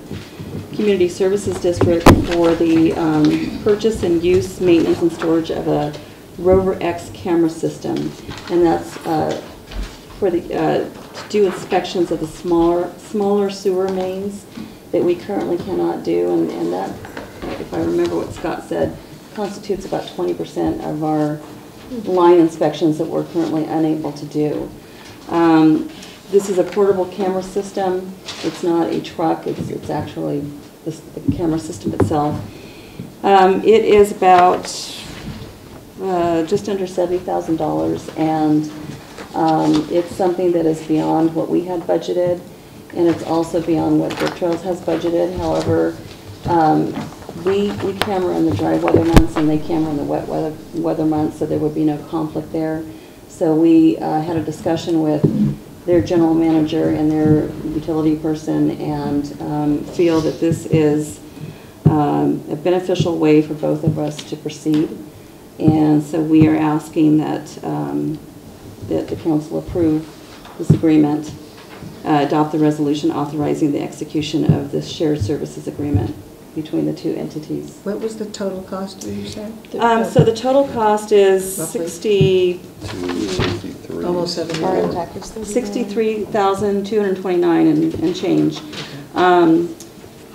Community Services District for the purchase and use, maintenance, and storage of a Rover X camera system, and that's for the to do inspections of the smaller sewer mains that we currently cannot do, and that, if I remember what Scott said, constitutes about 20% of our line inspections that we're currently unable to do. This is a portable camera system. It's not a truck. It's actually the camera system itself. It is about just under $70,000, and it's something that is beyond what we had budgeted, and it's also beyond what Brook Trails has budgeted. However, we camera in the dry weather months, and they camera in the wet weather months, so there would be no conflict there. So we had a discussion with their general manager and their utility person, and feel that this is a beneficial way for both of us to proceed. And so we are asking that, that the council approve this agreement, adopt the resolution authorizing the execution of this shared services agreement between the two entities. What was the total cost, did you say? So the total cost is Roughly? Almost 70. $63,229 and change.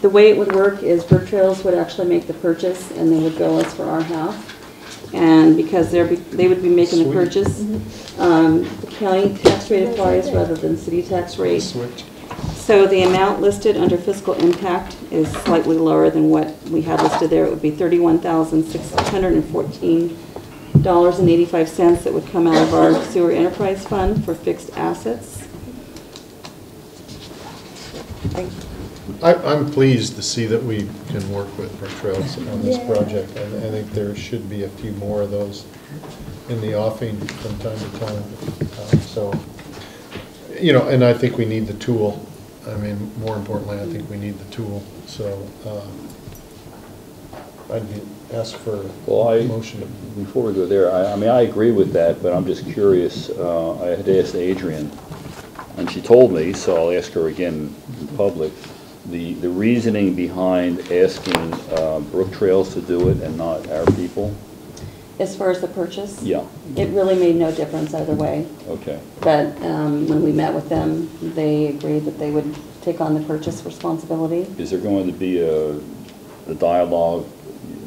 The way it would work is Brook Trails would actually make the purchase, and they would bill us for our half. And because they would be making the purchase, the county tax rate applies rather than city tax rate. So the amount listed under fiscal impact is slightly lower than what we had listed there. It would be $31,614.85 that would come out of our sewer enterprise fund for fixed assets. I'm pleased to see that we can work with Brook Trails on this project. I think there should be a few more of those in the offing from time to time. So, you know, and I think we need the tool. I mean, more importantly, I think we need the tool. So I'd ask for a motion. Before we go there, I mean, I agree with that, but I'm just curious. I had asked Adrian, and she told me, so I'll ask her again in public, the reasoning behind asking Brook Trails to do it and not our people. As far as the purchase? Yeah. It really made no difference either way. Okay. But when we met with them, they agreed that they would take on the purchase responsibility. Is there going to be a dialogue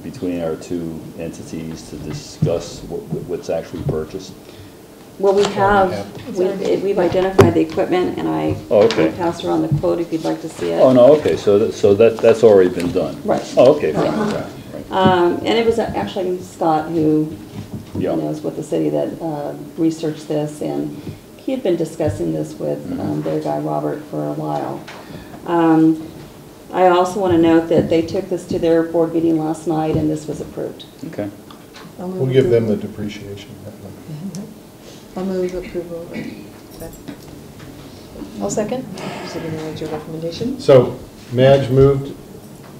between our two entities to discuss what's actually purchased? Well, we've identified the equipment, and I will pass around the quote if you'd like to see it. Oh, no, okay, so that's already been done. Right. Oh, okay, fine. Right. And it was actually Scott who knows with the city that researched this, and he had been discussing this with their guy Robert for a while. I also want to note that they took this to their board meeting last night, and this was approved. Okay. We'll give them the depreciation. I'll move approval of that. I'll second. So you know, your recommendation? So Madge moved,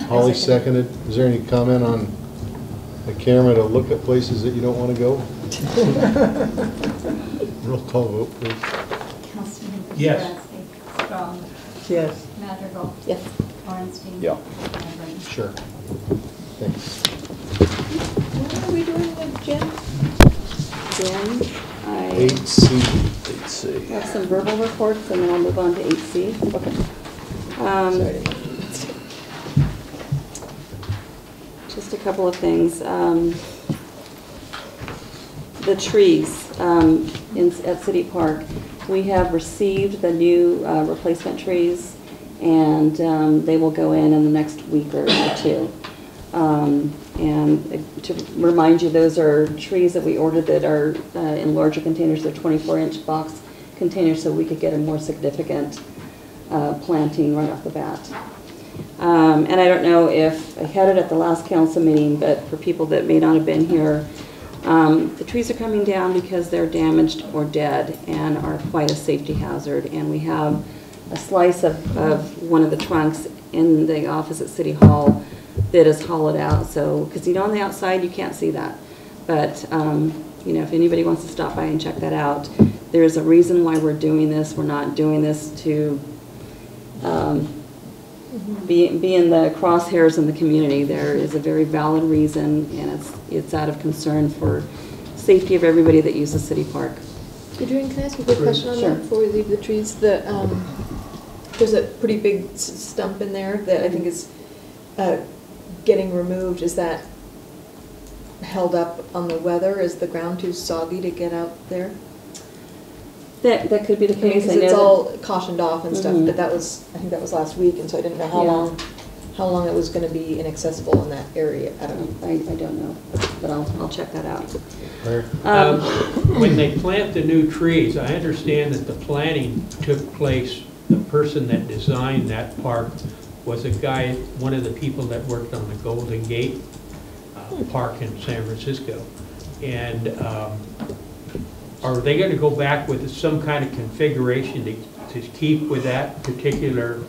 Holly seconded. Is there any comment on the camera to look at places that you don't want to go? Roll call vote, please. Councilman Yes. Krasinski, Strong, Yes. Madrigal. Yes. Orenstein. Yeah. And Burton. Sure. Thanks. What are we doing with Jen? Then I 8C. have some verbal reports, and then I'll move on to 8C. Okay. Just a couple of things. The trees at City Park, we have received the new replacement trees, and they will go in the next week or two. And to remind you, those are trees that we ordered that are in larger containers. They're 24-inch box containers, so we could get a more significant planting right off the bat. And I don't know if I had it at the last council meeting, but for people that may not have been here, the trees are coming down because they're damaged or dead and are quite a safety hazard. And we have a slice of one of the trunks in the office at City Hall that is hollowed out. So, because on the outside you can't see that, but if anybody wants to stop by and check that out, there is a reason why we're doing this. We're not doing this to be in the crosshairs in the community. There is a very valid reason, and it's out of concern for safety of everybody that uses City Park. Adrian, can I ask a quick question on that before we leave the trees? There's a pretty big stump in there that I think is getting removed. Is that held up on the weather? Is the ground too soggy to get out there? That could be the case. Because it's all cautioned off and stuff, but I think that was last week, and so I didn't know how long how long it was going to be inaccessible in that area. I don't know. I don't know, but I'll check that out. When they plant the new trees, I understand that the planting took place, the person that designed that park was a guy, one of the people that worked on the Golden Gate Park in San Francisco. And are they going to go back with some kind of configuration to keep with that particular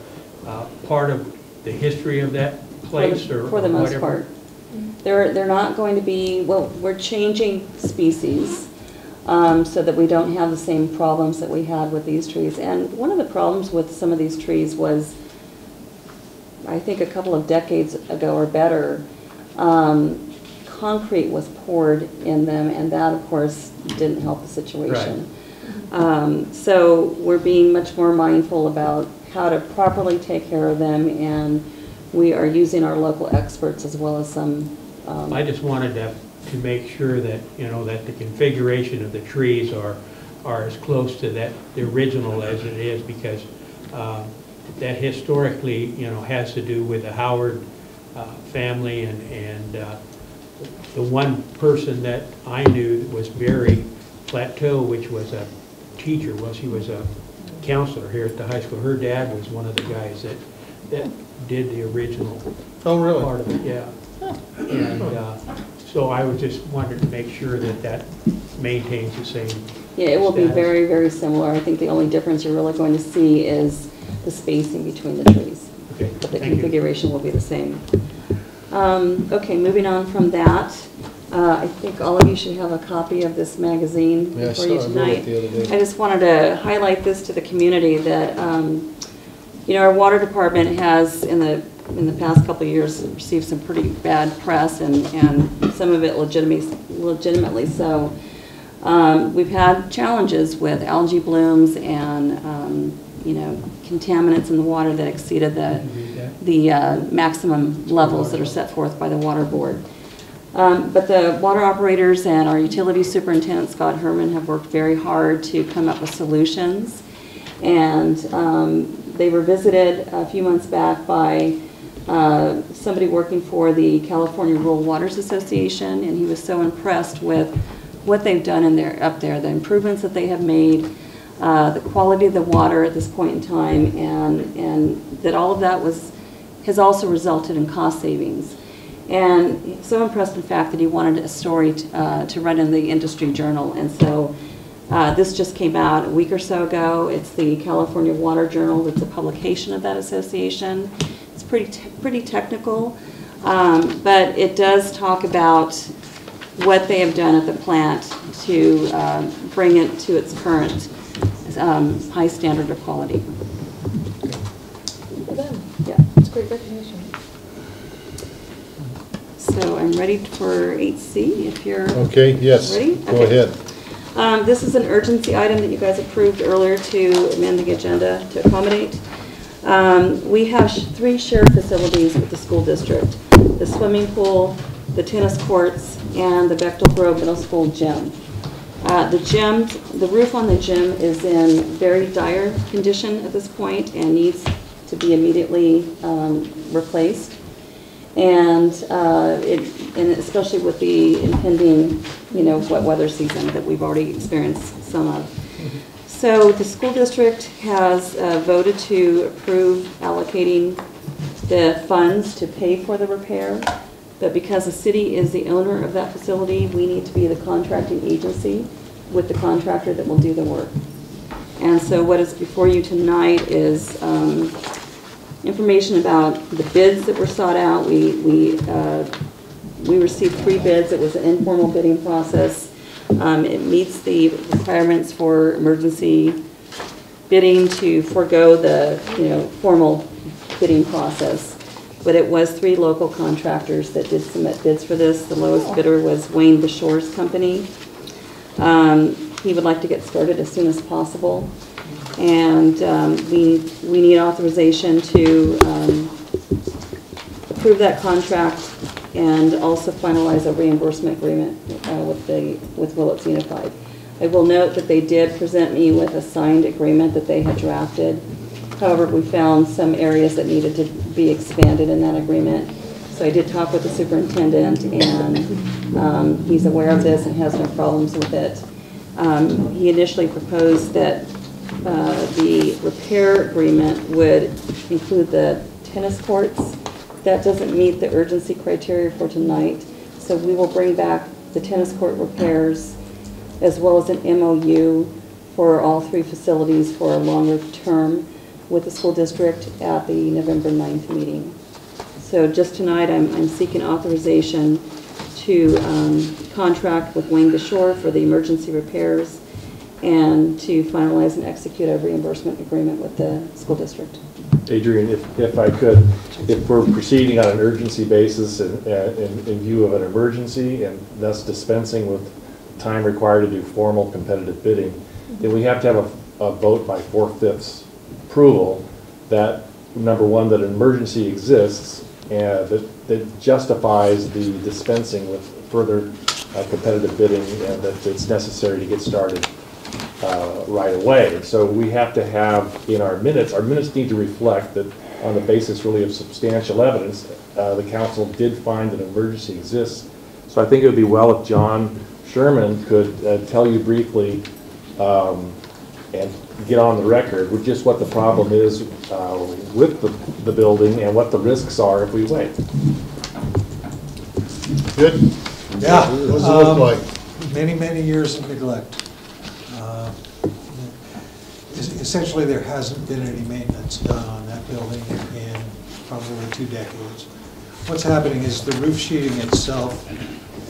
part of the history of that place, or for the most whatever? part? They're not going to be, well, we're changing species so that we don't have the same problems that we had with these trees. And one of the problems with some of these trees was, I think a couple of decades ago or better, concrete was poured in them, and that, of course, didn't help the situation. Right. So we're being much more mindful about how to properly take care of them, and we are using our local experts as well as some. I just wanted to make sure that, you know, that the configuration of the trees are as close to the original as it is, because that historically, you know, has to do with the Howard family, and the one person that I knew was Barry Plateau, which was a teacher. Well, she was a counselor here at the high school. Her dad was one of the guys that did the original part of it. Yeah. And so I was just wanted to make sure that maintains the same. Yeah, it will status. be very, very similar. I think the only difference you're really going to see is the spacing between the trees. Okay. But the configuration will be the same. Okay, moving on from that. I think all of you should have a copy of this magazine for you tonight. I just wanted to highlight this to the community that, you know, our water department has in the past couple of years received some pretty bad press, and some of it legitimately so. We've had challenges with algae blooms and you know, contaminants in the water that exceeded the maximum levels that are set forth by the Water Board. But the water operators and our utility superintendent, Scott Herman, have worked very hard to come up with solutions. And they were visited a few months back by somebody working for the California Rural Waters Association, and he was so impressed with what they've done up there, the improvements that they have made, the quality of the water at this point in time, and that all of that has also resulted in cost savings. And so impressed, in fact, that he wanted a story to run in the industry journal. And so this just came out a week or so ago. It's the California Water Journal. It's a publication of that association. It's pretty technical, but it does talk about what they have done at the plant to bring it to its current high standard of quality. For them. Yeah. It's great recognition. So I'm ready for 8C if you're yes, ready. Go ahead. This is an urgency item that you guys approved earlier to amend the agenda to accommodate. We have 3 shared facilities with the school district: the swimming pool, the tennis courts, and the Bechtel Grove Middle School gym. The roof on the gym is in very dire condition at this point and needs to be immediately replaced. And especially with the impending, you know, wet weather season that we've already experienced some of. So the school district has voted to approve allocating the funds to pay for the repair. But because the city is the owner of that facility, we need to be the contracting agency with the contractor that will do the work. And so what is before you tonight is information about the bids that were sought out. We received 3 bids. It was an informal bidding process. It meets the requirements for emergency bidding to forego the formal bidding process. But it was 3 local contractors that did submit bids for this. The lowest bidder was Wayne Beshore's company. He would like to get started as soon as possible. And we need authorization to approve that contract and also finalize a reimbursement agreement with Willits Unified. I will note that they did present me with a signed agreement that they had drafted. However, we found some areas that needed to be expanded in that agreement. So I did talk with the superintendent, and he's aware of this and has no problems with it. He initially proposed that the repair agreement would include the tennis courts. That doesn't meet the urgency criteria for tonight, so we will bring back the tennis court repairs as well as an MOU for all 3 facilities for a longer term with the school district at the November 9th meeting. So just tonight, I'm seeking authorization to contract with Wayne Gashore for the emergency repairs and to finalize and execute a reimbursement agreement with the school district. Adrian, if I could, if we're proceeding on an urgency basis and in view of an emergency and thus dispensing with time required to do formal competitive bidding, then we have to have a vote by 4/5 approval that, number one, that an emergency exists and that justifies the dispensing with further competitive bidding and that it's necessary to get started right away. So we have to have in our minutes need to reflect that on the basis really of substantial evidence, the council did find that an emergency exists. So I think it would be well if John Sherman could tell you briefly and get on the record with just what the problem is with the building and what the risks are if we wait. Good. Yeah. What does it look like? Many years of neglect. Essentially, there hasn't been any maintenance done on that building in probably 2 decades. What's happening is the roof sheeting itself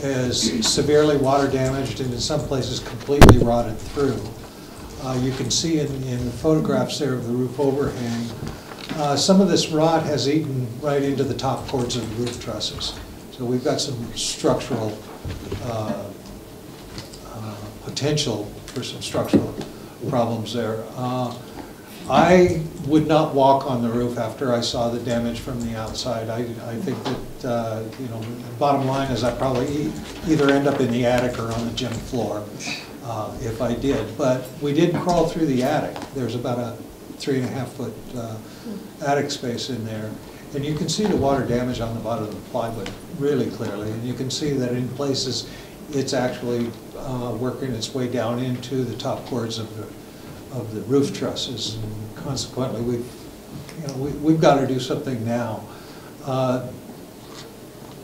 is severely water damaged and in some places completely rotted through. You can see in the photographs there of the roof overhang, some of this rot has eaten right into the top cords of the roof trusses. So we've got some structural potential for some structural problems there. I would not walk on the roof after I saw the damage from the outside. I think that, you know, the bottom line is I'd probably either end up in the attic or on the gym floor if I did. But we did crawl through the attic. There's about a 3.5 foot attic space in there. And you can see the water damage on the bottom of the plywood really clearly. And you can see that in places it's actually working its way down into the top cords of the roof trusses. And consequently, we've got to do something now.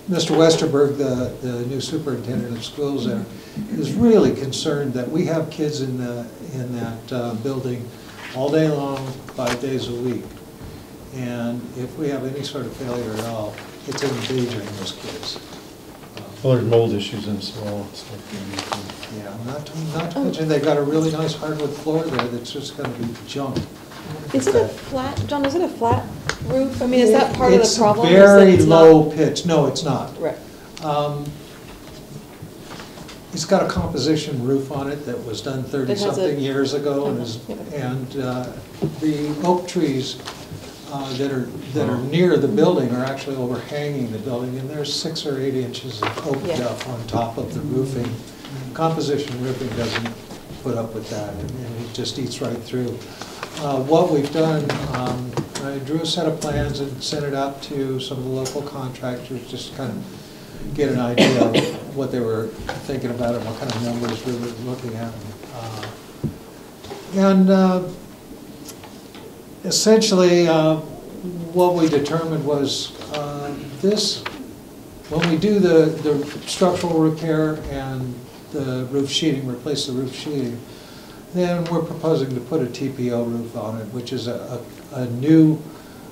Mr. Westerberg, the new superintendent of schools there, is really concerned that we have kids in that building all day long, 5 days a week. And if we have any sort of failure at all, it's endangering those kids. Well, there's mold issues in as well. Yeah, not to mention they've got a really nice hardwood floor there that's just going to be junk. Is it a flat, John, is it a flat roof? I mean, is that part of the problem? It's very low pitch. No, it's not. Right. It's got a composition roof on it that was done 30-something years ago, and the oak trees that are near the building are actually overhanging the building, and there's 6 or 8 inches of oak duff on top of the roofing. Composition roofing doesn't put up with that, and it just eats right through. What we've done, I drew a set of plans and sent it out to some of the local contractors just to kind of get an idea of what they were thinking about and what kind of numbers we were looking at. Essentially, what we determined was when we do the structural repair and the roof sheeting, replace the roof sheeting, then we're proposing to put a TPO roof on it, which is a new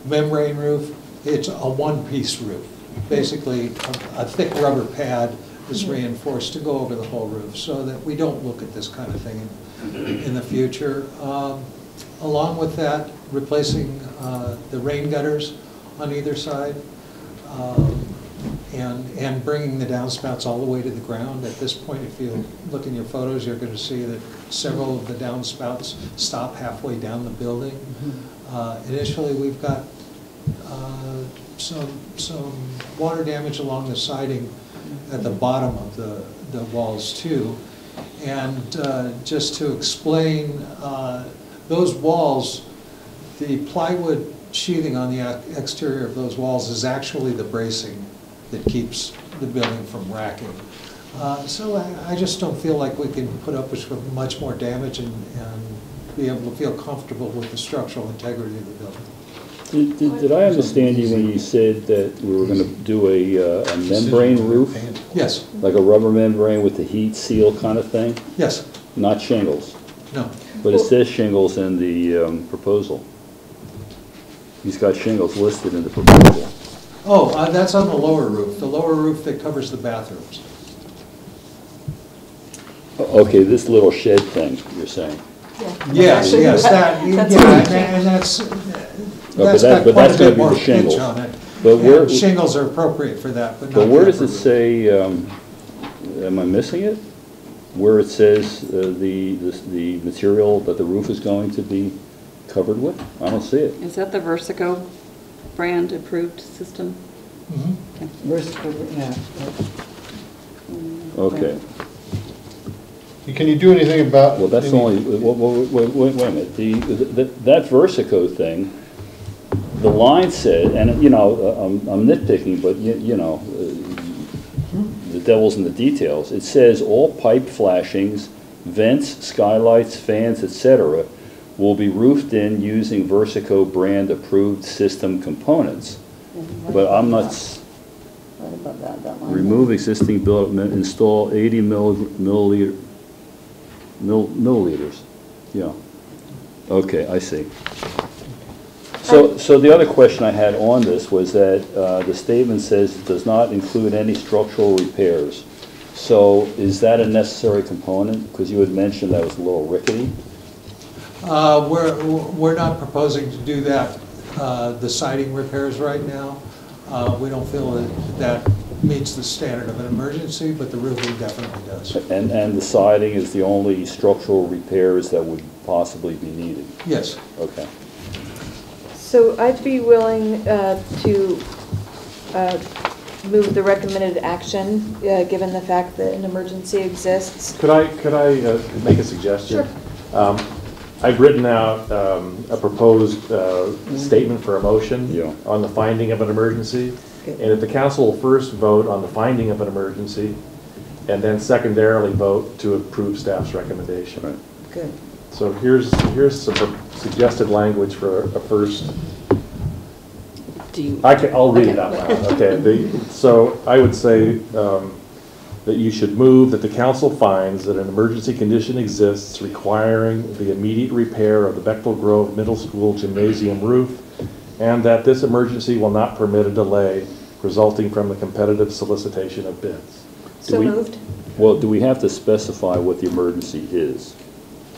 membrane roof. It's a one-piece roof, basically a thick rubber pad that's reinforced to go over the whole roof so that we don't look at this kind of thing in the future. Along with that, replacing the rain gutters on either side and bringing the downspouts all the way to the ground. At this point, if you look in your photos, you're going to see that several of the downspouts stop halfway down the building. Initially, we've got some water damage along the siding at the bottom of the walls too. And just to explain, those walls, the plywood sheathing on the exterior of those walls is actually the bracing that keeps the building from racking. So I just don't feel like we can put up with much more damage and be able to feel comfortable with the structural integrity of the building. Did I understand you when you said that we were going to do a membrane roof? Yes. Like a rubber membrane with the heat seal kind of thing? Yes. Not shingles? No. But it says shingles in the proposal. He's got shingles listed in the proposal. Oh, that's on the lower roof that covers the bathrooms. Okay, this little shed thing, you're saying? Yes, yes, that, and that's got quite a bit more pitch on it. But where, shingles are appropriate for that, but not. But where does it say, am I missing it? Where it says the material that the roof is going to be covered with? I don't see it. Is that the Versico brand approved system? Mm-hmm. Versico, yeah. Okay. Can you do anything about? Well, that's only, wait a minute. That Versico thing, the line said, and you know, I'm nitpicking, but you know, the devil's in the details. It says all pipe flashings, vents, skylights, fans, etc., will be roofed in using Versico brand approved system components. But I'm not. Right above that line. Remove existing build, install 80 milliliters. Yeah. Okay, I see. So the other question I had on this was that the statement says it does not include any structural repairs. So is that a necessary component? Because you had mentioned that was a little rickety. We're not proposing to do that, the siding repairs right now. We don't feel that meets the standard of an emergency, but the roofing definitely does. And the siding is the only structural repairs that would possibly be needed? Yes. Okay. So I'd be willing to move the recommended action, given the fact that an emergency exists. Could I make a suggestion? Sure. I've written out a proposed statement for a motion on the finding of an emergency. And if the council will first vote on the finding of an emergency, and then secondarily vote to approve staff's recommendation. Right. Good. So here's some suggested language for a first. I'll read it out loud. Okay. So I would say that you should move that the council finds that an emergency condition exists requiring the immediate repair of the Bechtel Grove Middle School gymnasium roof, and that this emergency will not permit a delay resulting from the competitive solicitation of bids. So moved. Well, do we have to specify what the emergency is?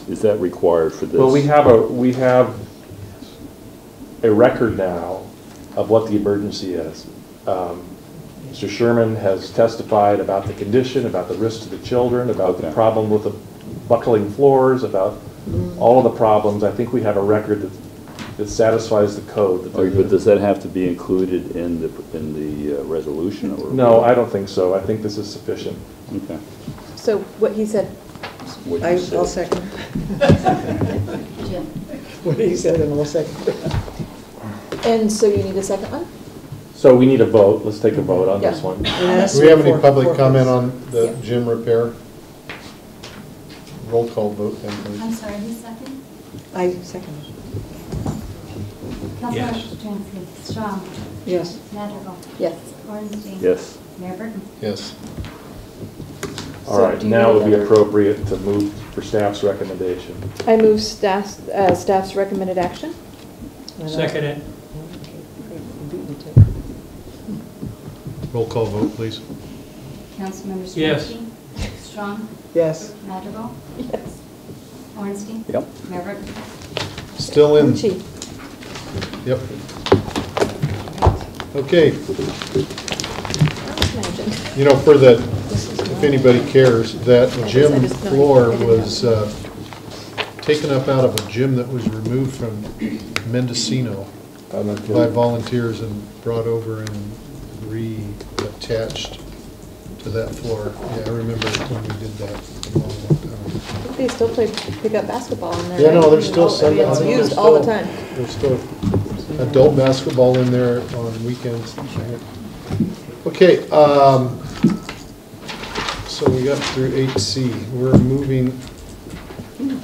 Is that required for this? Well, we have a record now of what the emergency is. Mr. Sherman has testified about the condition, about the risk to the children, about the problem with the buckling floors, about all of the problems. I think we have a record that satisfies the code. But does that have to be included in the resolution? Or no, I don't think so. I think this is sufficient. Okay. So what he said. I'll second. Jim. What he said, and I'll second. And so you need a second one? So we need a vote. Let's take a vote on this one. Do we have any public comment on the gym repair? Roll call vote then, please. I'm sorry, who's second? I second. Councilmember Stransky. Strong. Yes. Madrigal. Yes. Ornstein. Yes. Mayor Burton. Yes. All right, now it would be appropriate to move for staff's recommendation. I move staff's recommended action. Second it. Roll call vote, please. Councilmember Stransky. Yes. Strong. Yes. Madrigal. Yes. Ornstein. Yep. Mayor Burton. Still in. Uchi. Yep. Okay. You know, for the, if anybody cares, that gym floor was taken up out of a gym that was removed from Mendocino by volunteers and brought over and reattached to that floor. Yeah, I remember when we did that a long, long time. I think they still play pickup basketball in there. Yeah, right? no, there's still I mean, it's some. used all the time. There's still adult basketball in there on weekends. Okay, so we got through 8C. We're moving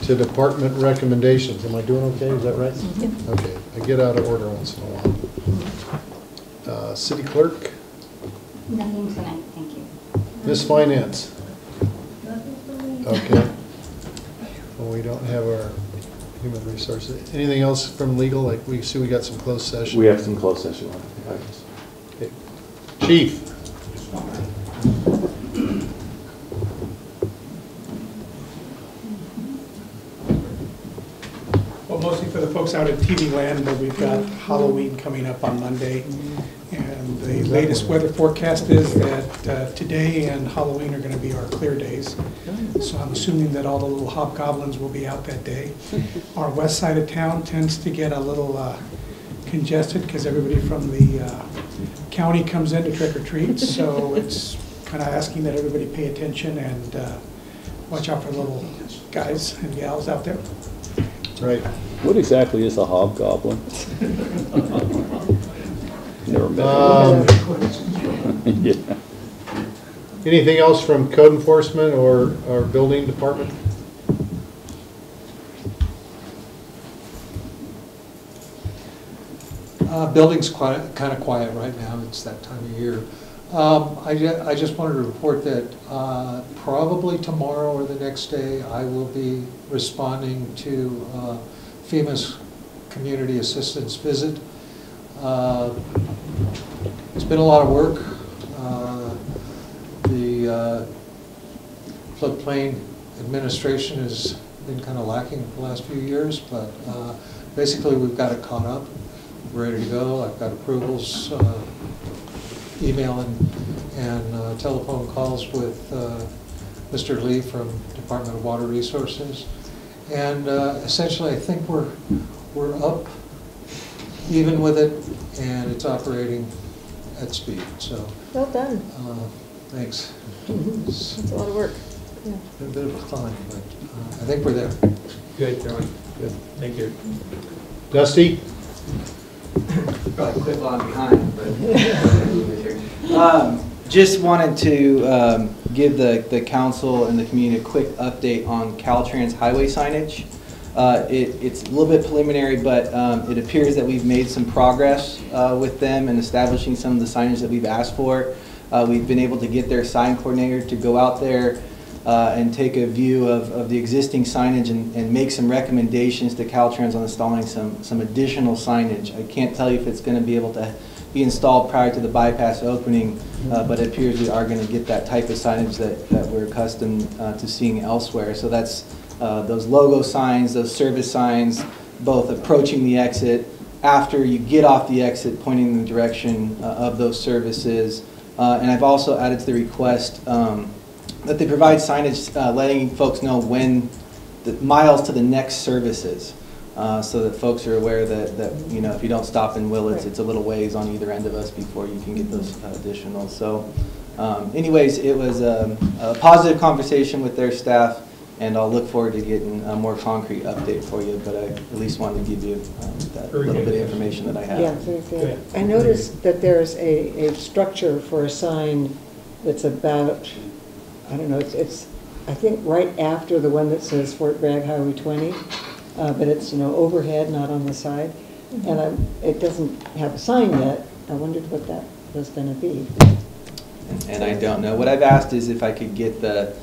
to department recommendations. Am I doing okay? Is that right? Yeah. Okay, I get out of order once in a while. City clerk, Nothing tonight, thank you. Miss Finance. Okay. Well, we don't have our human resources. Anything else from legal? Like we see we got some closed session. We have some closed session items. Okay. Chief. Well, mostly for the folks out at TV land, but we've got Halloween coming up on Monday. And the latest weather forecast is that today and Halloween are going to be our clear days. So I'm assuming that all the little hobgoblins will be out that day. Our west side of town tends to get a little congested because everybody from the county comes in to trick or treat. So it's kind of asking that everybody pay attention and watch out for the little guys and gals out there. Right. What exactly is a hobgoblin? Never met one. Yeah. Anything else from code enforcement or our building department? Building's kind of quiet right now. It's that time of year. I just wanted to report that probably tomorrow or the next day I will be responding to FEMA's community assistance visit. It's been a lot of work. The floodplain administration has been kind of lacking for the last few years, but basically we've got it caught up. We're ready to go. I've got approvals, email and telephone calls with Mr. Lee from Department of Water Resources. And essentially I think we're up even with it, and it's operating at speed. So Well done. Thanks. That's a lot of work. Yeah. A bit of a climb, but I think we're there. Good, Charlie. Good. Thank you. Dusty? Probably quit long behind, but just wanted to give the council and the community a quick update on Caltrans highway signage. It's a little bit preliminary, but it appears that we've made some progress with them in establishing some of the signage that we've asked for. We've been able to get their sign coordinator to go out there and take a view of the existing signage and make some recommendations to Caltrans on installing some additional signage. I can't tell you if it's going to be able to be installed prior to the bypass opening, but it appears we are going to get that type of signage that we're accustomed to seeing elsewhere. So that's those logo signs, those service signs, both approaching the exit, after you get off the exit, pointing in the direction of those services. And I've also added to the request that they provide signage letting folks know when the miles to the next services, so that folks are aware that you know, if you don't stop in Willits, it's a little ways on either end of us before you can get those additional. So anyways, it was a positive conversation with their staff, and I'll look forward to getting a more concrete update for you, but I at least wanted to give you that little bit of information that I have. Yeah, very good. I noticed that there's a structure for a sign that's about, I don't know, it's I think right after the one that says Fort Bragg Highway 20, but it's, you know, overhead, not on the side. And it doesn't have a sign yet. I wondered what that was going to be. And I don't know. What I've asked is if I could get the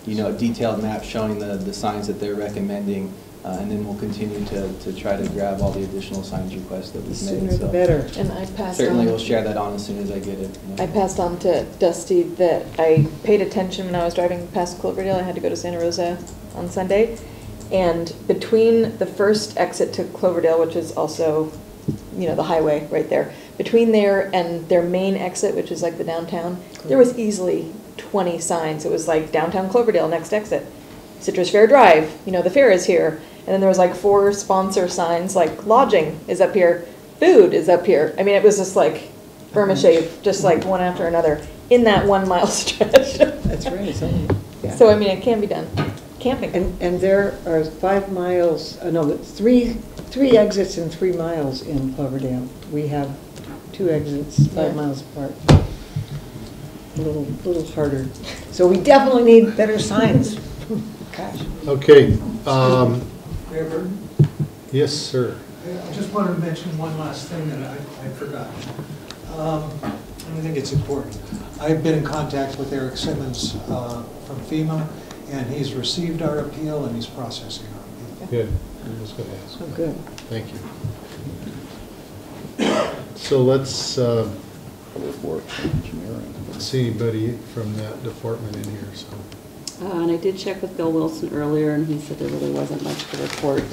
you know, a detailed map showing the signs that they're recommending, and then we'll continue to try to grab all the additional signs requests that we've made. Sooner the better. And I passed certainly on. we'll share that on as soon as I get it. Yeah. I passed on to Dusty that I paid attention when I was driving past Cloverdale. I had to go to Santa Rosa on Sunday. And between the first exit to Cloverdale, which is also, you know, the highway right there, between there and their main exit, which is like the downtown, there was easily 20 signs. It was like downtown Cloverdale, next exit. Citrus Fair Drive, you know, the fair is here. And then there was like 4 sponsor signs, like lodging is up here, food is up here. I mean, it was just like vermicelli, just like one after another. in that 1 mile stretch. That's right, it's only, yeah. So, I mean, it can be done. Camping. And there are 5 miles, no, but three exits in 3 miles in Cloverdale. We have 2 exits 5 miles apart. A little harder. So we definitely need better signs. Gosh. Okay. Mayor, Yes, sir. I just wanted to mention one last thing that I forgot. I think it's important. I've been in contact with Eric Simmons from FEMA, and he's received our appeal and he's processing our appeal. Good. I was going to ask. Oh, good. Thank you. So let's see anybody from that department in here. So. And I did check with Bill Wilson earlier, and he said there really wasn't much to report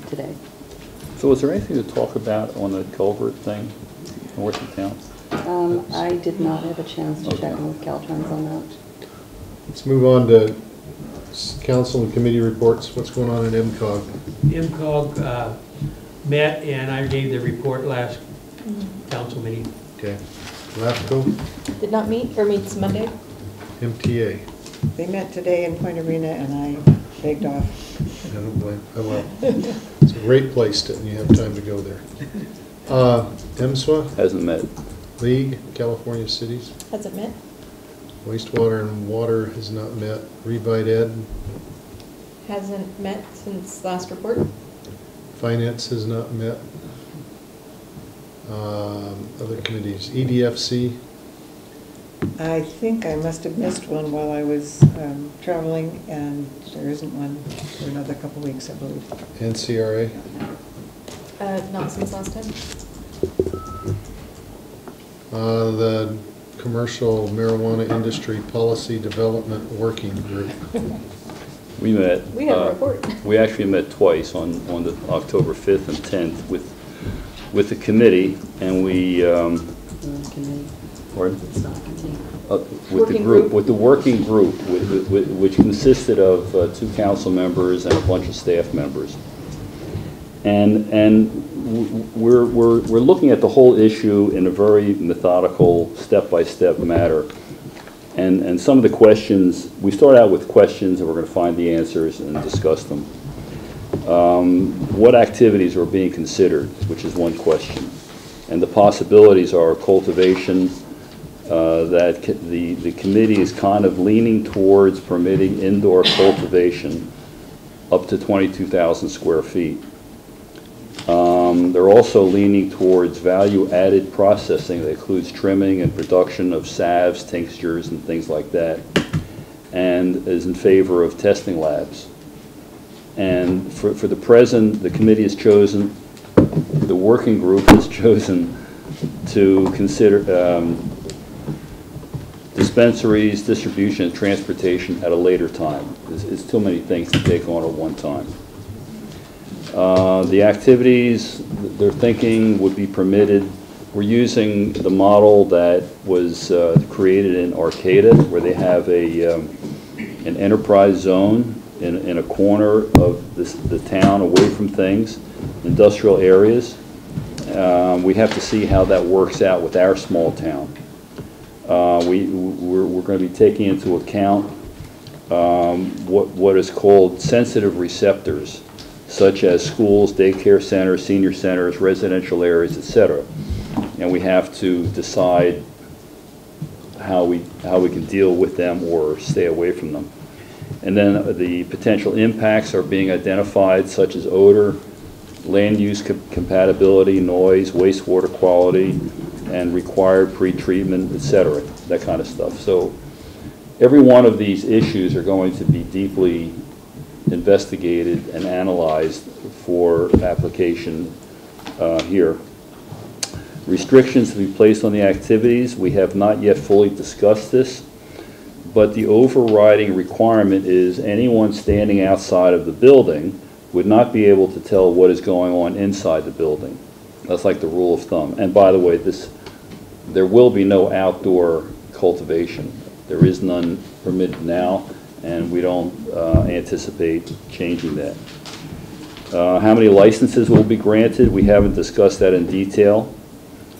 today. So is there anything to talk about on the culvert thing north of town? I did not have a chance to check in with Caltrans on that. Let's move on to council and committee reports. What's going on in MCOG? MCOG met, and I gave the report last council meeting. Okay. LAFCO? Did not meet, or meets Monday? MTA? They met today in Point Arena, and I begged off. I don't blame. Oh, well. It's a great place, and you have time to go there. MSWA? Hasn't met. League, California Cities? Hasn't met. Wastewater and water has not met. Revite Ed? Hasn't met since last report. Finance has not met. Other committees, EDFC? I think I must have missed one while I was traveling, and there isn't one for another couple of weeks, I believe. NCRA? Not since last time. The Commercial Marijuana Industry Policy Development Working Group. We met. We have a report. We actually met twice on the October 5th and 10th with the committee, and we with the group, with the working group, which consisted of 2 council members and a bunch of staff members, and we're looking at the whole issue in a very methodical, step-by-step manner. And some of the questions, we start out with questions and we're going to find the answers and discuss them. What activities are being considered, which is one question. And the possibilities are cultivation, that the committee is kind of leaning towards permitting indoor cultivation up to 22,000 square feet. They're also leaning towards value-added processing that includes trimming and production of salves, tinctures, and things like that, and is in favor of testing labs. And for the present, the committee has chosen, the working group has chosen to consider dispensaries, distribution, and transportation at a later time. It's too many things to take on at one time. The activities they're thinking would be permitted. We're using the model that was created in Arcata, where they have an enterprise zone in a corner of the town away from things, industrial areas. We have to see how that works out with our small town. We're going to be taking into account what is called sensitive receptors, such as schools, daycare centers, senior centers, residential areas, etc. And we have to decide how we can deal with them or stay away from them. And then the potential impacts are being identified, such as odor, land use compatibility, noise, wastewater quality, and required pre-treatment, etc., that kind of stuff. So every one of these issues are going to be deeply investigated and analyzed for application here. Restrictions to be placed on the activities, we have not yet fully discussed this, but the overriding requirement is anyone standing outside of the building would not be able to tell what is going on inside the building. That's like the rule of thumb. And by the way, there will be no outdoor cultivation. There is none permitted now, and we don't anticipate changing that. How many licenses will be granted? We haven't discussed that in detail,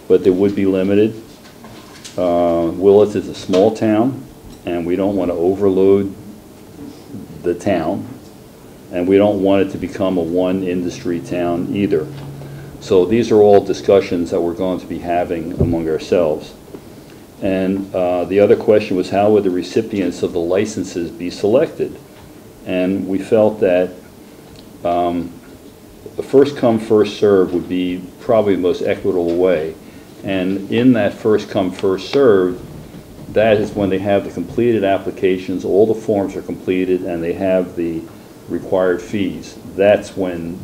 but they would be limited. Willits is a small town, and we don't want to overload the town, and we don't want it to become a one-industry town either. So these are all discussions that we're going to be having among ourselves. And the other question was, how would the recipients of the licenses be selected? And we felt that the first come, first serve would be probably the most equitable way. And in that first come, first served, that is when they have the completed applications, all the forms are completed, and they have the required fees. That's when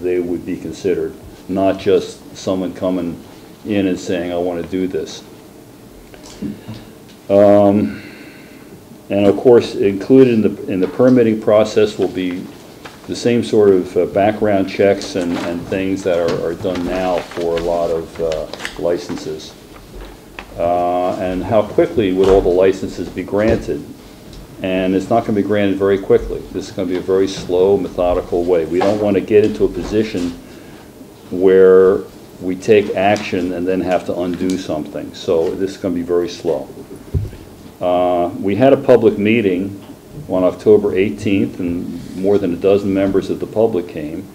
they would be considered, not just someone coming in and saying, I want to do this. And of course, included in the permitting process will be the same sort of background checks and things that are done now for a lot of licenses. And how quickly would all the licenses be granted? And it's not going to be granted very quickly. This is going to be a very slow, methodical way. We don't want to get into a position where we take action and then have to undo something. So this is going to be very slow. We had a public meeting on October 18th, and more than a dozen members of the public came.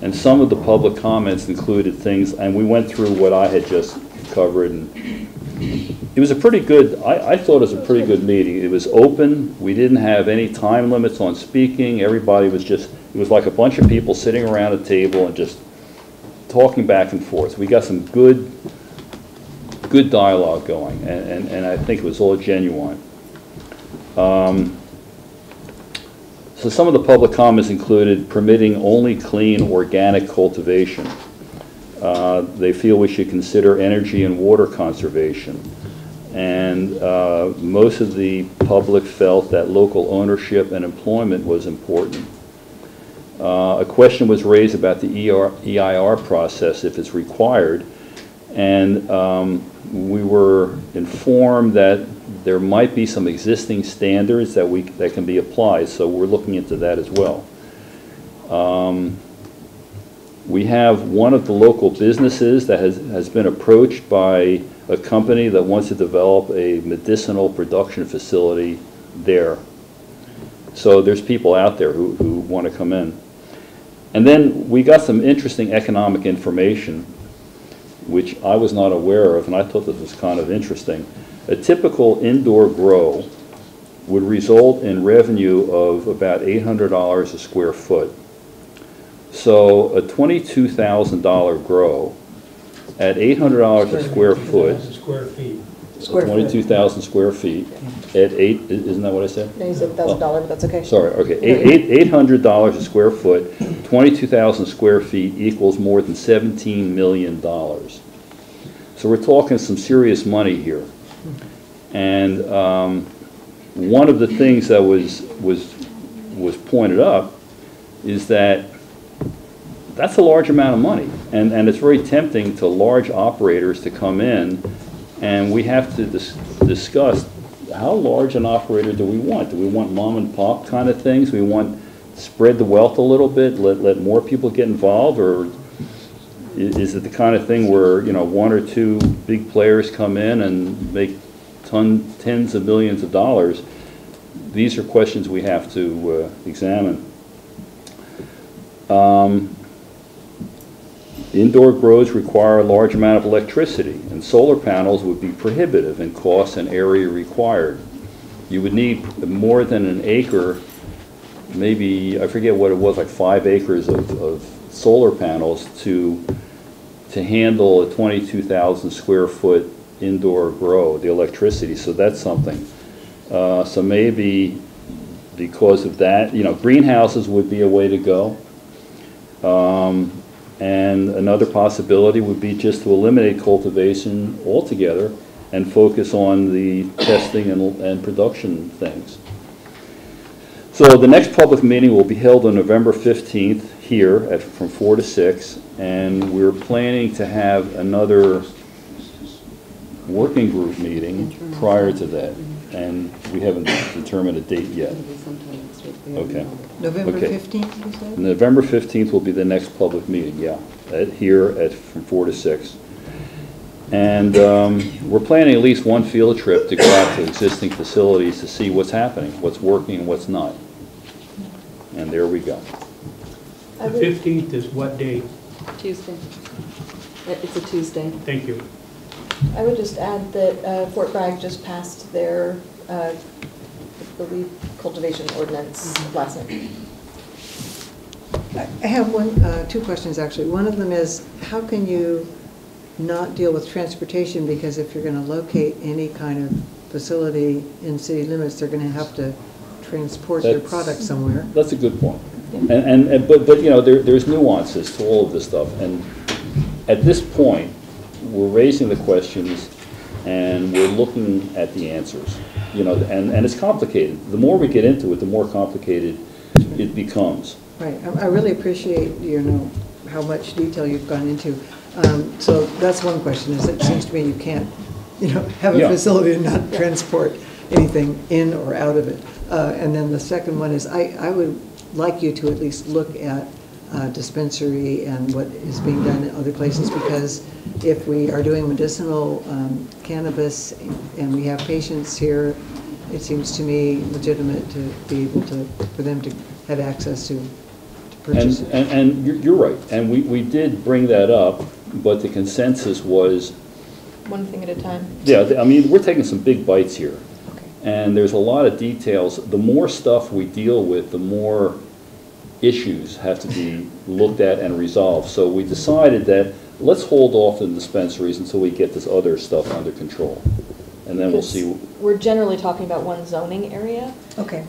And some of the public comments included things, and we went through what I had just covered. And it was a pretty good, I thought it was a pretty good meeting. It was open. We didn't have any time limits on speaking. Everybody was just, it was like a bunch of people sitting around a table and just talking back and forth. We got some good dialogue going, and I think it was all genuine. So some of the public comments included permitting only clean organic cultivation. They feel we should consider energy and water conservation. And most of the public felt that local ownership and employment was important. A question was raised about the EIR process, if it's required. And we were informed that there might be some existing standards that can be applied, so we're looking into that as well. We have one of the local businesses that has been approached by a company that wants to develop a medicinal production facility there. So there's people out there who want to come in. And then we got some interesting economic information, which I was not aware of, and I thought this was kind of interesting. A typical indoor grow would result in revenue of about $800 a square foot. So a $22,000 grow at $800 a square foot, 22,000 square feet at isn't that what I said? No, you said $1,000, but that's okay. Sorry, okay, $800 a square foot, 22,000 square feet equals more than $17 million. So we're talking some serious money here. And one of the things that was pointed up is that that's a large amount of money, and it's very tempting to large operators to come in, and we have to discuss how large an operator do we want? Do we want mom and pop kind of things? We want to spread the wealth a little bit, let more people get involved, or is it the kind of thing where, you know, one or two big players come in and make tens of millions of dollars? These are questions we have to examine. Indoor grows require a large amount of electricity, and solar panels would be prohibitive in cost and area required. You would need more than an acre, maybe, I forget what it was, like 5 acres of solar panels to handle a 22,000 square foot indoor grow, the electricity, so that's something. So maybe because of that, you know, greenhouses would be a way to go. And another possibility would be just to eliminate cultivation altogether and focus on the testing and production things. So the next public meeting will be held on November 15th here from 4 to 6, and we're planning to have another working group meeting prior to that, and we haven't determined a date yet. Okay. November 15th, you said? November 15th will be the next public meeting, yeah, from 4 to 6. And we're planning at least one field trip to go out to existing facilities to see what's happening, what's working and what's not. And there we go. The 15th is what day? Tuesday. It's a Tuesday. Thank you. I would just add that Fort Bragg just passed their, I believe, cultivation ordinance last night. I have two questions actually. One of them is, how can you not deal with transportation? Because if you're going to locate any kind of facility in city limits, they're going to have to transport their product somewhere. That's a good point. But you know, there's nuances to all of this stuff. And at this point, we're raising the questions and we're looking at the answers. You know, and it's complicated. The more we get into it, the more complicated it becomes. Right. I really appreciate, you know, how much detail you've gone into. So that's one question, is it seems to me you can't, you know, have a facility and not transport anything in or out of it. And then the second one is, I would like you to at least look at dispensary and what is being done in other places, because if we are doing medicinal cannabis and we have patients here, it seems to me legitimate to be able to, for them to have access to purchase it. And you're right, and we did bring that up, but the consensus was... One thing at a time. Yeah, I mean, we're taking some big bites here. Okay. And there's a lot of details. The more stuff we deal with, the more issues have to be looked at and resolved. So we decided that let's hold off the dispensaries until we get this other stuff under control. And then we'll see. We're generally talking about one zoning area. Okay.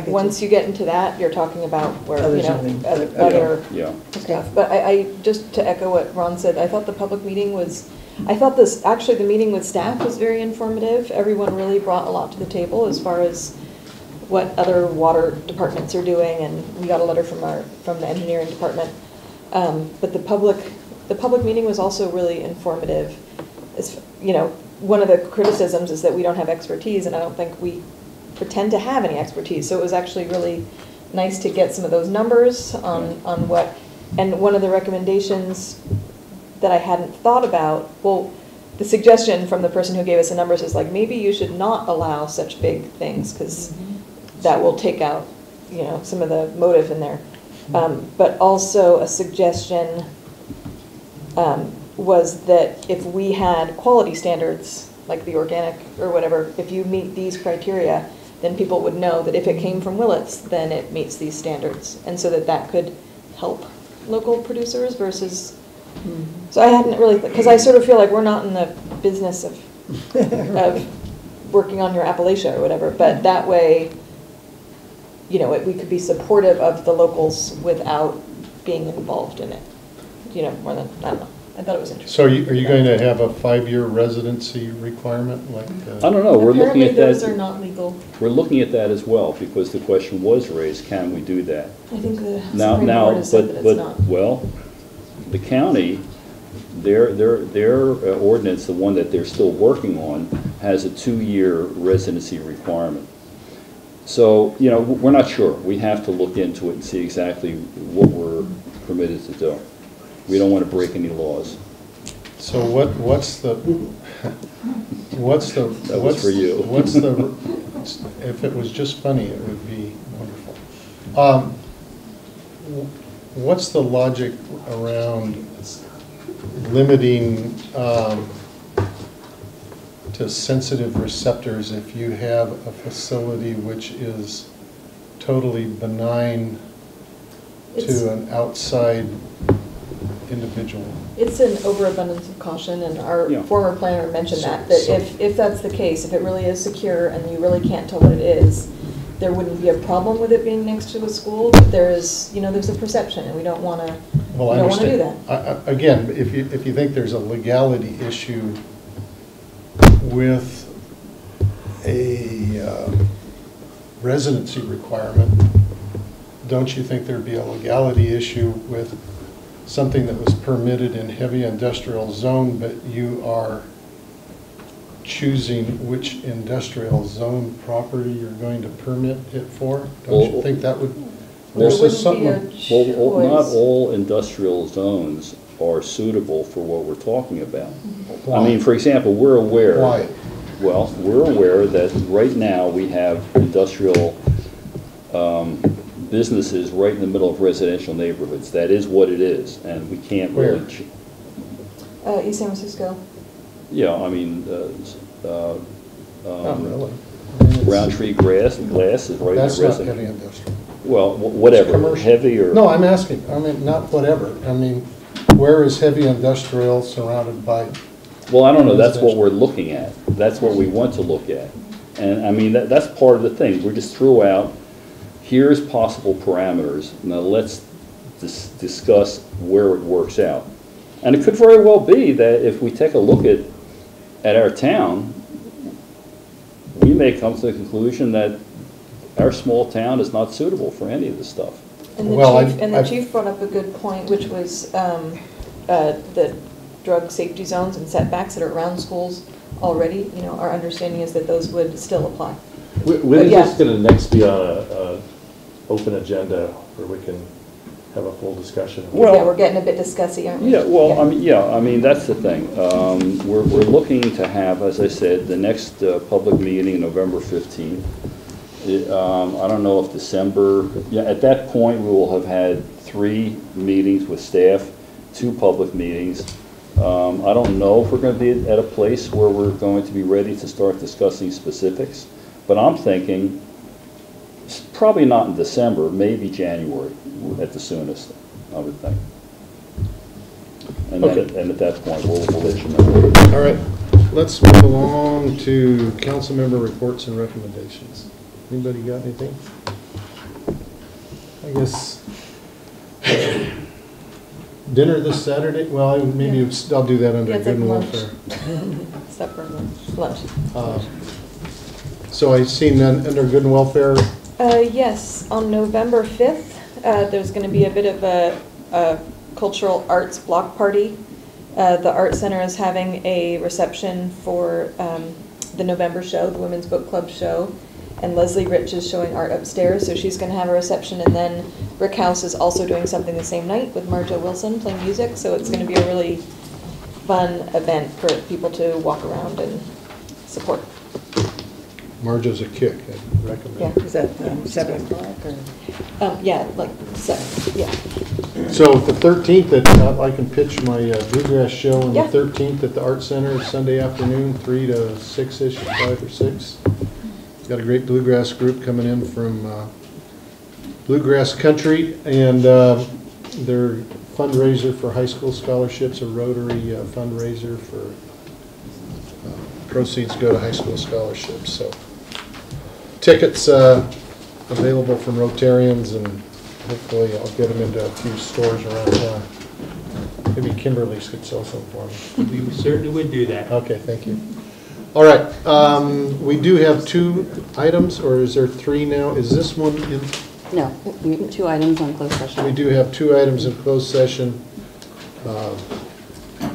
Once you get into that, you're talking about where, other you know, zoning. other yeah. stuff. But I just to echo what Ron said, I thought the public meeting was, I thought this, actually the meeting with staff was very informative. Everyone really brought a lot to the table as far as what other water departments are doing, and we got a letter from the engineering department. But the public meeting was also really informative. It's, you know, one of the criticisms is that we don't have expertise, and I don't think we pretend to have any expertise. So it was actually really nice to get some of those numbers on what, and one of the recommendations that I hadn't thought about, well, the suggestion from the person who gave us the numbers is like, maybe you should not allow such big things, because that will take out, you know, some of the motive in there. But also a suggestion was that if we had quality standards, like the organic or whatever, if you meet these criteria, then people would know that if it came from Willits, then it meets these standards. And so that could help local producers versus, so I hadn't really, because I sort of feel like we're not in the business of working on your Appalachia or whatever, but that way, you know, we could be supportive of the locals without being involved in it, you know, more than, I don't know. I thought it was interesting. So are you going to have a 5-year residency requirement? Like I don't know. We're looking at that. Those are not legal. We're looking at that as well, because the question was raised: can we do that? I think the Supreme Court has said that it's not. Well, the county, their ordinance, the one that they're still working on, has a 2-year residency requirement. So, you know, we're not sure. We have to look into it and see exactly what we're permitted to do. We don't want to break any laws. So what's the that was for you. What's the, if it was just funny, it would be wonderful. What's the logic around limiting to sensitive receptors if you have a facility which is totally benign to an outside individual? It's an overabundance of caution, and our former planner mentioned that if that's the case, if it really is secure and you really can't tell what it is, there wouldn't be a problem with it being next to a school, but there is, you know, there's a perception, and we don't want to do that. Again, if you think there's a legality issue with a residency requirement, don't you think there'd be a legality issue with something that was permitted in heavy industrial zone, but you are choosing which industrial zone property you're going to permit it for? Don't you think that would... Not all industrial zones are suitable for what we're talking about. I mean, for example, we're aware. Why? Well, we're aware that right now we have industrial businesses right in the middle of residential neighborhoods. That is what it is, and we can't really. East San Francisco. Yeah, I mean, Not really. Roundtree glass is right in the That's not residential. heavy industrial. Well, whatever, heavy or. No, I'm asking, I mean, not whatever. I mean, where is heavy industrial surrounded by? Well, I don't know, that's what we're looking at. That's what we want to look at. And I mean, that's part of the thing. We just threw out, here's possible parameters. Now let's discuss where it works out. And it could very well be that if we take a look at our town, we may come to the conclusion that our small town is not suitable for any of this stuff. And the chief brought up a good point, which was the drug safety zones and setbacks that are around schools already. You know, our understanding is that those would still apply. When is this going to next be on a open agenda where we can have a full discussion? Well, yeah, we're getting a bit discussy, aren't we? Yeah, well, I mean, that's the thing. We're looking to have, as I said, the next public meeting, November 15th. I don't know if December, at that point, we will have had 3 meetings with staff, 2 public meetings. I don't know if we're going to be at a place where we're going to be ready to start discussing specifics, but I'm thinking probably not in December, maybe January at the soonest, I would think. And, and at that point, we'll let you know. All right, let's move along to council member reports and recommendations. Anybody got anything? I guess dinner this Saturday? Well, maybe I'll do that under good and welfare. Supper, lunch. So I seen under good and welfare. Yes, on November 5th, there's going to be a bit of a cultural arts block party. The Art Center is having a reception for the November show, the Women's Book Club show. And Leslie Rich is showing art upstairs, so she's going to have a reception. And then Brick House is also doing something the same night with Marjo Wilson playing music. So it's going to be a really fun event for people to walk around and support. Marjo's a kick, I recommend. Yeah. Is that 7 o'clock or? Yeah, like 7, yeah. So the 13th, I can pitch my bluegrass show on the 13th at the Art Center, Sunday afternoon, 3 to 6-ish, 5 or 6. Got a great bluegrass group coming in from Bluegrass Country, and their fundraiser for high school scholarships, a Rotary fundraiser for proceeds go to high school scholarships. So tickets available from Rotarians, and hopefully I'll get them into a few stores around town. Maybe Kimberly's could sell some for me. We certainly would do that. Okay, thank you. All right, we do have 2 items, or is there 3 now? Is this one in? No, we have 2 items on closed session. We do have 2 items in closed session.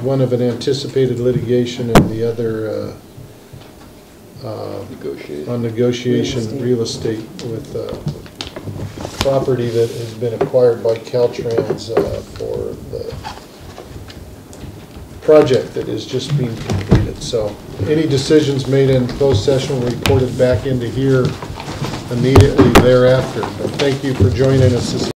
One of an anticipated litigation and the other on negotiation real estate with property that has been acquired by Caltrans for the project that is just being completed. So any decisions made in closed session will be reported back into here immediately thereafter. But thank you for joining us this